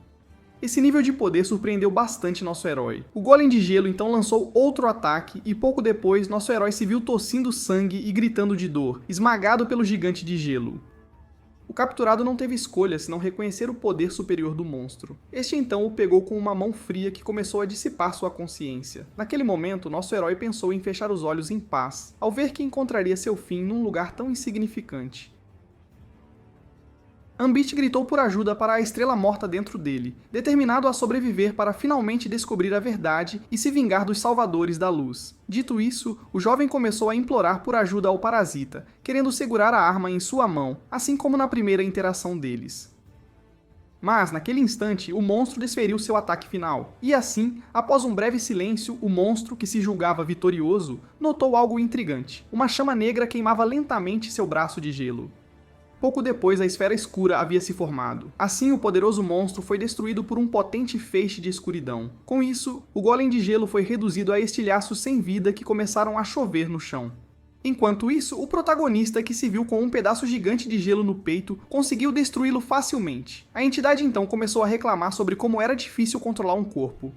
Esse nível de poder surpreendeu bastante nosso herói. O golem de gelo então lançou outro ataque e pouco depois nosso herói se viu tossindo sangue e gritando de dor, esmagado pelo gigante de gelo. O capturado não teve escolha senão reconhecer o poder superior do monstro. Este então o pegou com uma mão fria que começou a dissipar sua consciência. Naquele momento, nosso herói pensou em fechar os olhos em paz, ao ver que encontraria seu fim num lugar tão insignificante. Hanbit gritou por ajuda para a Estrela Morta dentro dele, determinado a sobreviver para finalmente descobrir a verdade e se vingar dos Salvadores da Luz. Dito isso, o jovem começou a implorar por ajuda ao Parasita, querendo segurar a arma em sua mão, assim como na primeira interação deles. Mas, naquele instante, o monstro desferiu seu ataque final. E assim, após um breve silêncio, o monstro, que se julgava vitorioso, notou algo intrigante. Uma chama negra queimava lentamente seu braço de gelo. Pouco depois, a esfera escura havia se formado. Assim, o poderoso monstro foi destruído por um potente feixe de escuridão. Com isso, o golem de gelo foi reduzido a estilhaços sem vida que começaram a chover no chão. Enquanto isso, o protagonista, que se viu com um pedaço gigante de gelo no peito, conseguiu destruí-lo facilmente. A entidade então começou a reclamar sobre como era difícil controlar um corpo.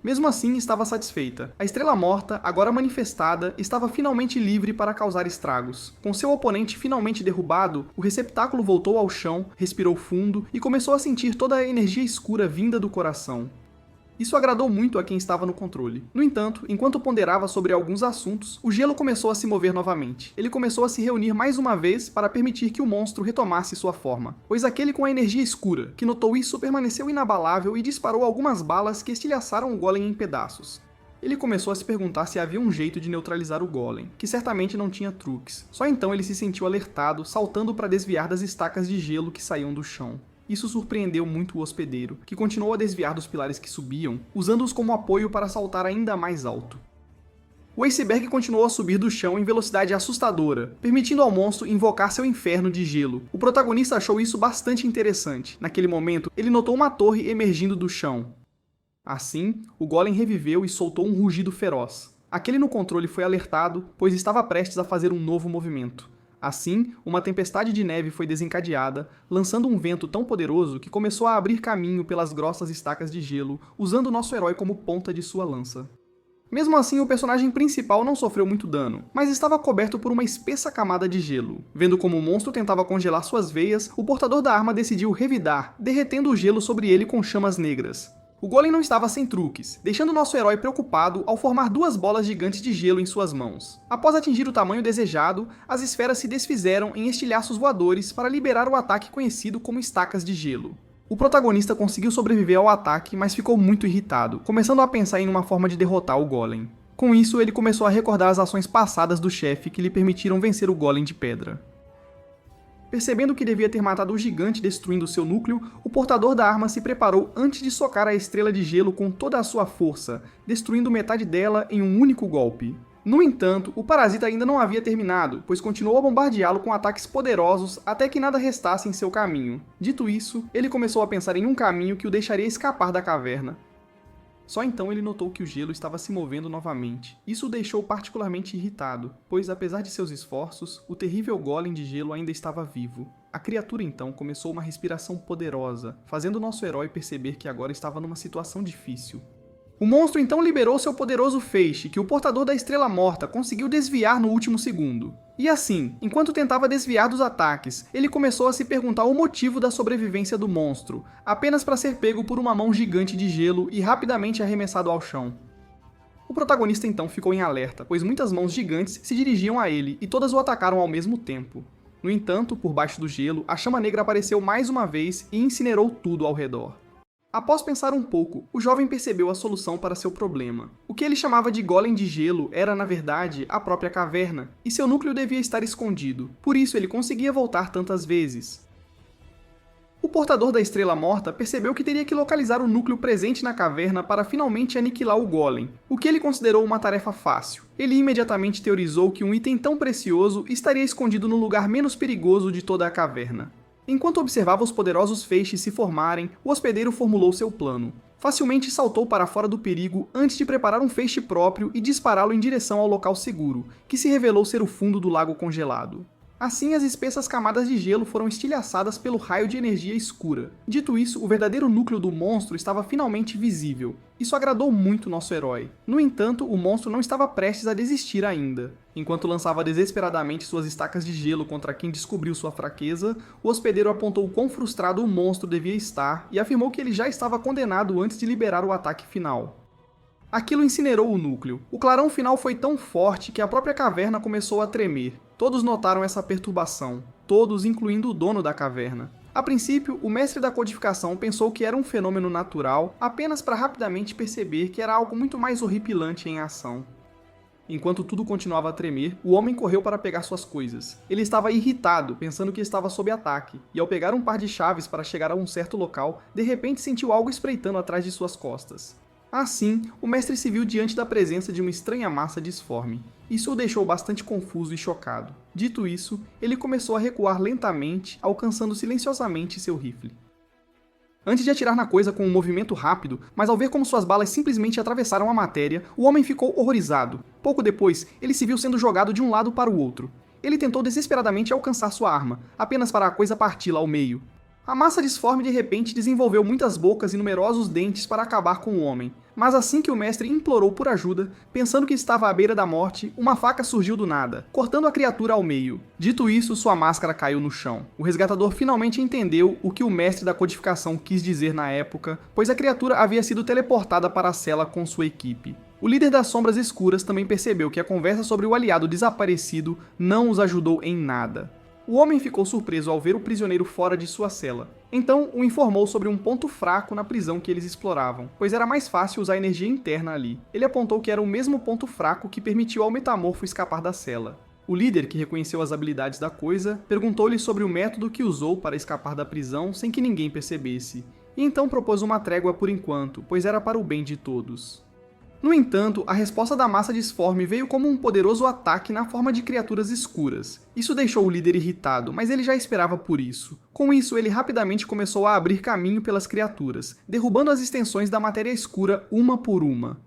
Mesmo assim, estava satisfeita. A Estrela Morta, agora manifestada, estava finalmente livre para causar estragos. Com seu oponente finalmente derrubado, o receptáculo voltou ao chão, respirou fundo e começou a sentir toda a energia escura vinda do coração. Isso agradou muito a quem estava no controle. No entanto, enquanto ponderava sobre alguns assuntos, o gelo começou a se mover novamente. Ele começou a se reunir mais uma vez para permitir que o monstro retomasse sua forma, pois aquele com a energia escura, que notou isso, permaneceu inabalável e disparou algumas balas que estilhaçaram o golem em pedaços. Ele começou a se perguntar se havia um jeito de neutralizar o golem, que certamente não tinha truques. Só então ele se sentiu alertado, saltando para desviar das estacas de gelo que saíam do chão. Isso surpreendeu muito o hospedeiro, que continuou a desviar dos pilares que subiam, usando-os como apoio para saltar ainda mais alto. O iceberg continuou a subir do chão em velocidade assustadora, permitindo ao monstro invocar seu inferno de gelo. O protagonista achou isso bastante interessante. Naquele momento, ele notou uma torre emergindo do chão. Assim, o golem reviveu e soltou um rugido feroz. Aquele no controle foi alertado, pois estava prestes a fazer um novo movimento. Assim, uma tempestade de neve foi desencadeada, lançando um vento tão poderoso que começou a abrir caminho pelas grossas estacas de gelo, usando nosso herói como ponta de sua lança. Mesmo assim, o personagem principal não sofreu muito dano, mas estava coberto por uma espessa camada de gelo. Vendo como o monstro tentava congelar suas veias, o portador da arma decidiu revidar, derretendo o gelo sobre ele com chamas negras. O golem não estava sem truques, deixando nosso herói preocupado ao formar duas bolas gigantes de gelo em suas mãos. Após atingir o tamanho desejado, as esferas se desfizeram em estilhaços voadores para liberar o ataque conhecido como estacas de gelo. O protagonista conseguiu sobreviver ao ataque, mas ficou muito irritado, começando a pensar em uma forma de derrotar o golem. Com isso, ele começou a recordar as ações passadas do chefe que lhe permitiram vencer o golem de pedra. Percebendo que devia ter matado o gigante destruindo seu núcleo, o portador da arma se preparou antes de socar a estrela de gelo com toda a sua força, destruindo metade dela em um único golpe. No entanto, o parasita ainda não havia terminado, pois continuou a bombardeá-lo com ataques poderosos até que nada restasse em seu caminho. Dito isso, ele começou a pensar em um caminho que o deixaria escapar da caverna. Só então ele notou que o gelo estava se movendo novamente. Isso o deixou particularmente irritado, pois apesar de seus esforços, o terrível golem de gelo ainda estava vivo. A criatura então começou uma respiração poderosa, fazendo nosso herói perceber que agora estava numa situação difícil. O monstro então liberou seu poderoso feixe, que o portador da Estrela Morta conseguiu desviar no último segundo. E assim, enquanto tentava desviar dos ataques, ele começou a se perguntar o motivo da sobrevivência do monstro, apenas para ser pego por uma mão gigante de gelo e rapidamente arremessado ao chão. O protagonista então ficou em alerta, pois muitas mãos gigantes se dirigiam a ele e todas o atacaram ao mesmo tempo. No entanto, por baixo do gelo, a chama negra apareceu mais uma vez e incinerou tudo ao redor. Após pensar um pouco, o jovem percebeu a solução para seu problema. O que ele chamava de golem de gelo era, na verdade, a própria caverna, e seu núcleo devia estar escondido, por isso ele conseguia voltar tantas vezes. O portador da Estrela Morta percebeu que teria que localizar o núcleo presente na caverna para finalmente aniquilar o golem, o que ele considerou uma tarefa fácil. Ele imediatamente teorizou que um item tão precioso estaria escondido no lugar menos perigoso de toda a caverna. Enquanto observava os poderosos feixes se formarem, o hospedeiro formulou seu plano. Facilmente saltou para fora do perigo antes de preparar um feixe próprio e dispará-lo em direção ao local seguro, que se revelou ser o fundo do lago congelado. Assim, as espessas camadas de gelo foram estilhaçadas pelo raio de energia escura. Dito isso, o verdadeiro núcleo do monstro estava finalmente visível. Isso agradou muito nosso herói. No entanto, o monstro não estava prestes a desistir ainda. Enquanto lançava desesperadamente suas estacas de gelo contra quem descobriu sua fraqueza, o hospedeiro apontou o quão frustrado o monstro devia estar e afirmou que ele já estava condenado antes de liberar o ataque final. Aquilo incinerou o núcleo. O clarão final foi tão forte que a própria caverna começou a tremer. Todos notaram essa perturbação, todos incluindo o dono da caverna. A princípio, o mestre da codificação pensou que era um fenômeno natural, apenas para rapidamente perceber que era algo muito mais horripilante em ação. Enquanto tudo continuava a tremer, o homem correu para pegar suas coisas. Ele estava irritado, pensando que estava sob ataque, e ao pegar um par de chaves para chegar a um certo local, de repente sentiu algo espreitando atrás de suas costas. Assim, o mestre se viu diante da presença de uma estranha massa disforme. Isso o deixou bastante confuso e chocado. Dito isso, ele começou a recuar lentamente, alcançando silenciosamente seu rifle. Antes de atirar na coisa com um movimento rápido, mas ao ver como suas balas simplesmente atravessaram a matéria, o homem ficou horrorizado. Pouco depois, ele se viu sendo jogado de um lado para o outro. Ele tentou desesperadamente alcançar sua arma, apenas para a coisa parti-la ao meio. A massa disforme de repente desenvolveu muitas bocas e numerosos dentes para acabar com o homem, mas assim que o mestre implorou por ajuda, pensando que estava à beira da morte, uma faca surgiu do nada, cortando a criatura ao meio. Dito isso, sua máscara caiu no chão. O resgatador finalmente entendeu o que o mestre da codificação quis dizer na época, pois a criatura havia sido teleportada para a cela com sua equipe. O líder das Sombras Escuras também percebeu que a conversa sobre o aliado desaparecido não os ajudou em nada. O homem ficou surpreso ao ver o prisioneiro fora de sua cela. Então, o informou sobre um ponto fraco na prisão que eles exploravam, pois era mais fácil usar energia interna ali. Ele apontou que era o mesmo ponto fraco que permitiu ao metamorfo escapar da cela. O líder, que reconheceu as habilidades da coisa, perguntou-lhe sobre o método que usou para escapar da prisão sem que ninguém percebesse, e então propôs uma trégua por enquanto, pois era para o bem de todos. No entanto, a resposta da massa disforme veio como um poderoso ataque na forma de criaturas escuras. Isso deixou o líder irritado, mas ele já esperava por isso. Com isso, ele rapidamente começou a abrir caminho pelas criaturas, derrubando as extensões da matéria escura uma por uma.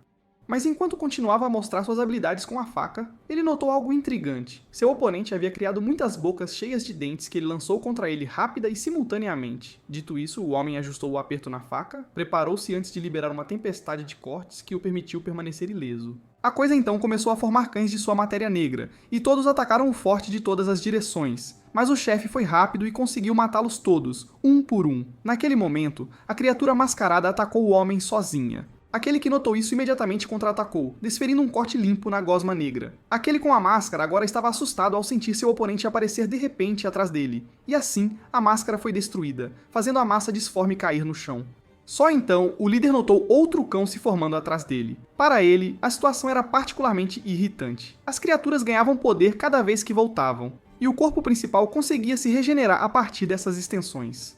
Mas enquanto continuava a mostrar suas habilidades com a faca, ele notou algo intrigante. Seu oponente havia criado muitas bocas cheias de dentes que ele lançou contra ele rápida e simultaneamente. Dito isso, o homem ajustou o aperto na faca, preparou-se antes de liberar uma tempestade de cortes que o permitiu permanecer ileso. A coisa então começou a formar cães de sua matéria negra, e todos atacaram o forte de todas as direções. Mas o chefe foi rápido e conseguiu matá-los todos, um por um. Naquele momento, a criatura mascarada atacou o homem sozinha. Aquele que notou isso imediatamente contra-atacou, desferindo um corte limpo na gosma negra. Aquele com a máscara agora estava assustado ao sentir seu oponente aparecer de repente atrás dele, e assim, a máscara foi destruída, fazendo a massa disforme cair no chão. Só então, o líder notou outro cão se formando atrás dele. Para ele, a situação era particularmente irritante. As criaturas ganhavam poder cada vez que voltavam, e o corpo principal conseguia se regenerar a partir dessas extensões.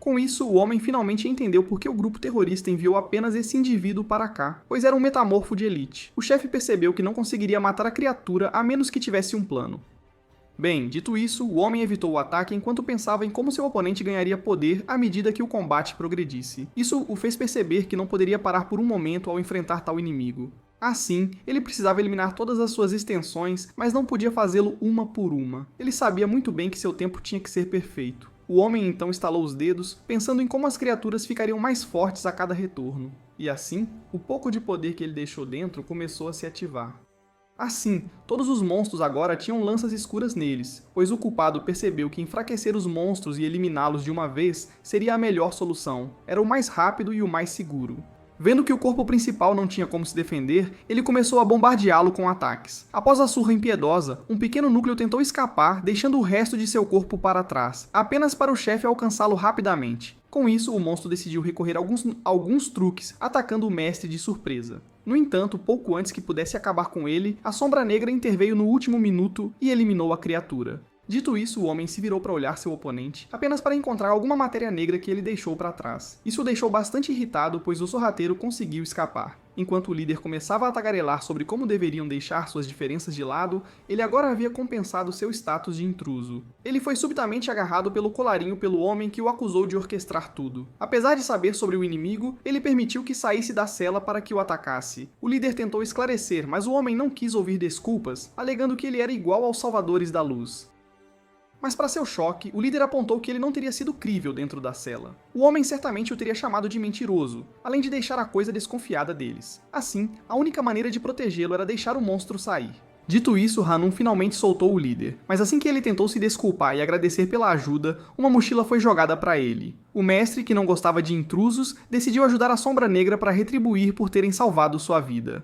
Com isso, o homem finalmente entendeu por que o grupo terrorista enviou apenas esse indivíduo para cá, pois era um metamorfo de elite. O chefe percebeu que não conseguiria matar a criatura a menos que tivesse um plano. Bem, dito isso, o homem evitou o ataque enquanto pensava em como seu oponente ganharia poder à medida que o combate progredisse. Isso o fez perceber que não poderia parar por um momento ao enfrentar tal inimigo. Assim, ele precisava eliminar todas as suas extensões, mas não podia fazê-lo uma por uma. Ele sabia muito bem que seu tempo tinha que ser perfeito. O homem então estalou os dedos, pensando em como as criaturas ficariam mais fortes a cada retorno. E assim, o pouco de poder que ele deixou dentro começou a se ativar. Assim, todos os monstros agora tinham lanças escuras neles, pois o culpado percebeu que enfraquecer os monstros e eliminá-los de uma vez seria a melhor solução. Era o mais rápido e o mais seguro. Vendo que o corpo principal não tinha como se defender, ele começou a bombardeá-lo com ataques. Após a surra impiedosa, um pequeno núcleo tentou escapar, deixando o resto de seu corpo para trás, apenas para o chefe alcançá-lo rapidamente. Com isso, o monstro decidiu recorrer a alguns truques, atacando o mestre de surpresa. No entanto, pouco antes que pudesse acabar com ele, a Sombra Negra interveio no último minuto e eliminou a criatura. Dito isso, o homem se virou para olhar seu oponente, apenas para encontrar alguma matéria negra que ele deixou para trás. Isso o deixou bastante irritado, pois o sorrateiro conseguiu escapar. Enquanto o líder começava a tagarelar sobre como deveriam deixar suas diferenças de lado, ele agora havia compensado seu status de intruso. Ele foi subitamente agarrado pelo colarinho pelo homem que o acusou de orquestrar tudo. Apesar de saber sobre o inimigo, ele permitiu que saísse da cela para que o atacasse. O líder tentou esclarecer, mas o homem não quis ouvir desculpas, alegando que ele era igual aos Salvadores da Luz. Mas para seu choque, o líder apontou que ele não teria sido crível dentro da cela. O homem certamente o teria chamado de mentiroso, além de deixar a coisa desconfiada deles. Assim, a única maneira de protegê-lo era deixar o monstro sair. Dito isso, Hanum finalmente soltou o líder, mas assim que ele tentou se desculpar e agradecer pela ajuda, uma mochila foi jogada para ele. O mestre, que não gostava de intrusos, decidiu ajudar a Sombra Negra para retribuir por terem salvado sua vida.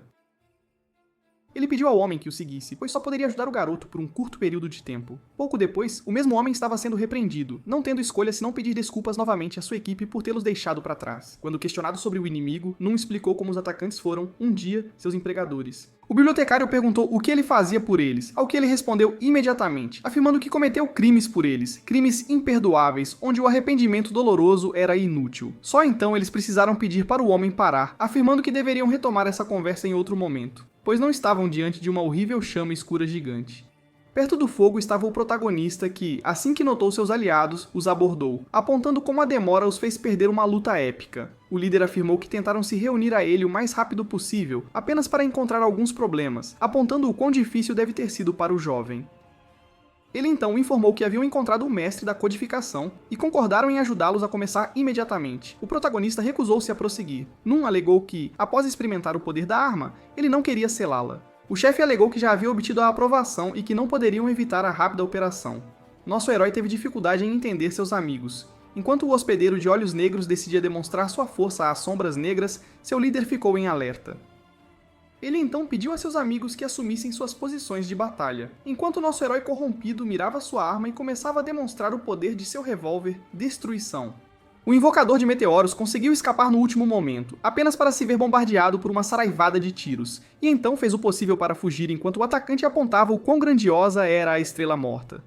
Ele pediu ao homem que o seguisse, pois só poderia ajudar o garoto por um curto período de tempo. Pouco depois, o mesmo homem estava sendo repreendido, não tendo escolha senão pedir desculpas novamente à sua equipe por tê-los deixado para trás. Quando questionado sobre o inimigo, Num explicou como os atacantes foram, um dia, seus empregadores. O bibliotecário perguntou o que ele fazia por eles, ao que ele respondeu imediatamente, afirmando que cometeu crimes por eles, crimes imperdoáveis, onde o arrependimento doloroso era inútil. Só então eles precisaram pedir para o homem parar, afirmando que deveriam retomar essa conversa em outro momento, pois não estavam diante de uma horrível chama escura gigante. Perto do fogo estava o protagonista que, assim que notou seus aliados, os abordou, apontando como a demora os fez perder uma luta épica. O líder afirmou que tentaram se reunir a ele o mais rápido possível, apenas para encontrar alguns problemas, apontando o quão difícil deve ter sido para o jovem. Ele então informou que haviam encontrado o mestre da codificação e concordaram em ajudá-los a começar imediatamente. O protagonista recusou-se a prosseguir. Num alegou que, após experimentar o poder da arma, ele não queria selá-la. O chefe alegou que já havia obtido a aprovação e que não poderiam evitar a rápida operação. Nosso herói teve dificuldade em entender seus amigos. Enquanto o hospedeiro de olhos negros decidia demonstrar sua força às sombras negras, seu líder ficou em alerta. Ele então pediu a seus amigos que assumissem suas posições de batalha, enquanto nosso herói corrompido mirava sua arma e começava a demonstrar o poder de seu revólver Destruição. O invocador de meteoros conseguiu escapar no último momento, apenas para se ver bombardeado por uma saraivada de tiros, e então fez o possível para fugir enquanto o atacante apontava o quão grandiosa era a Estrela Morta.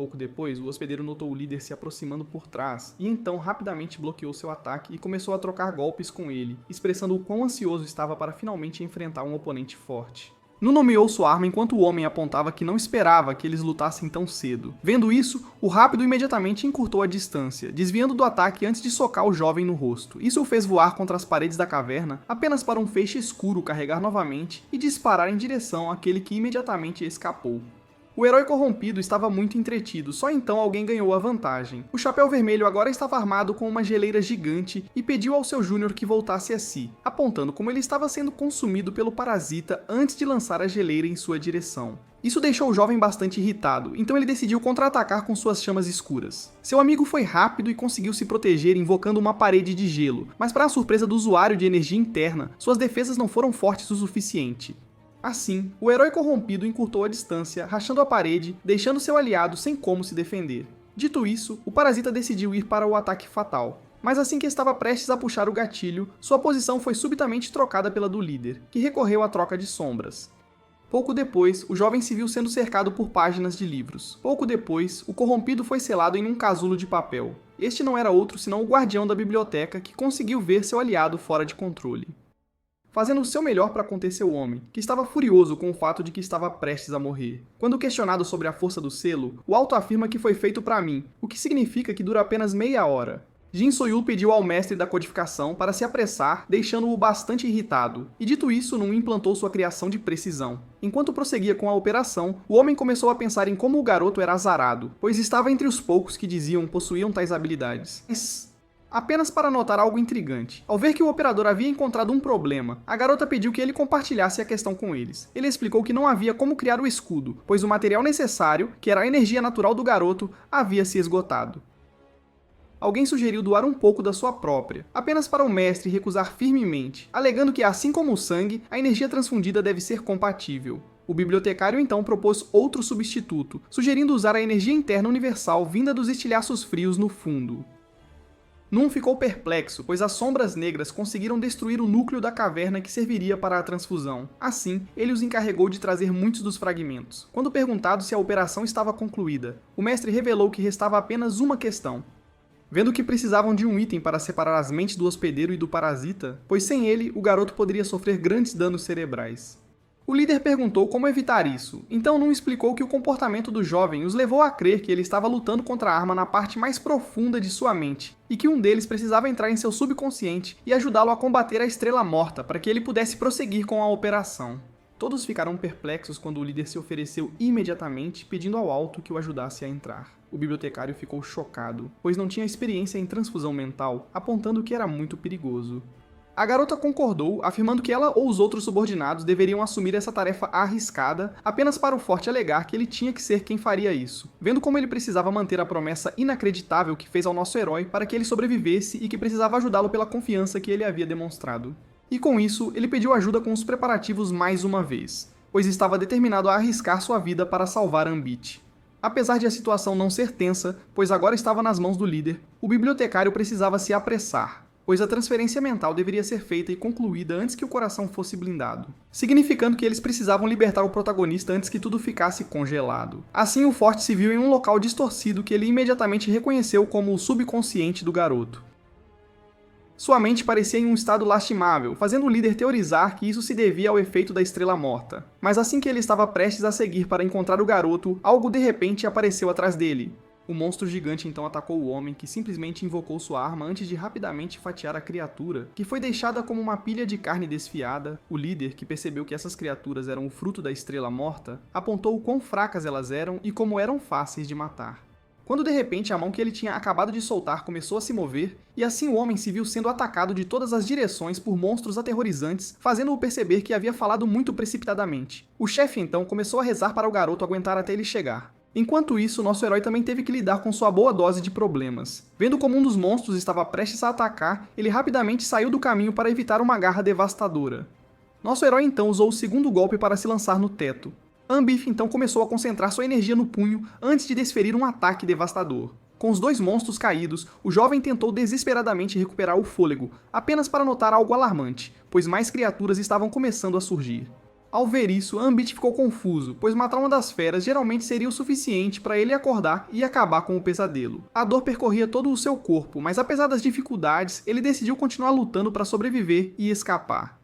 Pouco depois, o hospedeiro notou o líder se aproximando por trás, e então rapidamente bloqueou seu ataque e começou a trocar golpes com ele, expressando o quão ansioso estava para finalmente enfrentar um oponente forte. Nu nomeou sua arma enquanto o homem apontava que não esperava que eles lutassem tão cedo. Vendo isso, o rápido imediatamente encurtou a distância, desviando do ataque antes de socar o jovem no rosto. Isso o fez voar contra as paredes da caverna, apenas para um feixe escuro carregar novamente e disparar em direção àquele que imediatamente escapou. O herói corrompido estava muito entretido, só então alguém ganhou a vantagem. O Chapéu Vermelho agora estava armado com uma geleira gigante e pediu ao seu Júnior que voltasse a si, apontando como ele estava sendo consumido pelo parasita antes de lançar a geleira em sua direção. Isso deixou o jovem bastante irritado, então ele decidiu contra-atacar com suas chamas escuras. Seu amigo foi rápido e conseguiu se proteger invocando uma parede de gelo, mas para a surpresa do usuário de energia interna, suas defesas não foram fortes o suficiente. Assim, o herói corrompido encurtou a distância, rachando a parede, deixando seu aliado sem como se defender. Dito isso, o parasita decidiu ir para o ataque fatal. Mas assim que estava prestes a puxar o gatilho, sua posição foi subitamente trocada pela do líder, que recorreu à troca de sombras. Pouco depois, o jovem se viu sendo cercado por páginas de livros. Pouco depois, o corrompido foi selado em um casulo de papel. Este não era outro senão o guardião da biblioteca que conseguiu ver seu aliado fora de controle. Fazendo o seu melhor para conter o homem, que estava furioso com o fato de que estava prestes a morrer. Quando questionado sobre a força do selo, o Alto afirma que foi feito para mim, o que significa que dura apenas meia hora. Jin Soyul pediu ao mestre da codificação para se apressar, deixando-o bastante irritado, e dito isso, Nun implantou sua criação de precisão. Enquanto prosseguia com a operação, o homem começou a pensar em como o garoto era azarado, pois estava entre os poucos que diziam possuíam tais habilidades. Apenas para notar algo intrigante. Ao ver que o operador havia encontrado um problema, a garota pediu que ele compartilhasse a questão com eles. Ele explicou que não havia como criar o escudo, pois o material necessário, que era a energia natural do garoto, havia se esgotado. Alguém sugeriu doar um pouco da sua própria, apenas para o mestre recusar firmemente, alegando que, assim como o sangue, a energia transfundida deve ser compatível. O bibliotecário então propôs outro substituto, sugerindo usar a energia interna universal vinda dos estilhaços frios no fundo. Nun ficou perplexo, pois as sombras negras conseguiram destruir o núcleo da caverna que serviria para a transfusão. Assim, ele os encarregou de trazer muitos dos fragmentos. Quando perguntado se a operação estava concluída, o mestre revelou que restava apenas uma questão. Vendo que precisavam de um item para separar as mentes do hospedeiro e do parasita, pois sem ele, o garoto poderia sofrer grandes danos cerebrais. O líder perguntou como evitar isso, então Nun explicou que o comportamento do jovem os levou a crer que ele estava lutando contra a arma na parte mais profunda de sua mente, e que um deles precisava entrar em seu subconsciente e ajudá-lo a combater a Estrela Morta para que ele pudesse prosseguir com a operação. Todos ficaram perplexos quando o líder se ofereceu imediatamente, pedindo ao Alto que o ajudasse a entrar. O bibliotecário ficou chocado, pois não tinha experiência em transfusão mental, apontando que era muito perigoso. A garota concordou, afirmando que ela ou os outros subordinados deveriam assumir essa tarefa arriscada, apenas para o Forte alegar que ele tinha que ser quem faria isso, vendo como ele precisava manter a promessa inacreditável que fez ao nosso herói para que ele sobrevivesse e que precisava ajudá-lo pela confiança que ele havia demonstrado. E com isso, ele pediu ajuda com os preparativos mais uma vez, pois estava determinado a arriscar sua vida para salvar Ambit. Apesar de a situação não ser tensa, pois agora estava nas mãos do líder, o bibliotecário precisava se apressar, pois a transferência mental deveria ser feita e concluída antes que o coração fosse blindado, significando que eles precisavam libertar o protagonista antes que tudo ficasse congelado. Assim, o Forte se viu em um local distorcido que ele imediatamente reconheceu como o subconsciente do garoto. Sua mente parecia em um estado lastimável, fazendo o líder teorizar que isso se devia ao efeito da Estrela Morta. Mas assim que ele estava prestes a seguir para encontrar o garoto, algo de repente apareceu atrás dele. O monstro gigante então atacou o homem, que simplesmente invocou sua arma antes de rapidamente fatiar a criatura, que foi deixada como uma pilha de carne desfiada. O líder, que percebeu que essas criaturas eram o fruto da Estrela Morta, apontou o quão fracas elas eram e como eram fáceis de matar. Quando de repente a mão que ele tinha acabado de soltar começou a se mover, e assim o homem se viu sendo atacado de todas as direções por monstros aterrorizantes, fazendo-o perceber que havia falado muito precipitadamente. O chefe então começou a rezar para o garoto aguentar até ele chegar. Enquanto isso, nosso herói também teve que lidar com sua boa dose de problemas. Vendo como um dos monstros estava prestes a atacar, ele rapidamente saiu do caminho para evitar uma garra devastadora. Nosso herói então usou o segundo golpe para se lançar no teto. Ambif então começou a concentrar sua energia no punho antes de desferir um ataque devastador. Com os dois monstros caídos, o jovem tentou desesperadamente recuperar o fôlego, apenas para notar algo alarmante, pois mais criaturas estavam começando a surgir. Ao ver isso, Ambit ficou confuso, pois matar uma das feras geralmente seria o suficiente para ele acordar e acabar com o pesadelo. A dor percorria todo o seu corpo, mas apesar das dificuldades, ele decidiu continuar lutando para sobreviver e escapar.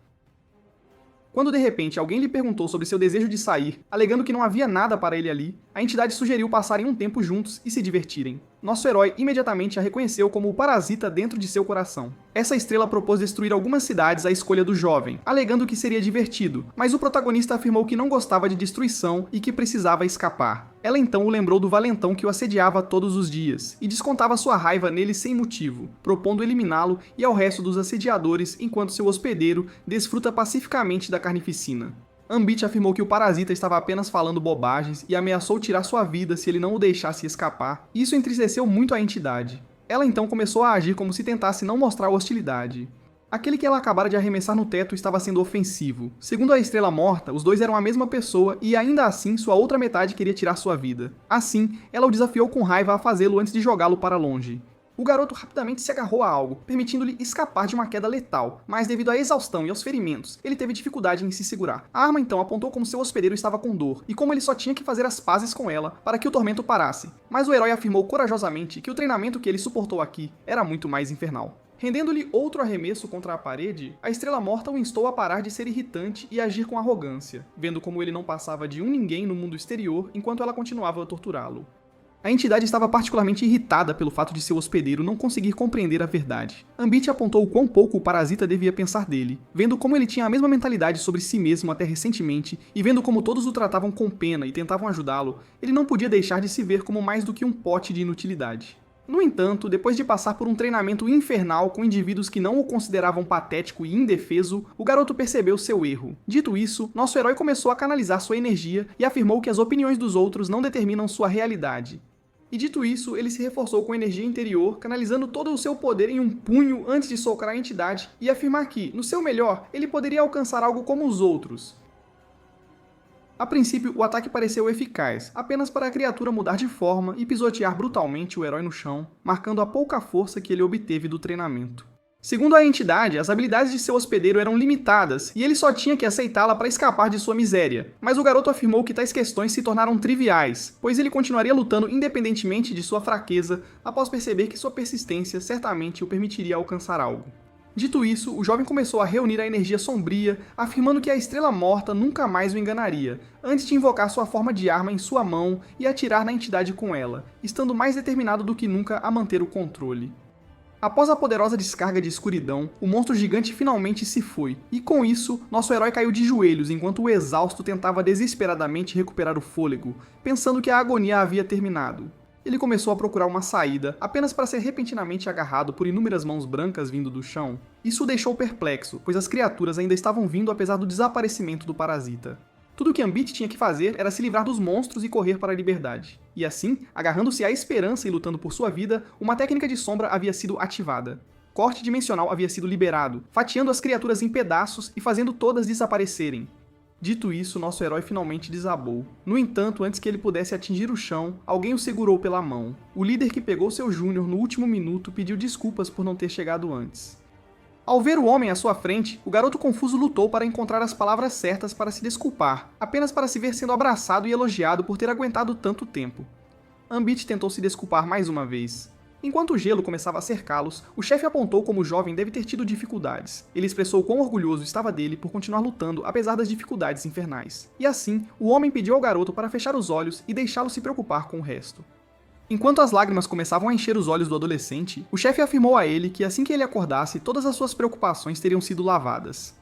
Quando de repente alguém lhe perguntou sobre seu desejo de sair, alegando que não havia nada para ele ali, a entidade sugeriu passarem um tempo juntos e se divertirem. Nosso herói imediatamente a reconheceu como o parasita dentro de seu coração. Essa estrela propôs destruir algumas cidades à escolha do jovem, alegando que seria divertido, mas o protagonista afirmou que não gostava de destruição e que precisava escapar. Ela então o lembrou do valentão que o assediava todos os dias, e descontava sua raiva nele sem motivo, propondo eliminá-lo e ao resto dos assediadores enquanto seu hospedeiro desfruta pacificamente da carnificina. Ambit afirmou que o parasita estava apenas falando bobagens e ameaçou tirar sua vida se ele não o deixasse escapar. Isso entristeceu muito a entidade. Ela então começou a agir como se tentasse não mostrar hostilidade. Aquele que ela acabara de arremessar no teto estava sendo ofensivo. Segundo a estrela morta, os dois eram a mesma pessoa e ainda assim sua outra metade queria tirar sua vida. Assim, ela o desafiou com raiva a fazê-lo antes de jogá-lo para longe. O garoto rapidamente se agarrou a algo, permitindo-lhe escapar de uma queda letal, mas devido à exaustão e aos ferimentos, ele teve dificuldade em se segurar. A arma então apontou como seu hospedeiro estava com dor, e como ele só tinha que fazer as pazes com ela para que o tormento parasse. Mas o herói afirmou corajosamente que o treinamento que ele suportou aqui era muito mais infernal. Rendendo-lhe outro arremesso contra a parede, a estrela morta o instou a parar de ser irritante e agir com arrogância, vendo como ele não passava de um ninguém no mundo exterior enquanto ela continuava a torturá-lo. A entidade estava particularmente irritada pelo fato de seu hospedeiro não conseguir compreender a verdade. Ambit apontou o quão pouco o parasita devia pensar dele, vendo como ele tinha a mesma mentalidade sobre si mesmo até recentemente e vendo como todos o tratavam com pena e tentavam ajudá-lo, ele não podia deixar de se ver como mais do que um pote de inutilidade. No entanto, depois de passar por um treinamento infernal com indivíduos que não o consideravam patético e indefeso, o garoto percebeu seu erro. Dito isso, nosso herói começou a canalizar sua energia e afirmou que as opiniões dos outros não determinam sua realidade. E dito isso, ele se reforçou com energia interior, canalizando todo o seu poder em um punho antes de socar a entidade e afirmar que, no seu melhor, ele poderia alcançar algo como os outros. A princípio, o ataque pareceu eficaz, apenas para a criatura mudar de forma e pisotear brutalmente o herói no chão, marcando a pouca força que ele obteve do treinamento. Segundo a entidade, as habilidades de seu hospedeiro eram limitadas e ele só tinha que aceitá-la para escapar de sua miséria. Mas o garoto afirmou que tais questões se tornaram triviais, pois ele continuaria lutando independentemente de sua fraqueza após perceber que sua persistência certamente o permitiria alcançar algo. Dito isso, o jovem começou a reunir a energia sombria, afirmando que a estrela morta nunca mais o enganaria, antes de invocar sua forma de arma em sua mão e atirar na entidade com ela, estando mais determinado do que nunca a manter o controle. Após a poderosa descarga de escuridão, o monstro gigante finalmente se foi, e com isso, nosso herói caiu de joelhos enquanto o exausto tentava desesperadamente recuperar o fôlego, pensando que a agonia havia terminado. Ele começou a procurar uma saída, apenas para ser repentinamente agarrado por inúmeras mãos brancas vindo do chão. Isso o deixou perplexo, pois as criaturas ainda estavam vindo apesar do desaparecimento do parasita. Tudo o que Ambit tinha que fazer era se livrar dos monstros e correr para a liberdade. E assim, agarrando-se à esperança e lutando por sua vida, uma técnica de sombra havia sido ativada. Corte dimensional havia sido liberado, fatiando as criaturas em pedaços e fazendo todas desaparecerem. Dito isso, nosso herói finalmente desabou. No entanto, antes que ele pudesse atingir o chão, alguém o segurou pela mão. O líder que pegou seu Júnior no último minuto pediu desculpas por não ter chegado antes. Ao ver o homem à sua frente, o garoto confuso lutou para encontrar as palavras certas para se desculpar, apenas para se ver sendo abraçado e elogiado por ter aguentado tanto tempo. Ambit tentou se desculpar mais uma vez. Enquanto o gelo começava a cercá-los, o chefe apontou como o jovem deve ter tido dificuldades. Ele expressou quão orgulhoso estava dele por continuar lutando apesar das dificuldades infernais. E assim, o homem pediu ao garoto para fechar os olhos e deixá-lo se preocupar com o resto. Enquanto as lágrimas começavam a encher os olhos do adolescente, o chefe afirmou a ele que assim que ele acordasse, todas as suas preocupações teriam sido lavadas.